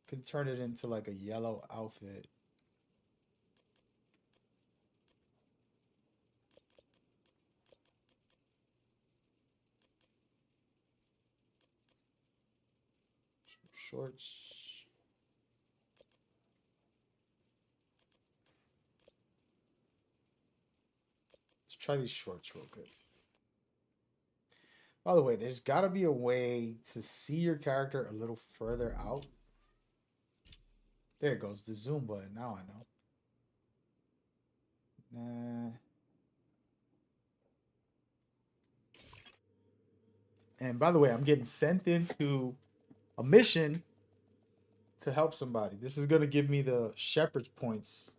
I could turn it into like a yellow outfit. Shorts. Let's try these shorts real quick. By the way, there's got to be a way to see your character a little further out. There it goes, the zoom button. Now I know. Nah. And by the way, I'm getting sent into a mission to help somebody. This is going to give me the shepherd's points.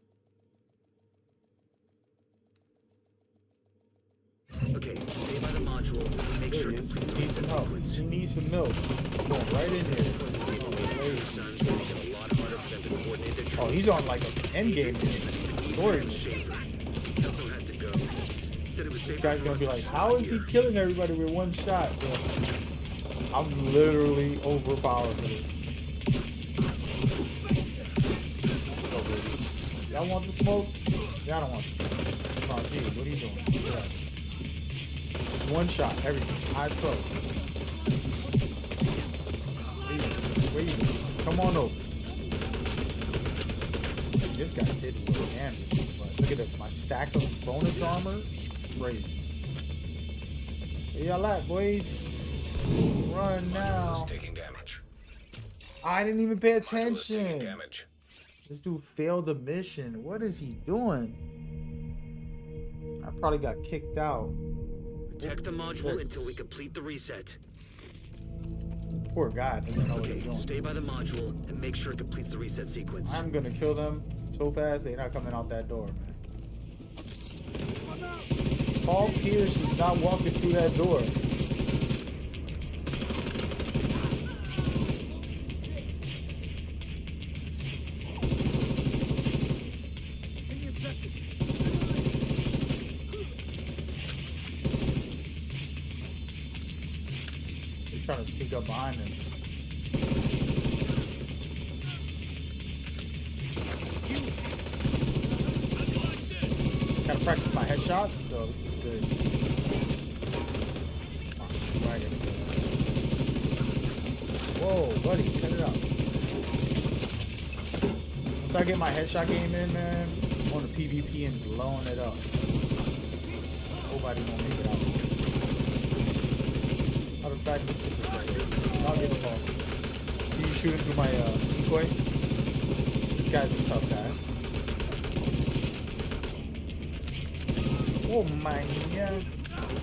Okay, stay by the module. Make There sure he is. to He needs some help. He needs some milk. Going right in here. Oh, he's on like an endgame story mission. This guy's gonna be like, how is he killing everybody with one shot? Bro? I'm literally overpowered for this. Oh, baby. Y'all want the smoke? Y'all don't want the smoke. Come on, dude, what are you doing? Yeah. Just one shot, everything. Eyes closed. Where you going? Come on over. This guy did a little damage, but look at this. My stack of bonus armor is crazy. Where y'all at, boys? Run now. Taking damage. I didn't even pay Taking attention. damage. This dude failed the mission. What is he doing? I probably got kicked out. Protect the module until we complete the reset. Poor guy doesn't know what Okay, he's doing. stay by the module and make sure it completes the reset sequence. I'm gonna kill them so fast they're not coming out that door, man. Paul Pierce is not walking through that door. They're trying to sneak up behind him. Gotta practice my headshots, so this is good. Oh, swagger. Whoa, buddy, cut it out. Once I get my headshot game in, man, I'm on the PvP and blowing it up. Nobody gonna make it out. Matter of fact, this bitch is right here. I'll give a call. Can you shoot him through my decoy? This guy's a tough guy. Oh my god.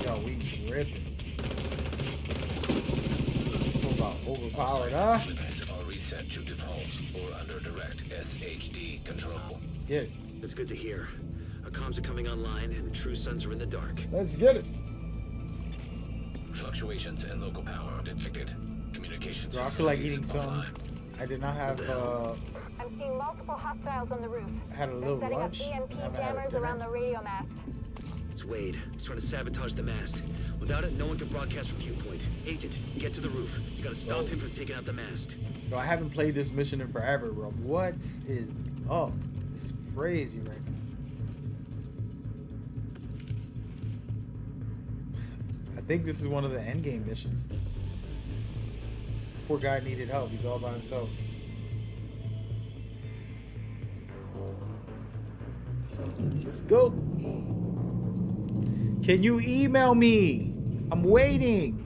Yo, we ripping. Overpowered, huh? Limits are reset to default or under direct SHD control. Get it. That's good to hear. Our comms are coming online, and the true suns are in the dark. Let's get it. Fluctuations in local power detected. Communications. Bro, I feel like facilities eating some. offline. I did not have, I'm seeing multiple hostiles on the roof. I had a They're little setting lunch. up EMP I haven't had jammers dinner. around the radio mast. It's Wade. He's trying to sabotage the mast. Without it, no one can broadcast from viewpoint. Agent, get to the roof. You gotta stop him from taking out the mast. Bro, I haven't played this mission in forever, bro. What is up? It's crazy right now. I think this is one of the end game missions. This poor guy needed help. He's all by himself. Let's go. Can you email me? I'm waiting.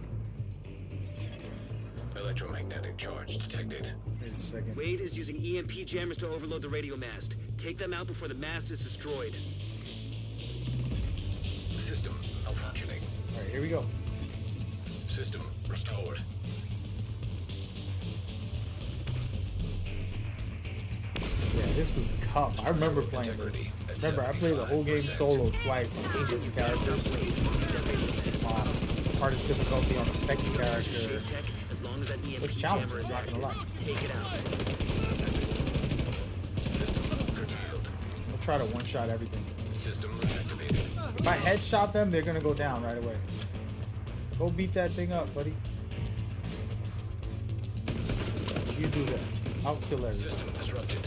Electromagnetic charge detected. Wait a second. Wade is using EMP jammers to overload the radio mast. Take them out before the mast is destroyed. System malfunctioning. All right, here we go. System restored. Yeah, this was tough. I remember playing this. Remember, I played the whole game solo twice on two different characters. Hardest difficulty on the second character. As long as that EMP It's challenging, jammer is I'm not gonna lie. take it out. System curtailed. I'll try to one-shot everything. System reactivated. If I headshot them, they're gonna go down right away. Go beat that thing up, buddy. You do that. I'll kill everything. System disrupted.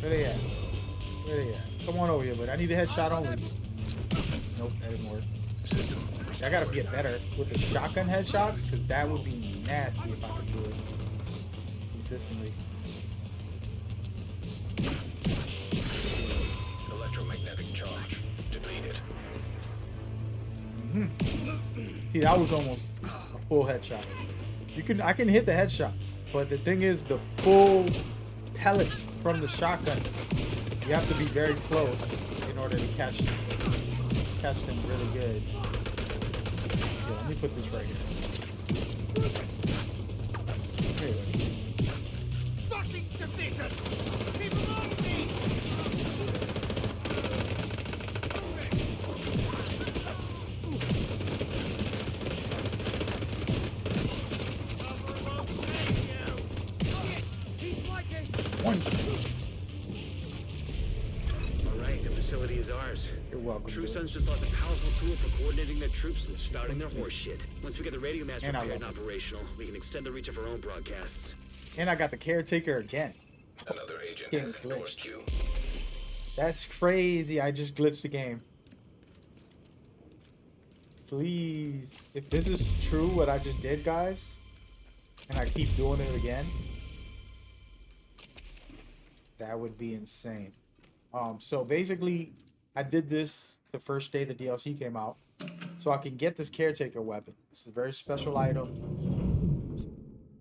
Where they at? Where they at? Come on over here, but I need a headshot only. Nope, that didn't work. System I gotta get better with the shotgun headshots, because that would be nasty if I could do it consistently. electromagnetic charge depleted. See, that was almost a full headshot. I can hit the headshots, but the thing is, the full pellet from the shotgun, you have to be very close in order to catch them really good. Here, let me put this right here. Here, Fucking division! Keep them on me! one shot. All right, the facility is ours. You're welcome. True dude. Sons just lost a powerful tool for coordinating their troops and spouting their horse shit. Once we get the radio mast And I repaired and love it. operational, we can extend the reach of our own broadcasts. And I got the caretaker again. Another agent Game's has endorsed glitched. you. That's crazy. I just glitched the game. Please. If this is true, what I just did, guys, and I keep doing it again, that would be insane. So basically, I did this the first day the DLC came out, so I can get this caretaker weapon. It's a very special item.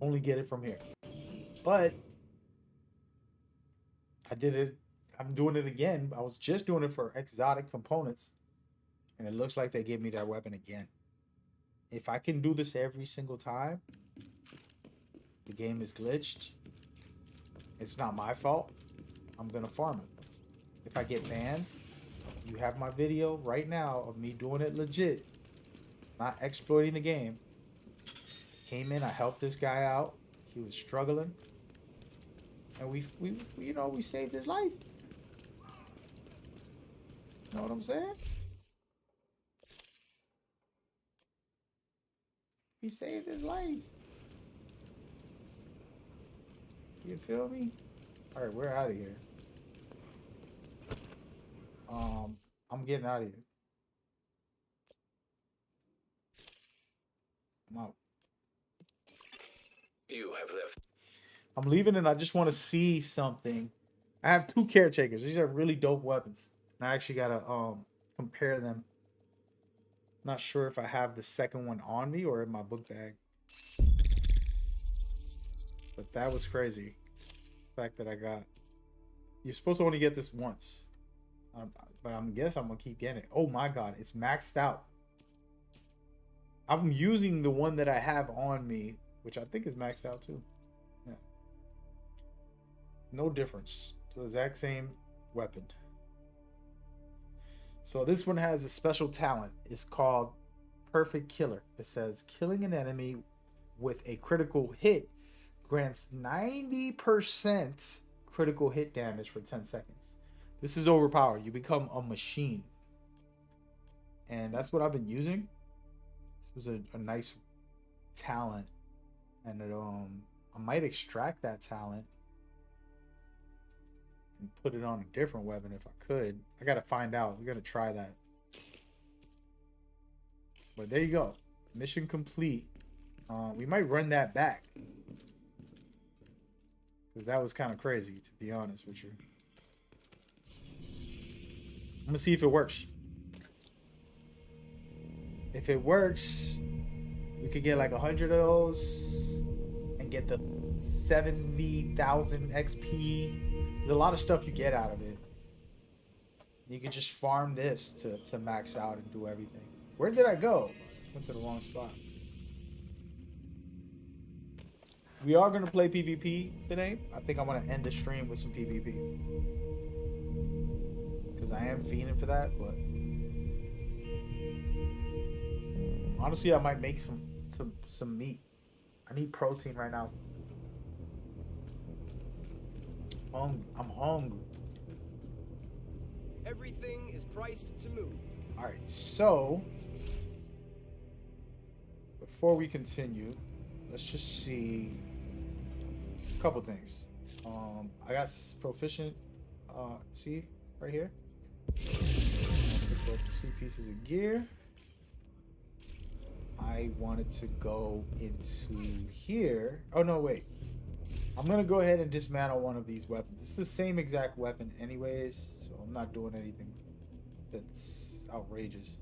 Only get it from here. But I did it. I'm doing it again. I was just doing it for exotic components, and it looks like they gave me that weapon again. If I can do this every single time, the game is glitched. It's not my fault. I'm gonna farm it. If I get banned, you have my video right now of me doing it legit, not exploiting the game. Came in, I helped this guy out. He was struggling, and we saved his life. You know what I'm saying? He saved his life. You feel me? All right, we're out of here. I'm getting out of here. I'm out. You have left. I'm leaving, and I just want to see something. I have two caretakers. These are really dope weapons. And I actually gotta compare them Not sure if I have the second one on me or in my book bag. But that was crazy. The fact that I got. You're supposed to only get this once. But I'm guess I'm gonna keep getting it. Oh my god, it's maxed out. I'm using the one that I have on me, which I think is maxed out too. Yeah. No difference. The exact same weapon. So this one has a special talent. It's called Perfect Killer. It says killing an enemy with a critical hit grants 90% critical hit damage for 10 seconds. This is overpowered. You become a machine. And that's what I've been using. This is a nice talent. And it, I might extract that talent and put it on a different weapon if I could. I gotta find out. We're gonna try that. But there you go. Mission complete. We might run that back. Because that was kind of crazy, to be honest with you. I'm gonna see if it works. If it works, we could get like 100 of those and get the 70,000 XP. There's a lot of stuff you get out of it. You can just farm this to max out and do everything. Where did I go? Went to the wrong spot. We are going to play PvP today. I think I want to end the stream with some PvP. Because I am fiending for that, but... honestly, I might make some meat. I need protein right now. I'm hungry. Everything is priced to move. Alright, so before we continue, let's just see a couple things. I got proficient, see right here. Pick up 2 pieces of gear. I wanted to go into here. Oh no, wait. I'm gonna go ahead and dismantle one of these weapons. It's the same exact weapon anyways, so I'm not doing anything that's outrageous.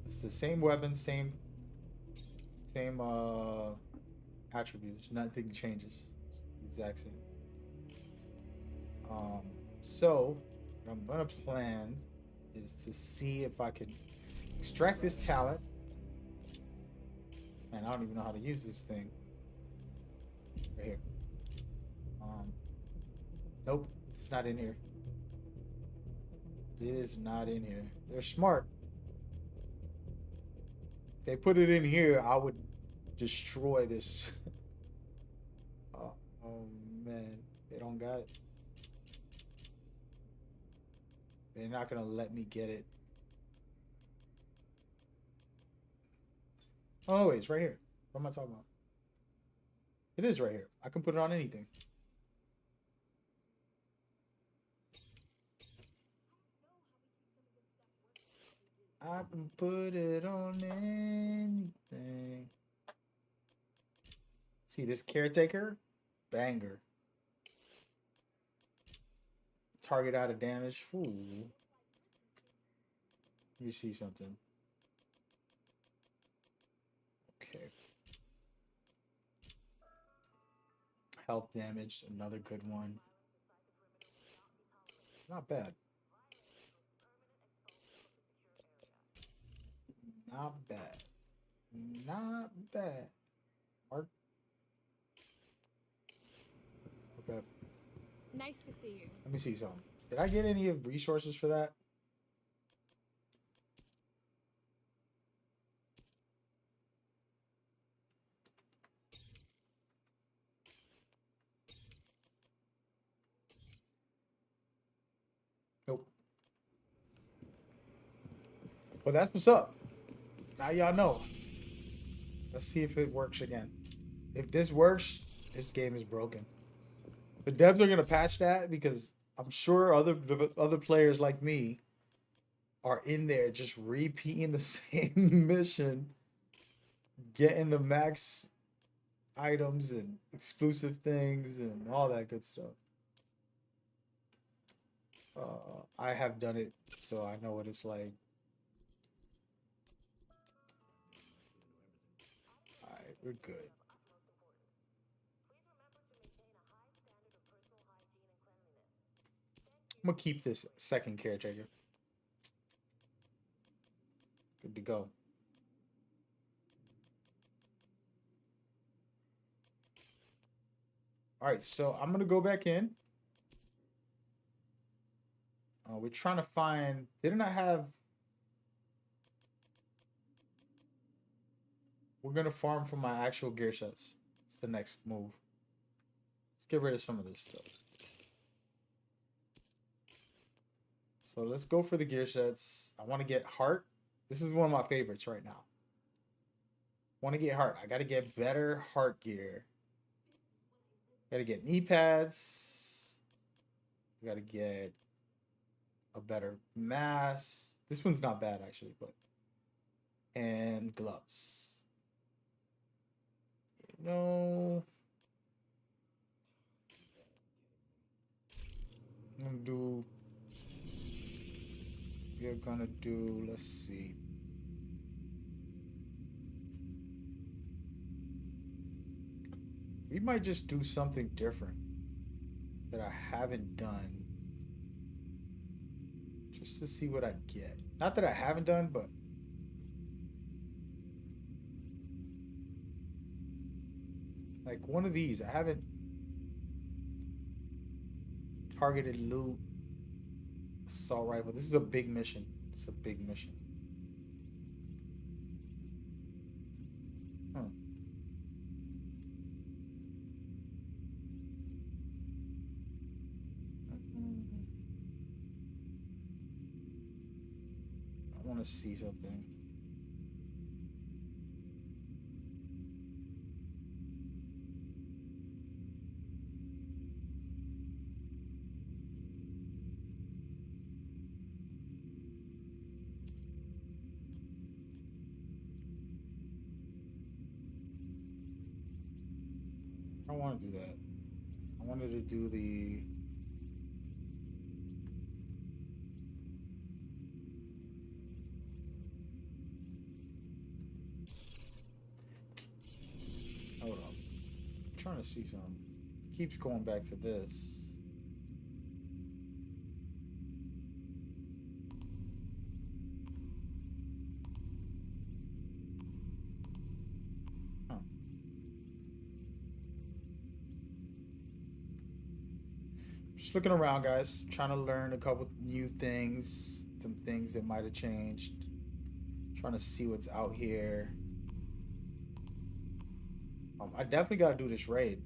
It's the same weapon, same attributes. Nothing changes. It's the exact same. So what I'm gonna plan is to see if I can extract this talent. And I don't even know how to use this thing. Right here. Nope, it's not in here. It is not in here. They're smart. If they put it in here, I would destroy this. Oh man, they don't got it. They're not gonna let me get it. Oh no, wait, it's right here. What am I talking about? It is right here. I can put it on anything. I can put it on anything. See this caretaker? Banger. Target out of damage. Ooh. You see something. Okay. Health damage, another good one. Not bad. Not bad. Not bad. Mark. Okay. Nice to see you. Let me see something. Did I get any resources for that? Nope. Well, that's what's up. Now y'all know. Let's see if it works again. If this works, this game is broken. The devs are gonna patch that because I'm sure other players like me are in there just repeating the same mission, getting the max items and exclusive things and all that good stuff. I have done it, so I know what it's like. We're good. I'm gonna keep this second caretaker. Good to go. All right, so I'm gonna go back in. We're trying to find. Didn't I have? We're gonna farm for my actual gear sets. It's the next move. Let's get rid of some of this stuff. So let's go for the gear sets. I want to get heart. This is one of my favorites right now. Want to get heart. I got to get better heart gear. Got to get knee pads. Got to get a better mask. This one's not bad actually, but and gloves. You know, I'm gonna do. We're gonna do. Let's see. We might just do something different that I haven't done. Just to see what I get. Not that I haven't done, but like one of these. I haven't targeted loot. Assault rifle. This is a big mission. It's a big mission. Huh. I want to see something. I want to do that. I wanted to do the hold on. I'm trying to see something. Keeps going back to this. Just looking around, guys, trying to learn a couple new things, some things that might have changed. Trying to see what's out here. I definitely got to do this raid.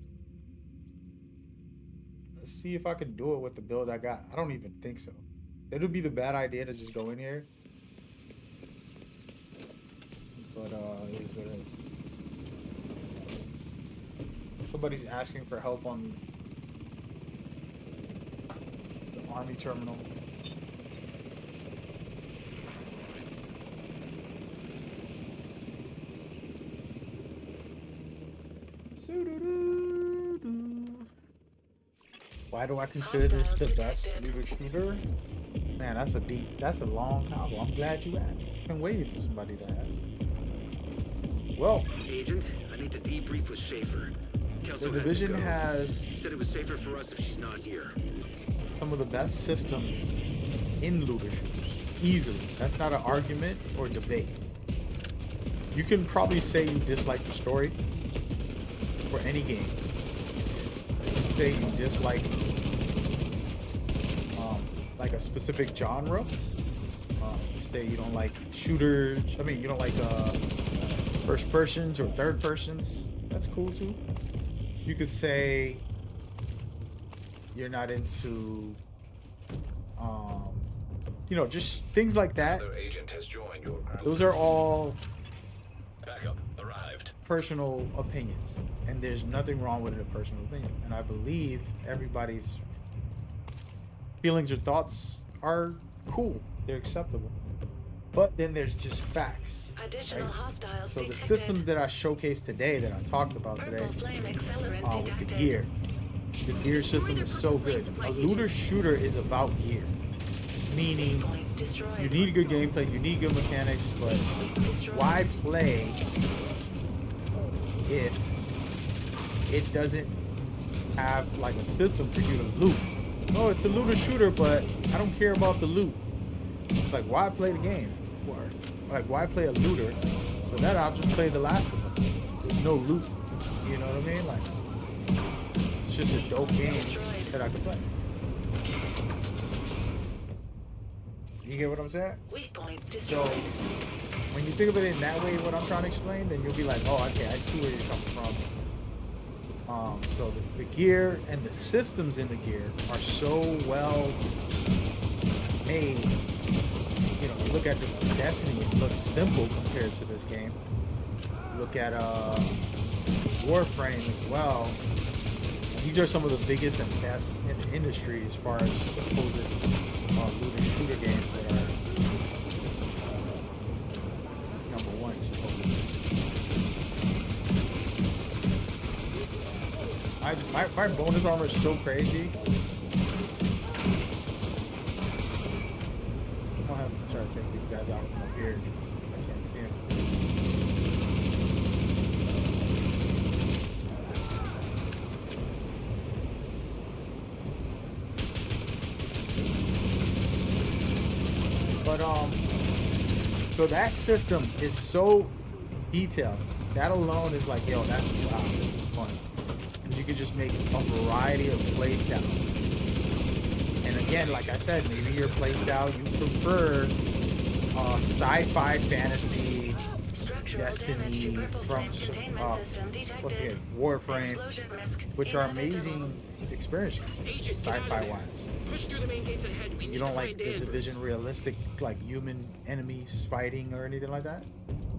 Let's see if I can do it with the build I got. I don't even think so. It would be the bad idea to just go in here. But it is what it is. Somebody's asking for help on the army terminal. Why do I consider this the best looter shooter? Man, that's a long combo. I'm glad you asked. I've been waiting for somebody to ask. Well, Agent, I need to debrief with Schaefer. the division has said it was safer for us if she's not here. some of the best systems in looter shooters. Easily. That's not an argument or debate. You can probably say you dislike the story for any game. You can say you dislike like a specific genre. You say you don't like shooters. I mean, you don't like first persons or third persons. That's cool too. You could say you're not into, just things like that. Another agent has joined your group. Those are all Backup arrived. personal opinions, and there's nothing wrong with a personal opinion. And I believe everybody's feelings or thoughts are cool. They're acceptable. But then there's just facts. Additional right? hostiles So the detected. systems that I showcased today, that I talked about today, Purple flame accelerant with the detected. gear. The gear system is so good. A looter shooter is about gear. Meaning, Point destroyed. you need good gameplay, you need good mechanics, but Destroyed. why play if it doesn't have like a system for you to loot. Oh, it's a looter shooter, but I don't care about the loot. It's like, why play the game? Or like, why play a looter? For that, I'll just play The Last of Us. There's no loot. You know what I mean? Like, it's just a dope game that I can play. You get what I'm saying? Weak point So, destroyed. when you think of it in that way, what I'm trying to explain, then you'll be like, oh, okay, I see where you're coming from. So the gear and the systems in the gear are so well made. You know, you look at the Destiny, it looks simple compared to this game. Look at Warframe as well. And these are some of the biggest and best in the industry as far as supposed looter shooter games that are number one, supposedly. My bonus armor is so crazy. I'll have to try to take these guys out from up here. I can't see them. But so that system is so detailed. That alone is like, yo, that's wow, this is fun. You can just make a variety of playstyles. And again, like I said, maybe your playstyle, you prefer sci-fi, fantasy, Destiny, from what's it, Warframe, which are amazing experiences, sci-fi wise. You don't like the Division realistic, like human enemies fighting or anything like that,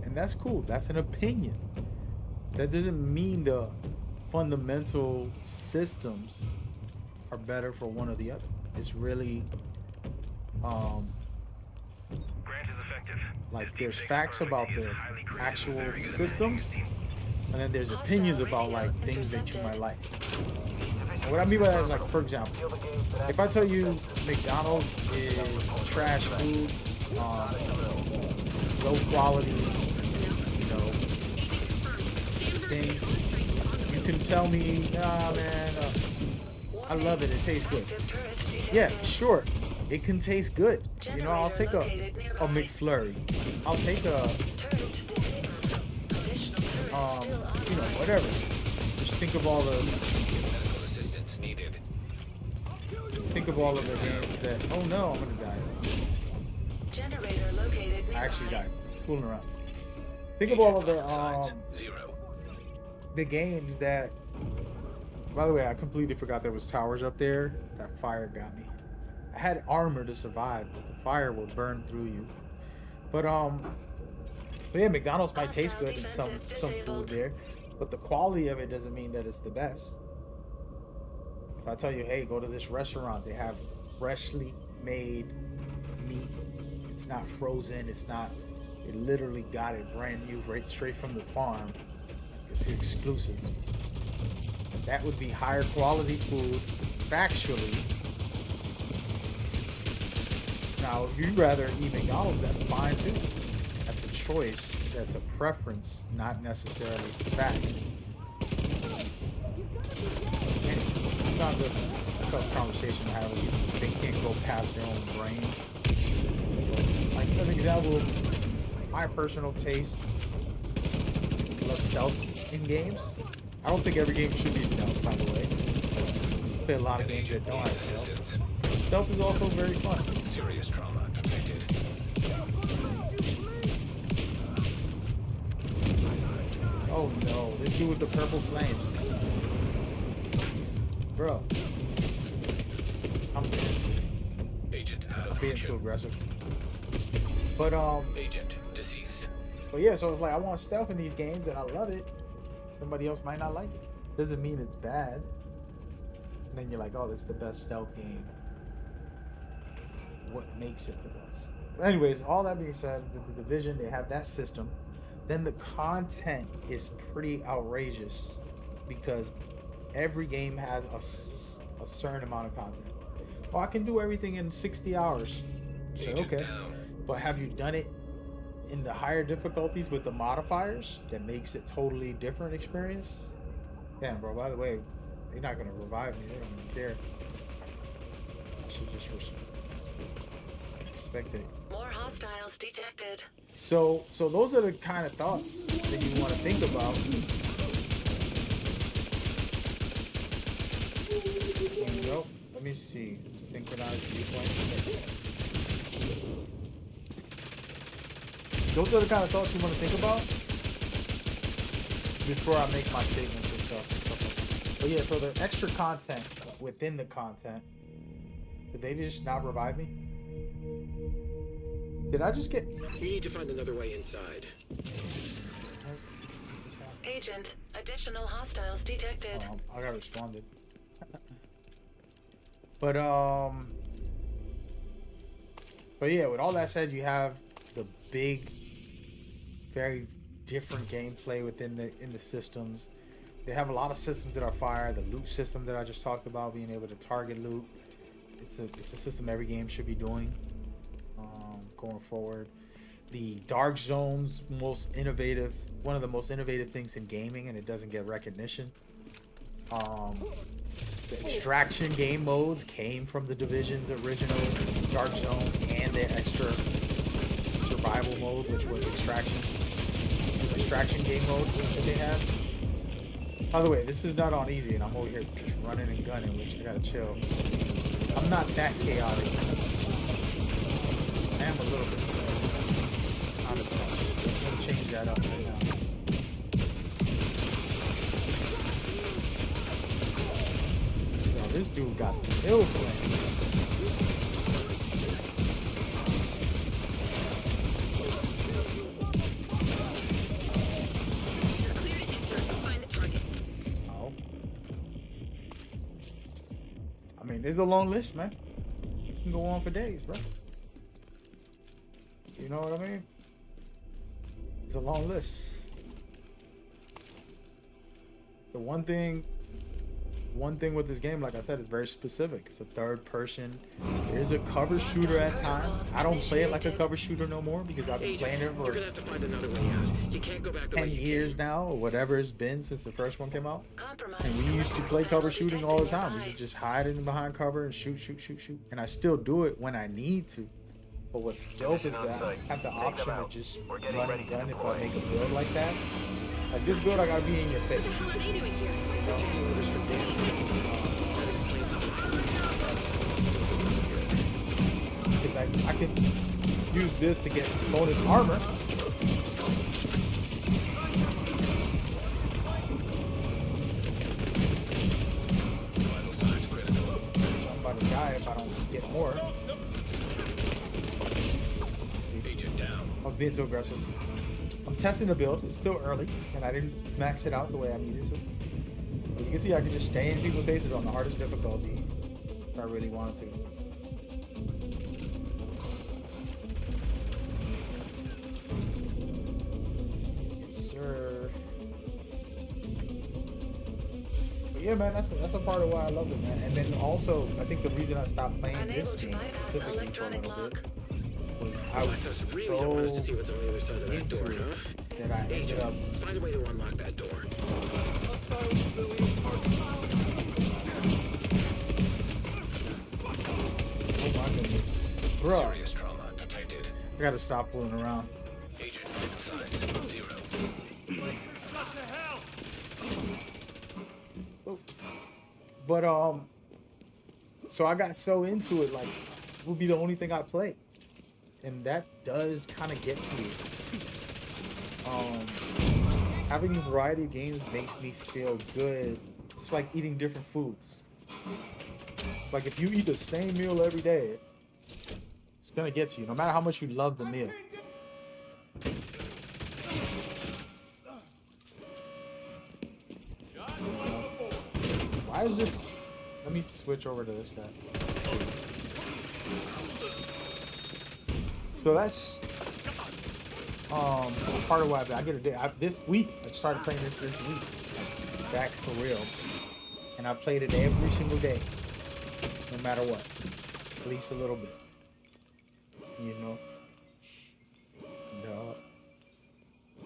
and that's cool. That's an opinion. That doesn't mean the fundamental systems are better for one or the other. It's really like there's facts about the actual systems, and then there's opinions about like things that you might like. And what I mean by that is, like, for example, if I tell you McDonald's is trash food, low quality, you know, things, you can tell me, nah, man, I love it. It tastes good. Yeah, sure. It can taste good. You know, I'll take a McFlurry. I'll take a, you know, whatever. Just think of all the, think of all of the games that, oh no, I'm gonna die. Generator located. I actually died. Fooling around. Think of all of the games that, by the way, I completely forgot there was towers up there. That fire got me. I had armor to survive, but the fire will burn through you. But yeah, McDonald's might taste good in some food there, but the quality of it doesn't mean that it's the best. If I tell you, hey, go to this restaurant, they have freshly made meat. It's not frozen. It's not. They literally got it brand new, right straight from the farm. It's exclusive. That would be higher quality food, factually. Now, if you'd rather eat McDonald's, that's fine too. That's a choice. That's a preference, not necessarily facts. Anyway, it's not the tough conversation to have with you. They can't go past their own brains. Like, as an example, my personal taste, I love stealth in games. I don't think every game should be stealth, by the way. I play a lot of games that don't have stealth. Stealth is also very fun. Serious trauma detected. Oh no, this dude with the purple flames. Bro. I'm Agent out of being too function. aggressive. But Agent deceased. but yeah, so it's like I want stealth in these games and I love it. Somebody else might not like it. Doesn't mean it's bad. And then you're like, oh, this is the best stealth game. What makes it the best? But anyways, all that being said, the Division, they have that system. Then the content is pretty outrageous because every game has a certain amount of content. Oh, I can do everything in 60 hours. So, Agent okay. down. But have you done it in the higher difficulties with the modifiers that makes it totally different experience. Damn, bro, by the way, they're not gonna revive me. They don't even care. I should just respect it. More hostiles detected. So those are the kind of thoughts that you want to think about. Nope. Let me see. Synchronized viewpoint. Those are the kind of thoughts you want to think about before I make my statements and stuff like that. But yeah, so the extra content within the content. Did they just not revive me? Did I just get... We need to find another way inside. Agent, additional hostiles detected. I got responded. But yeah, with all that said, you have the big, very different gameplay within the systems. They have a lot of systems that are fire. The loot system that I just talked about, being able to target loot. It's a system every game should be doing going forward. The Dark Zone's one of the most innovative things in gaming, and it doesn't get recognition. The extraction game modes came from the Division's original Dark Zone and the extra survival mode, which was extraction game mode that they have. By the way, this is not on easy, and I'm over here just running and gunning, which I gotta chill. I'm not that chaotic. I am a little bit. Not as much. I'm gonna change that up right now. So this dude got the hill flame. I mean, there's a long list, man. You can go on for days, bro. You know what I mean? It's a long list. The one thing with this game, like I said, is very specific. It's a third person. There's a cover shooter at times. I don't play it like a cover shooter no more because I've been playing it for You're gonna have to find another way out. You can't go back the 10 way you years came. now, or whatever it's been since the first one came out. And we used to play cover shooting all the time. We should just hide in behind cover and shoot. And I still do it when I need to. But what's dope is that I have the option to just run and gun if I make a build like that. Like this build, I gotta be in your face. What are they doing here? Because I can use this to get bonus armor. Vital signs critical. I'm about to die if I don't get more. Agent down. I was being too aggressive. I'm testing the build. It's still early, and I didn't max it out the way I needed to. But you can see I can just stay in people's faces on the hardest difficulty if I really wanted to. Yes, sir. But yeah, man, that's a part of why I love it, man. And then also, I think the reason I stopped playing this game specifically for a little bit was I was That's really don't want us to see so what's on the other side of that into door, it huh? that I ended up. Find a way to unlock that door. Oh my goodness, bro! Serious trauma detected. I gotta stop fooling around. Agent vital signs 0. But so I got so into it, like it would be the only thing I play, and that does kind of get to you. Having a variety of games makes me feel good. It's like eating different foods. It's like if you eat the same meal every day, it's gonna get to you, no matter how much you love the meal. Why is this? Let me switch over to this guy. So that's part of why I get a day. This week I started playing this week, back for real, and I played it every single day, no matter what, at least a little bit, you know.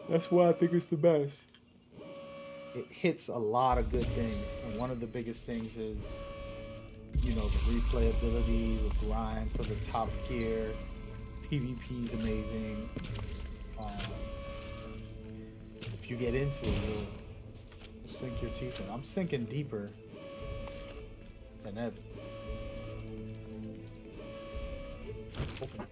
That's why I think it's the best. It hits a lot of good things, and one of the biggest things is, you know, the replayability, the grind for the top tier. PvP is amazing. If you get into it, you'll sink your teeth in. I'm sinking deeper than ever. Open it.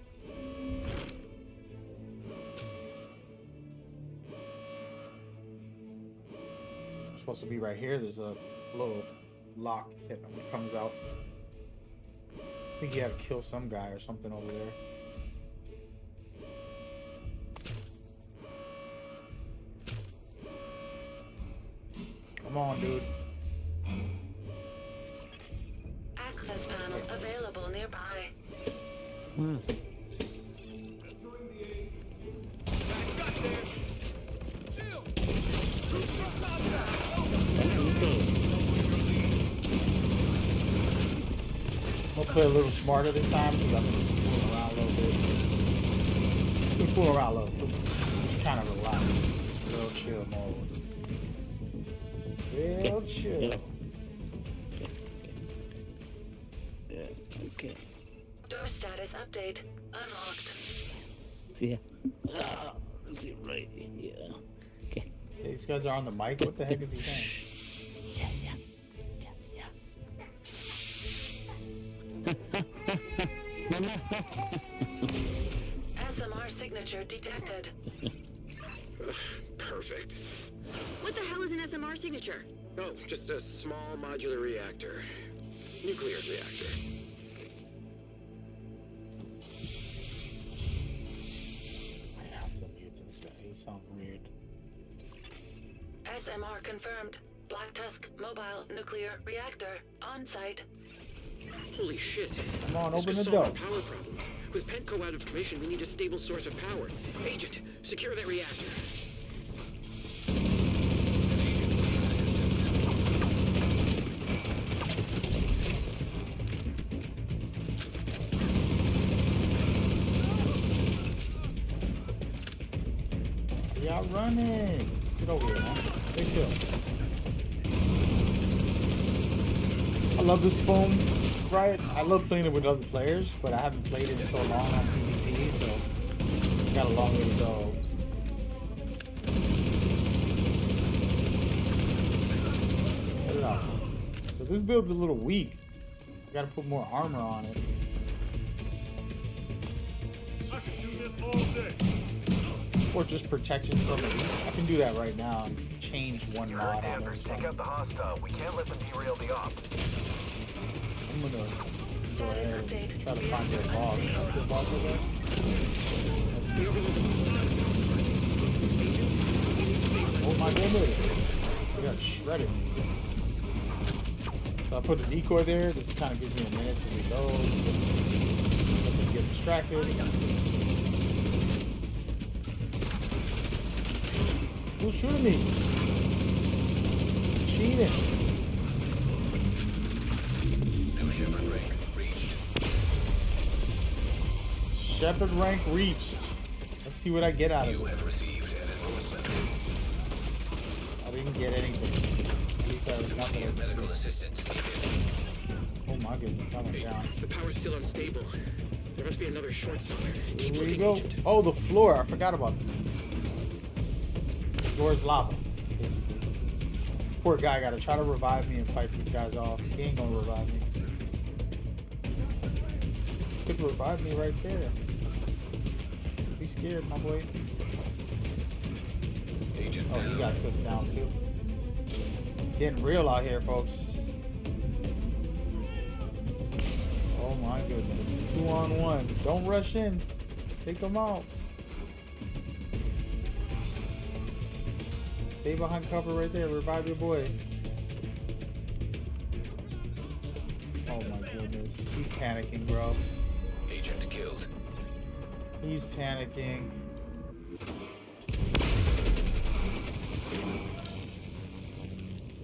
Supposed to be right here. There's a little lock that comes out. I think you have to kill some guy or something over there. Come on, dude. Access panel available nearby. I'll play a little smarter this time because I've been fooling around a little bit. I've been fooling around a little too. Just kind of relax. Real chill mode. Real chill. Yeah, okay. Door status update unlocked. Yeah. Let's see right here. Okay. These guys are on the mic. What the heck is he saying? Yeah. SMR signature detected. Perfect. What the hell is an SMR signature? Oh, just a small modular reactor. Nuclear reactor. I have to mute this guy. He sounds weird. SMR confirmed. Black Tusk mobile nuclear reactor on site. Holy shit. Come on, This open could the solve door. our power problems. With Pentco out of commission, we need a stable source of power. Agent, secure that reactor. Y'all running. Get over here, man. Stay still. I love this foam, right? I love playing it with other players, but I haven't played it in so long on PvP, so got a long way to go. Get it out. So this build's a little weak. I gotta put more armor on it. I can do this all day. Or just protection from elites. I can do that right now and change one You mod heard on Danvers. it. Take out the hostile. We can't let them derail the op. I'm gonna go Status ahead update. and try to find their boss. That's the boss over there. Oh my goodness. We got shredded. So I put a decoy there. This kind of gives me a minute to reload. Let them get distracted. Who's shooting me? Cheating. New Shepard rank reached. Shepherd rank reached. Let's see what I get out of You it. have received an enrollment. I didn't get anything. At least I was nothing. Immediate medical assistance needed. Oh my goodness, I went down. The power's still unstable. There must be another short somewhere. Keep Here we looking, go. Agent. Oh, the floor. I forgot about that. The floor is lava, basically. This poor guy got to try to revive me and fight these guys off. He ain't gonna revive me. He could revive me right there. Be scared, my boy. Agent Oh, he down. got took down too. It's getting real out here, folks. Oh my goodness. 2-on-1. Don't rush in. Take them out. Stay behind cover right there. Revive your boy. Oh my goodness. He's panicking, bro. Agent killed. He's panicking.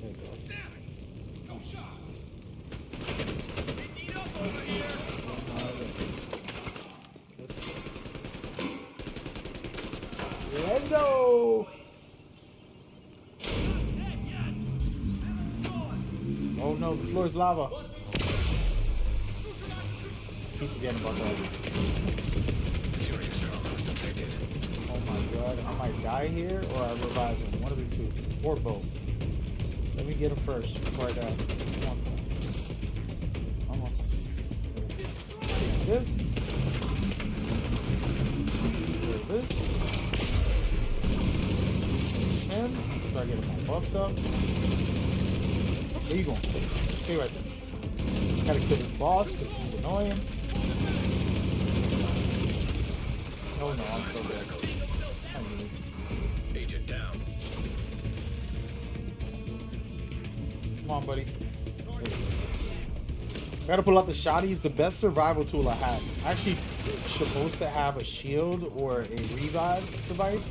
There it goes. Let's go. go. Oh no, the floor is lava. Keep forgetting about that. Serious trauma detected. Oh my god, I might die here or I revive him. One of the two. Or both. Let me get him first before I die. Come on. Come on. This. This. Him. Start getting my buffs up. Where you going? Stay right there. Gotta kill this boss because he's annoying. Oh no, I'm so dead. I need it. Agent down. Come on, buddy. Gotta pull out the shotty. It's the best survival tool I have. Actually, supposed to have a shield or a revive device.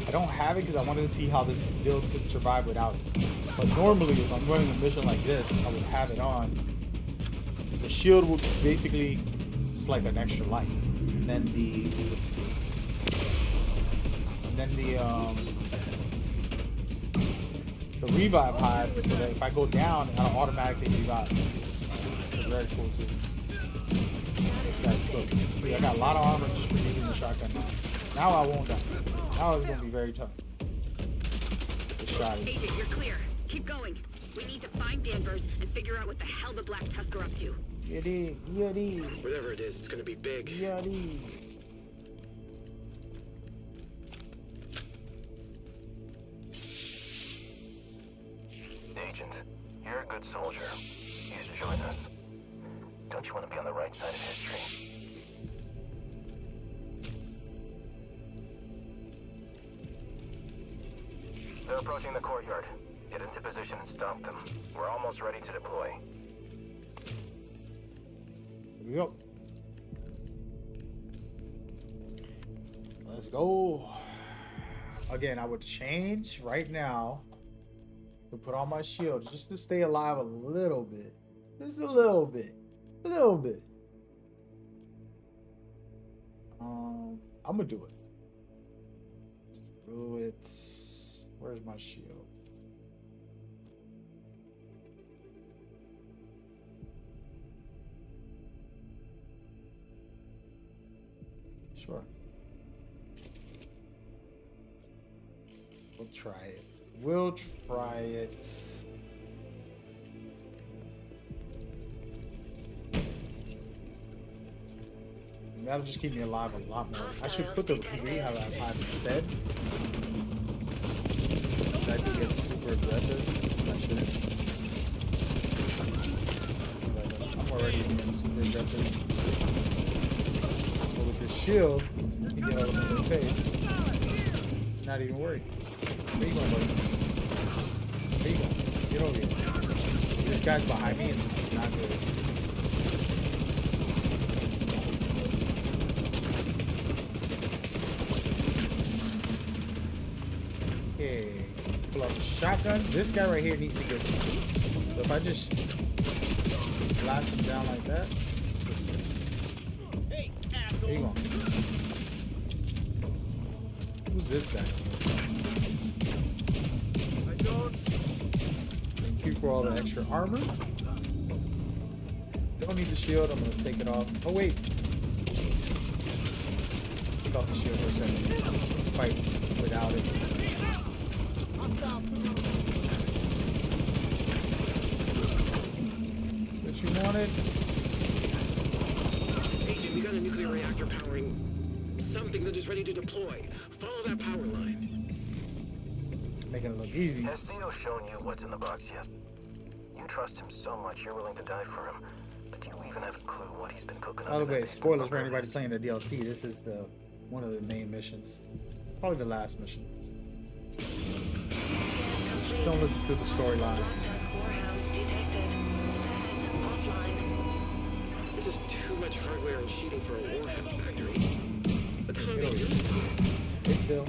I don't have it because I wanted to see how this build could survive without it. But normally, if I'm running a mission like this, I would have it on. The shield would basically just like an extra life, and then the revive hive, so that if I go down, I'll automatically revive. It's very cool too. This guy's cool. See, I got a lot of armor just for using the shotgun now. Now I won't die. Now it's gonna be very tough. The shot. Agent, you're clear. Keep going. We need to find Danvers and figure out what the hell the Black Tusk are up to. Yeti, yeti, Whatever it is, it's gonna be big. yeti. Agent, you're a good soldier. You should join us. Don't you want to be on the right side of history? They're approaching the courtyard. Get into position and stop them. We're almost ready to deploy. Here we go. Let's go. Again, I would change right now to put on my shield just to stay alive a little bit. Just a little bit. A little bit. I'm gonna do it. Do it. Where's my shield? Sure. We'll try it. We'll try it. That'll just keep me alive a lot more. I should put the rehab hive instead. I do get super aggressive. I shouldn't. But I'm already being super aggressive. But with this shield, you get out of my face. Not even worried. There you go, buddy. There you go. Get over here. This guy's behind me and this is not good. Okay. Pull out the shotgun. This guy right here needs to get some. So if I just blast him down like that. There you go. Who's this guy? Thank you for all the extra armor. Don't need the shield. I'm gonna take it off. Oh wait. Take off the shield for a second. Fight without it. That's what you wanted. Agent, we got a nuclear reactor powering something that is ready to deploy. Follow that power line. Making it look easy. Has Theo shown you what's in the box yet? You trust him so much you're willing to die for him. But do you even have a clue what he's been cooking up? By the in that way, basement spoilers for bunker? anybody playing the DLC. This is one of the main missions. Probably the last mission. Don't listen to the storyline. Black Tusk warehouse detected. Status offline. This is too much hardware and sheeting for a warhead factory. What the hell are they doing? It's still.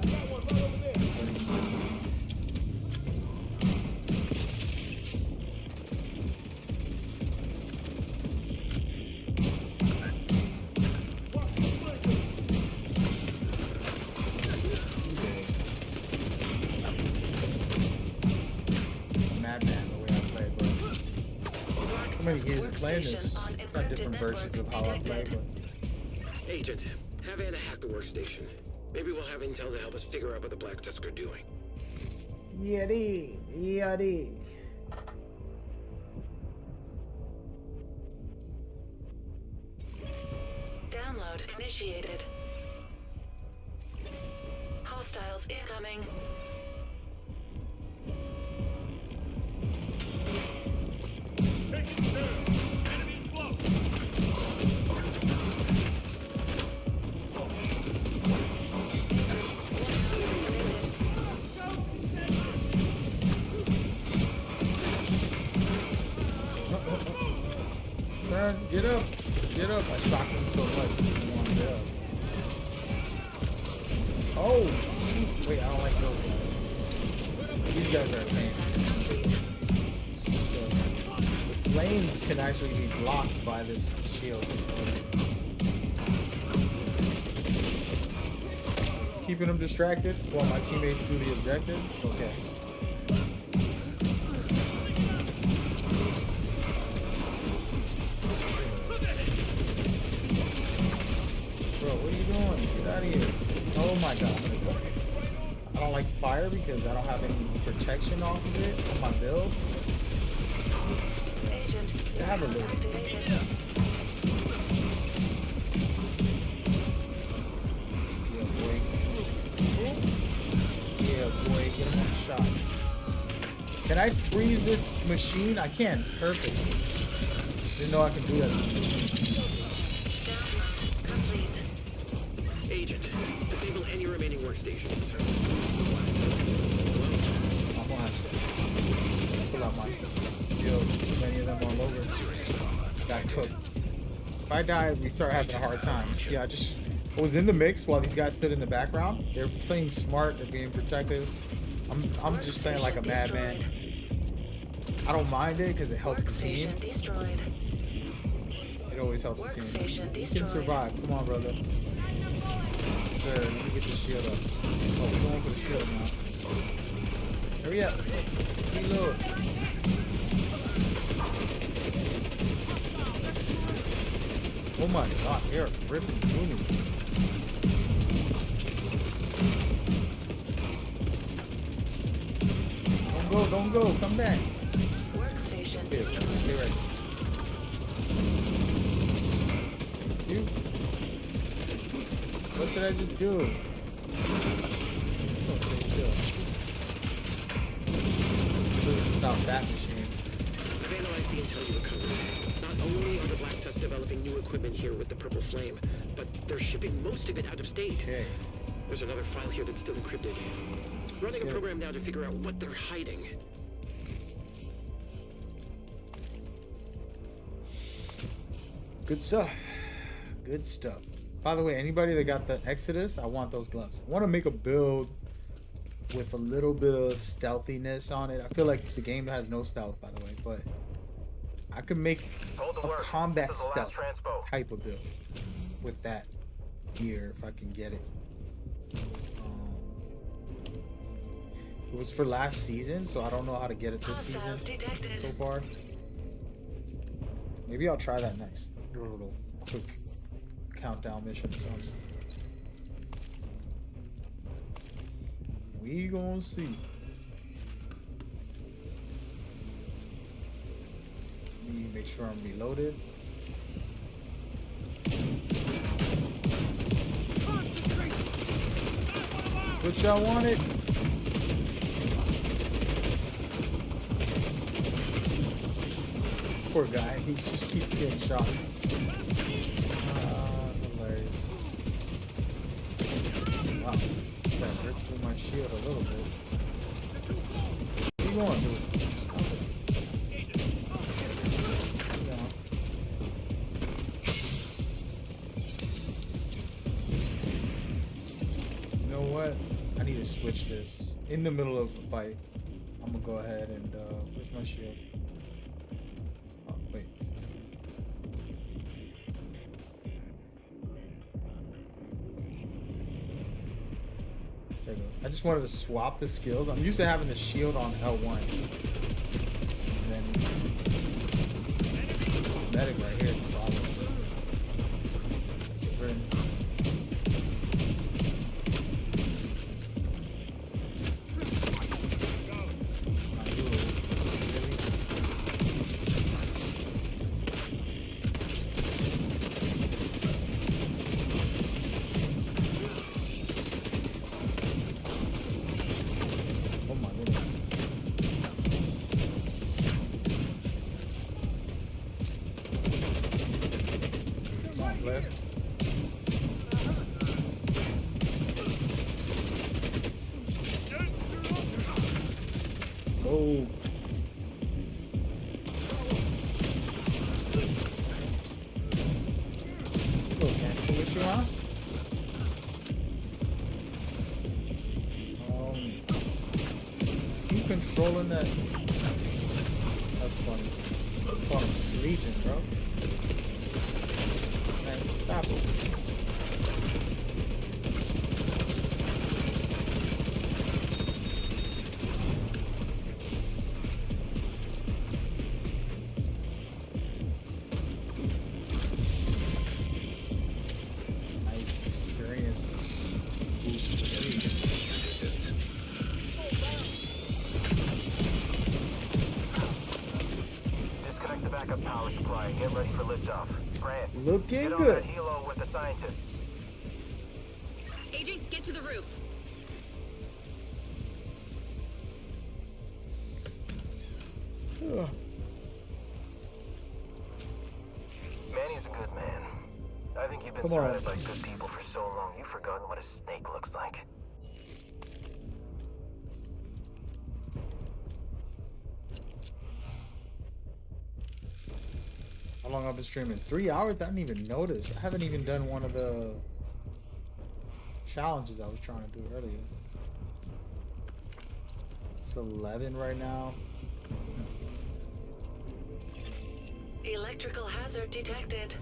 many Tusk games you're playing workstation this. on Got encrypted different versions network of how I play, detected. but Agent, have Anna hack the workstation. Maybe we'll have intel to help us figure out what the Black Tusk are doing. Yeah, they. Yeah, they. Download initiated. Hostiles incoming. man, get up. Get up. I shocked him so much. He didn't want to get up. Oh, shoot. Wait, I don't like those guys. These guys are a pain. The flames can actually be blocked by this shield. Keeping them distracted while my teammates do the objective. It's okay. Bro, what are you doing? Get out of here. Oh my god, I'm gonna go. I don't like fire because I don't have any protection off of it on my build. I have a little. Yeah, boy, get him on the shot. Can I freeze this machine? I can. Perfect. Didn't know I could do that. Agent, disable any remaining workstations. I'm gonna have to pull out my skills. Too many of them all over. Got cooked. If I die, we start having a hard time. See, I was in the mix while these guys stood in the background. They're playing smart. They're being protective. I'm just playing like a madman. I don't mind it because it helps the team. It always helps the team. You can survive. Come on, brother. Sir, let me get the shield up. Oh, we're going for the shield now. Hurry up. Reload. Oh my god, they're ripping through me. Don't go, come back. Workstation Here, stay ready. You? What did I just do? Don't stay still. Stop that machine. I've analyzed the intel you recovered. Not only are the Black Tusk developing new equipment here with the Purple Flame, but they're shipping most of it out of state. Okay. There's another file here that's still encrypted. Running a program now to figure out what they're hiding. Good stuff. Good stuff. By the way, anybody that got the Exodus, I want those gloves. I want to make a build with a little bit of stealthiness on it. I feel like the game has no stealth, by the way, but I could make a combat stealth type of build with that gear if I can get it. It was for last season, so I don't know how to get it this season so far. Maybe I'll try that next. Do a little quick countdown mission. We gonna see. Let me make sure I'm reloaded. What y'all wanted? Poor guy, he just keeps getting shot. Hilarious. Wow, that ripped through my shield a little bit. What are you going, dude? Stop it. You know what? I need to switch this in the middle of a fight. I'm gonna go ahead and where's my shield? Oh, wait. There it goes. I just wanted to swap the skills. I'm used to having the shield on L1. And then medic right here is the problem. Oh my goodness. Come on, Blair. Oh. Go cancel with you, huh? You controlling that? That's funny. I thought I'm sleeping, bro. Man, stop it. Nice experience boost for me. Disconnect the backup power supply and get ready for liftoff. Grant, Looking get on good. that helo with the scientists. Agent, get to the roof. Ugh. Manny's a good man. I think you've been Come on. surrounded by good people for so long, you've forgotten what a snake looks like. How long I've been streaming? 3 hours? I didn't even notice. I haven't even done one of the challenges I was trying to do earlier. It's 11 right now. Electrical hazard detected.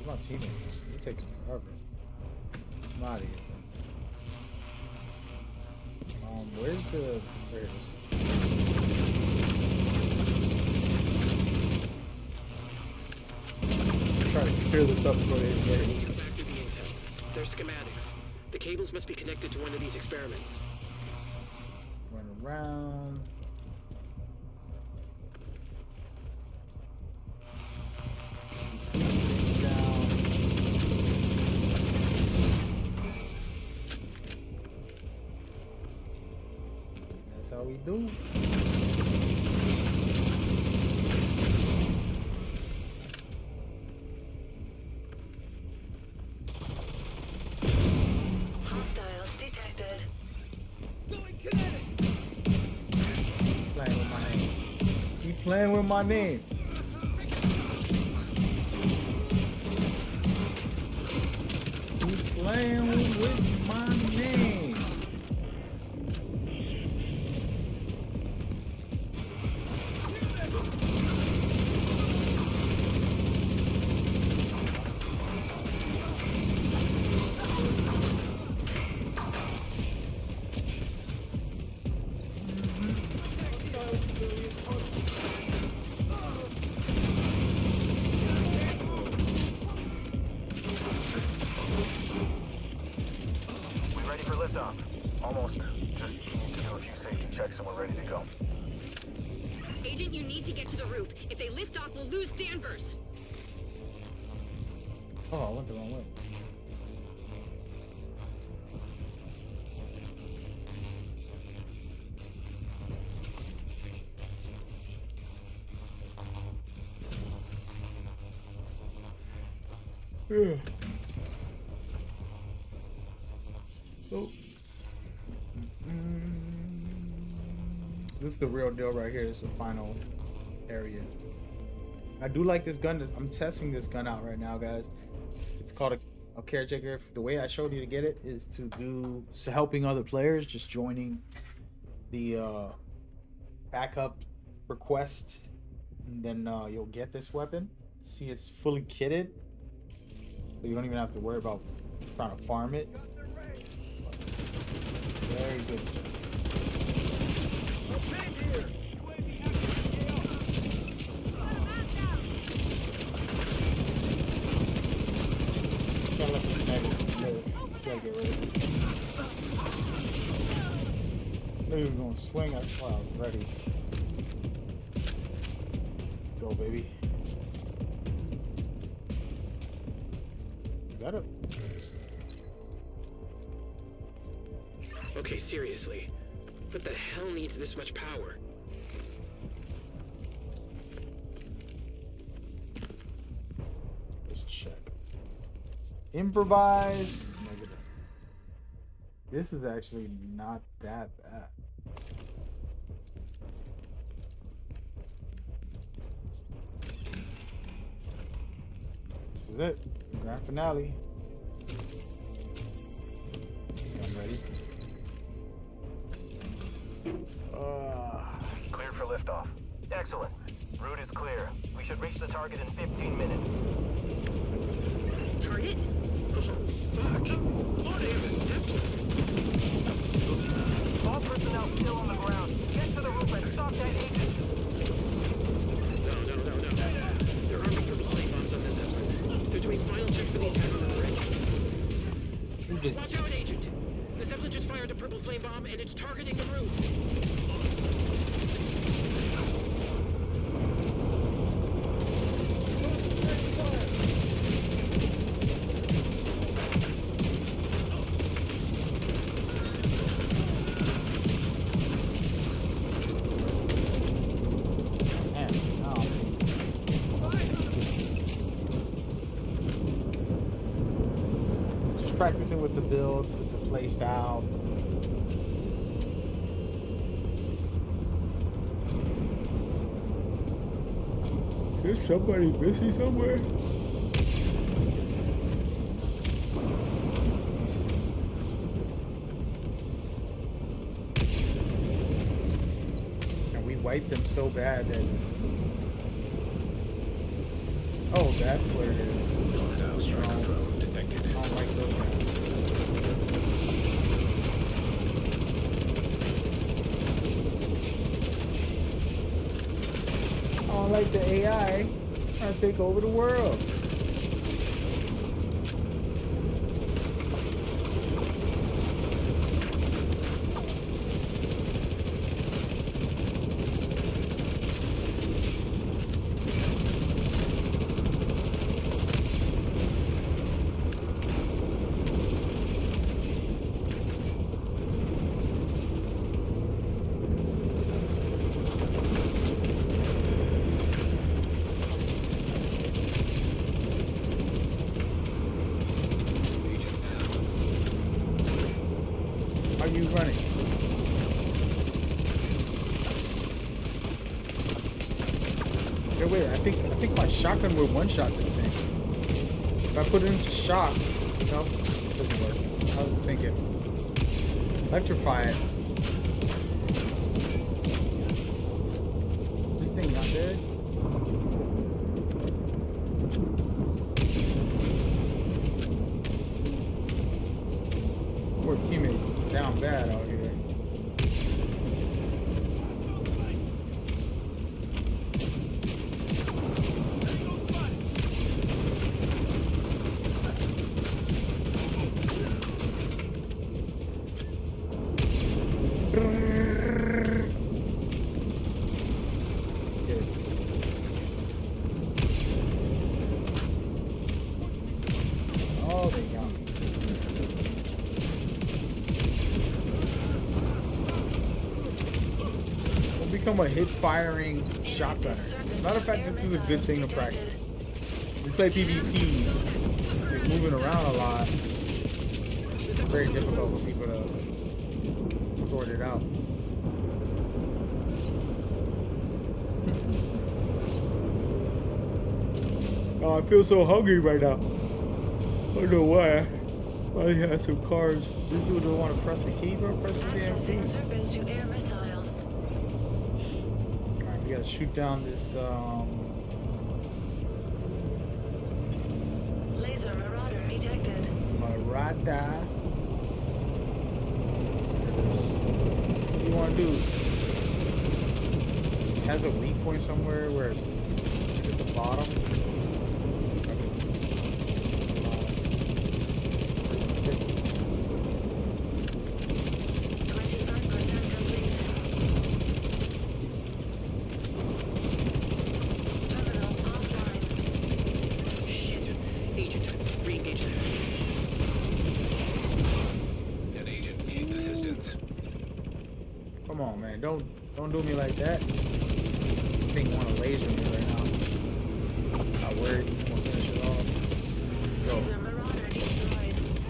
My teammates, they're taking forever. I'm out of here. Where's the... There it is. Try to clear this up before they get it. Go back to the intel. They're schematics. The cables must be connected to one of these experiments. Run around. Down. That's how we do. Hostiles detected. Playing with my name. Keep playing with my name. Keep playing with my name. We ready for liftoff? Almost. Just need to do a few safety checks and we're ready to go. Agent, you need to get to the roof. If they lift off, we'll lose Danvers. Oh, I went the wrong way. Yeah. Oh. This is the real deal right here. This is the final area. I do like this gun. I'm testing this gun out right now, guys. It's called a caretaker. The way I showed you to get it is to do helping other players, just joining the backup request, and then you'll get this weapon. See, it's fully kitted, so you don't even have to worry about trying to farm it. Very good, sir. Gotta let this negative gotta get rid of it. I knew he was gonna swing, that's why I was ready. Let's go, baby. Is that a... Okay, seriously. What the hell needs this much power? Let's check. Improvised. Negative. This is actually not that bad. This is it. Grand finale. I'm ready. Clear for liftoff. Excellent. Route is clear. We should reach the target in 15 minutes. Target? Oh, fuck. What even All personnel still on the ground. Get to the roof and stop that agent. No. There are purple flame bombs on this Zeppelin. They're doing final checks for the attack on the bridge. Watch out, Agent! The Zeppelin just fired a purple flame bomb and it's targeting the roof. Practicing with the build, with the play style. There's somebody missing somewhere. And we wiped them so bad that... Oh, that's what it is. Hostile striker drone detected. I don't like those guys. I don't like the AI trying to take over the world. Are you running? Okay, wait, I think my shotgun will one-shot this thing. If I put it into shock, no, it doesn't work. I was just thinking. Electrify it. This thing not dead? Poor teammates, it's down bad out here. Oh, they got me. We'll become a hip-firing shotgunner. Matter of fact, this is a good thing to practice. We play PvP, we're moving around a lot. It's very difficult for people to sort it out. Oh, I feel so hungry right now. I don't know why. I had some carbs. This dude don't want to press the key, bro. Press the damn key. Accessing surface to air missiles. Alright, we gotta shoot down this, Laser marauder detected. Marada. boss. What do you want to do? It has a weak point somewhere where it's at the bottom. Come on, man. Don't do me like that. Thing want to laser me right now. Not worried. I'm gonna finish it off. Let's go.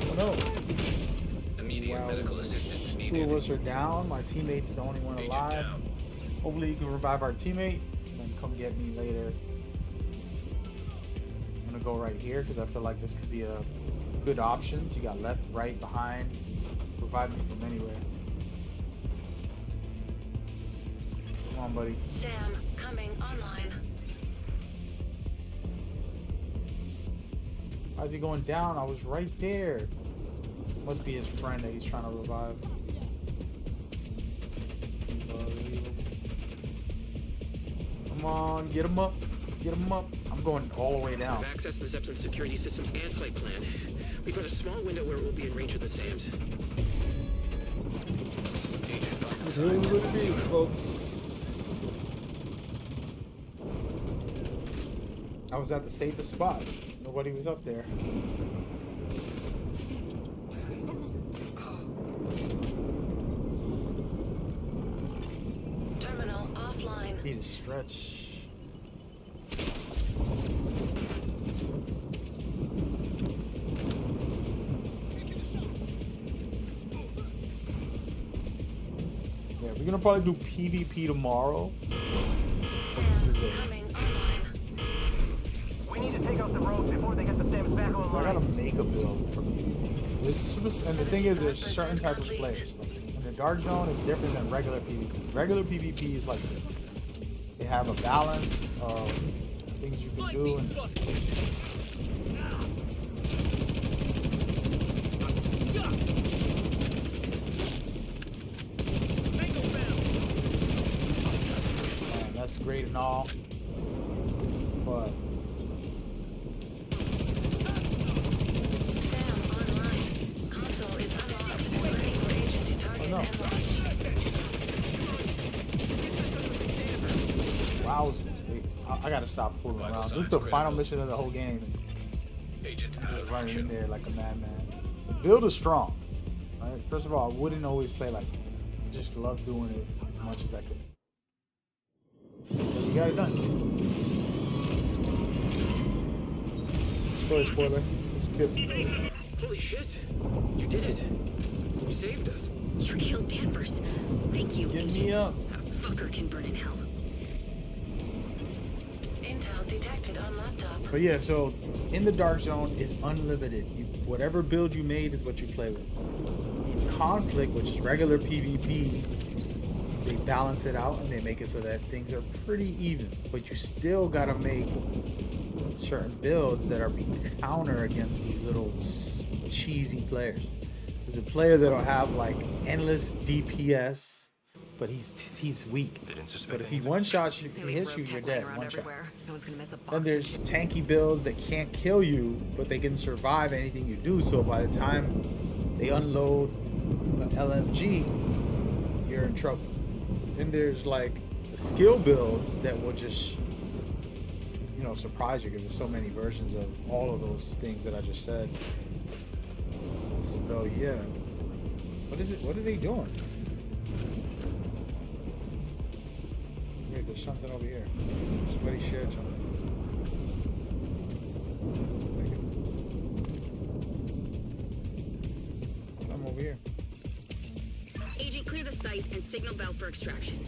Oh, no. Immediate medical assistance Two needed. of us are down. My teammate's the only one Agent alive. down. Hopefully you can revive our teammate and then come get me later. I'm gonna go right here because I feel like this could be a good options. You got left, right, behind. Revive me from anywhere. Come on, buddy. Sam, coming online. Why is he going down? I was right there. Must be his friend that he's trying to revive. Come on, get him up. Get him up. I'm going all the way We down. have access to the Zeppelin security systems and flight plan. We've got a small window where it will be in range of the SAMs. Here's what it is, folks. I was at the safest spot. Nobody was up there. Terminal offline. Need to stretch. Yeah, we're gonna probably do PvP tomorrow. Sam, coming online. We need to take out the rogues before they get the Sims back I gotta online. make a build for PvP. And the thing is, there's certain types of players. And the Dark Zone is different than regular PvP. Regular PvP is like this. They have a balance of things you can do. And that's great and all, but Sam online. Console is unlocked. Ready for agent to target no. and launch. wow, wait, I gotta stop fooling around. This is the final mission of the whole game. Agent I'm out just of running in action. there like a madman. The build is strong. Right? First of all, I wouldn't always play like it. I just love doing it as much as I could. But we got it done. Spoiler. Skip. Holy shit! You did it! You saved us. You killed Danvers. Thank you. Get me up. That fucker can burn in hell. Intel detected on laptop. But yeah, so in the Dark Zone is unlimited. Whatever build you made is what you play with. In Conflict, which is regular PvP, they balance it out and they make it so that things are pretty even. But you still gotta make certain builds that are counter against these little cheesy players. There's a player that'll have like endless DPS, but he's weak. But if he one-shots you, he hits you, you're dead. One shot. No one's gonna miss a box. Then there's tanky builds that can't kill you, but they can survive anything you do. So by the time they unload an LMG, you're in trouble. Then there's like the skill builds that will just, surprise you because there's so many versions of all of those things that I just said. So yeah, what is it? What are they doing? Wait, there's something over here. Somebody shared something. I'm over here. Agent, clear the site and signal bell for extraction.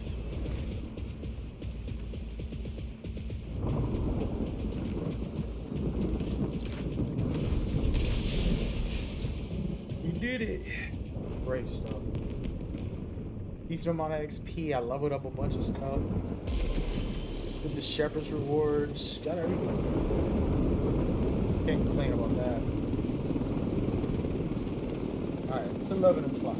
We did it. Great stuff. Decent amount of XP. I leveled up a bunch of stuff. Did the Shepherd's rewards. Got everything. Can't complain about that. Alright, it's 11 o'clock.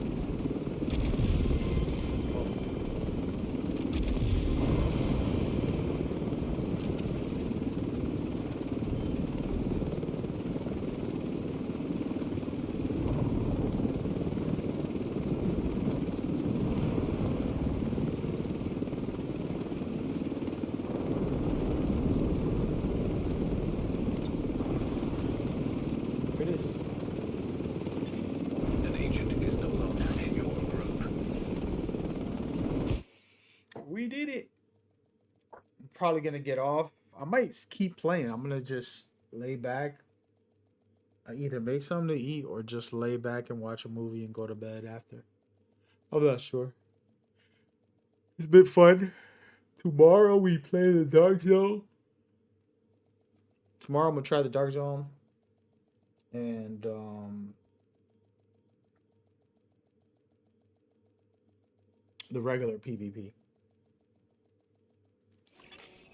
probably gonna get off. I might keep playing. I'm gonna just lay back. I either make something to eat or just lay back and watch a movie and go to bed after. I'm not sure. It's been fun. Tomorrow we play the Dark Zone. Tomorrow I'm gonna try the Dark Zone. And the regular PvP.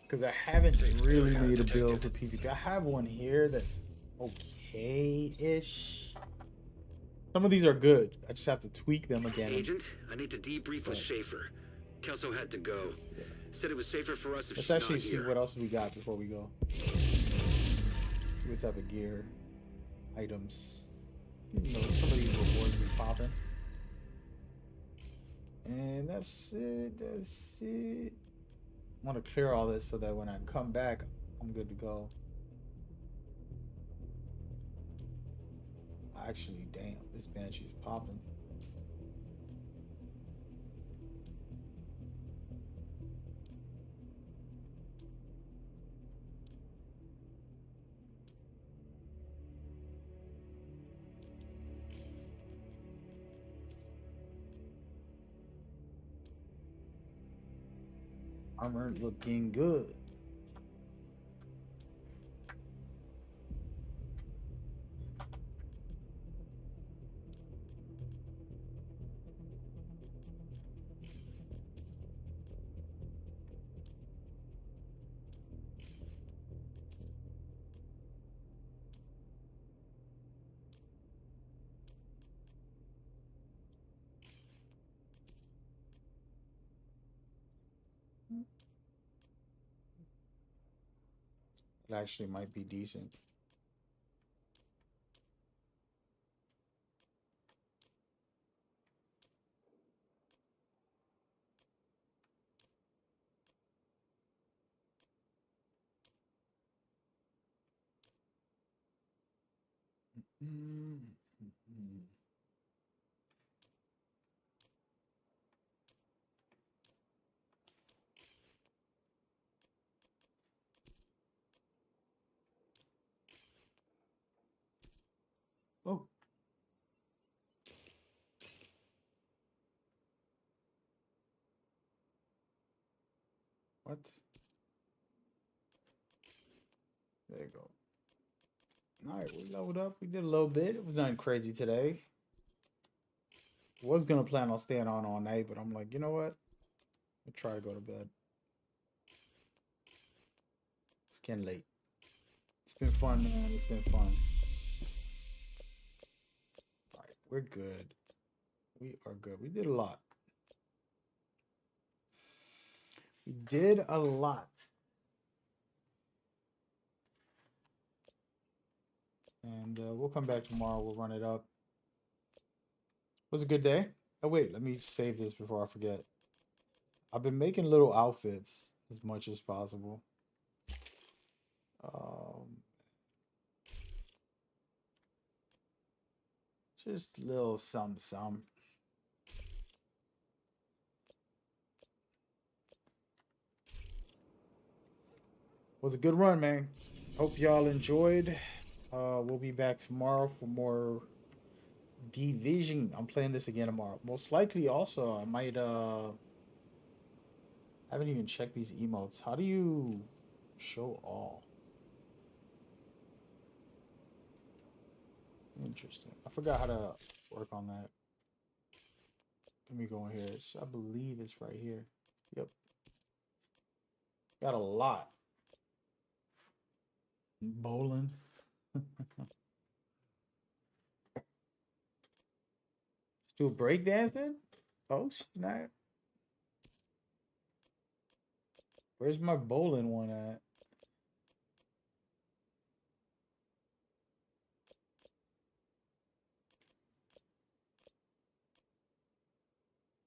Because I haven't really made a build for PvP. I have one here that's okay-ish. Some of these are good. I just have to tweak them again. Agent, I need to debrief with Schaefer. Kelso had to go. Yeah. Said it was safer for us if Let's she's actually not see here. what else we got before we go. What type of gear, items. You know, some of these rewards be popping. And that's it. That's it. I want to clear all this so that when I come back, I'm good to go. Actually, damn, this Banshee's popping. Armor looking good. It actually might be decent. Oh. What? There you go. All right, we leveled up. We did a little bit. It was nothing crazy today. Was gonna plan on staying on all night, but I'm like, you know what? I'll try to go to bed. It's getting late. It's been fun, man. It's been fun. All right, we're good. We are good. We did a lot. We did a lot. And we'll come back tomorrow. We'll run it up. It was a good day. Oh, wait. Let me save this before I forget. I've been making little outfits as much as possible. Just little some. Was a good run, man. Hope y'all enjoyed. We'll be back tomorrow for more Division. I'm playing this again tomorrow. Most likely also I might I haven't even checked these emotes. How do you show all? Interesting. I forgot how to work on that. Let me go in here. I believe it's right here. Yep. Got a lot. Bowling. Do breakdancing? Oh snap. Where's my bowling one at?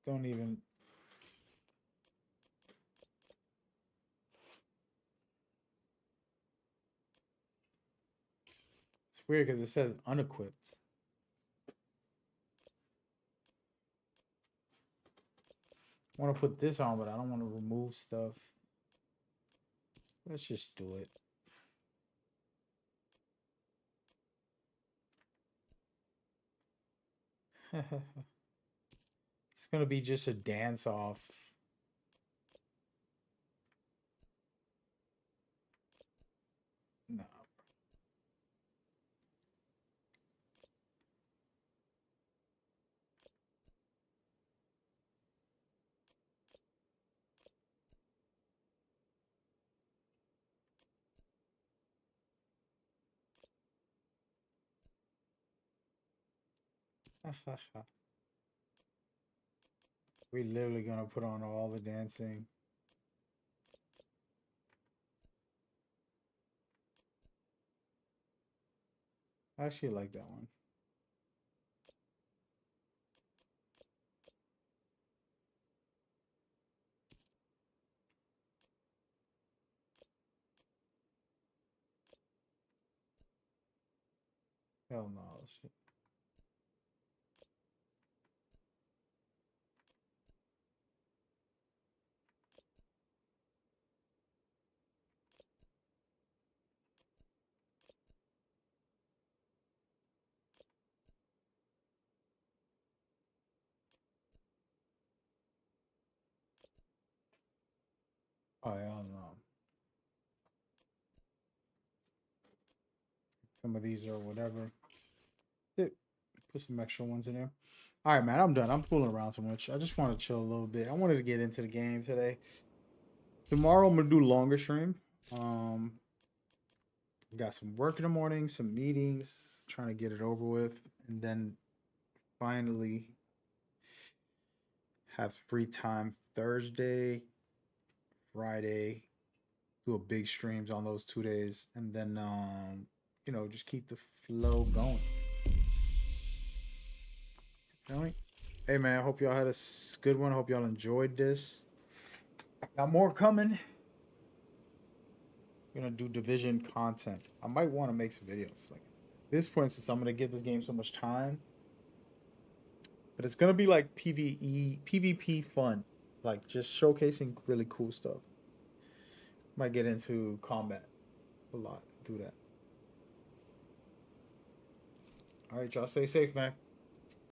Don't even. It's weird because it says unequipped. I want to put this on, but I don't want to remove stuff. Let's just do it. It's gonna be just a dance off. No. We literally gonna put on all the dancing. I actually like that one. Hell no. Shit. Oh hell no. Some of these are whatever. Put some extra ones in there. All right, man. I'm done. I'm fooling around so much. I just want to chill a little bit. I wanted to get into the game today. Tomorrow I'm gonna do longer stream. Got some work in the morning, some meetings, trying to get it over with, and then finally have free time Thursday, Friday. Do a big streams on those 2 days, and then you know, just keep the flow going. All right. Hey man, I hope y'all had a good one. I hope y'all enjoyed this. Got more coming. We're gonna do Division content. I might want to make some videos. Like at this point, since I'm gonna give this game so much time, but it's gonna be like PvE, PvP fun, like just showcasing really cool stuff. Might get into combat a lot. Do that. All right, y'all. Stay safe, man.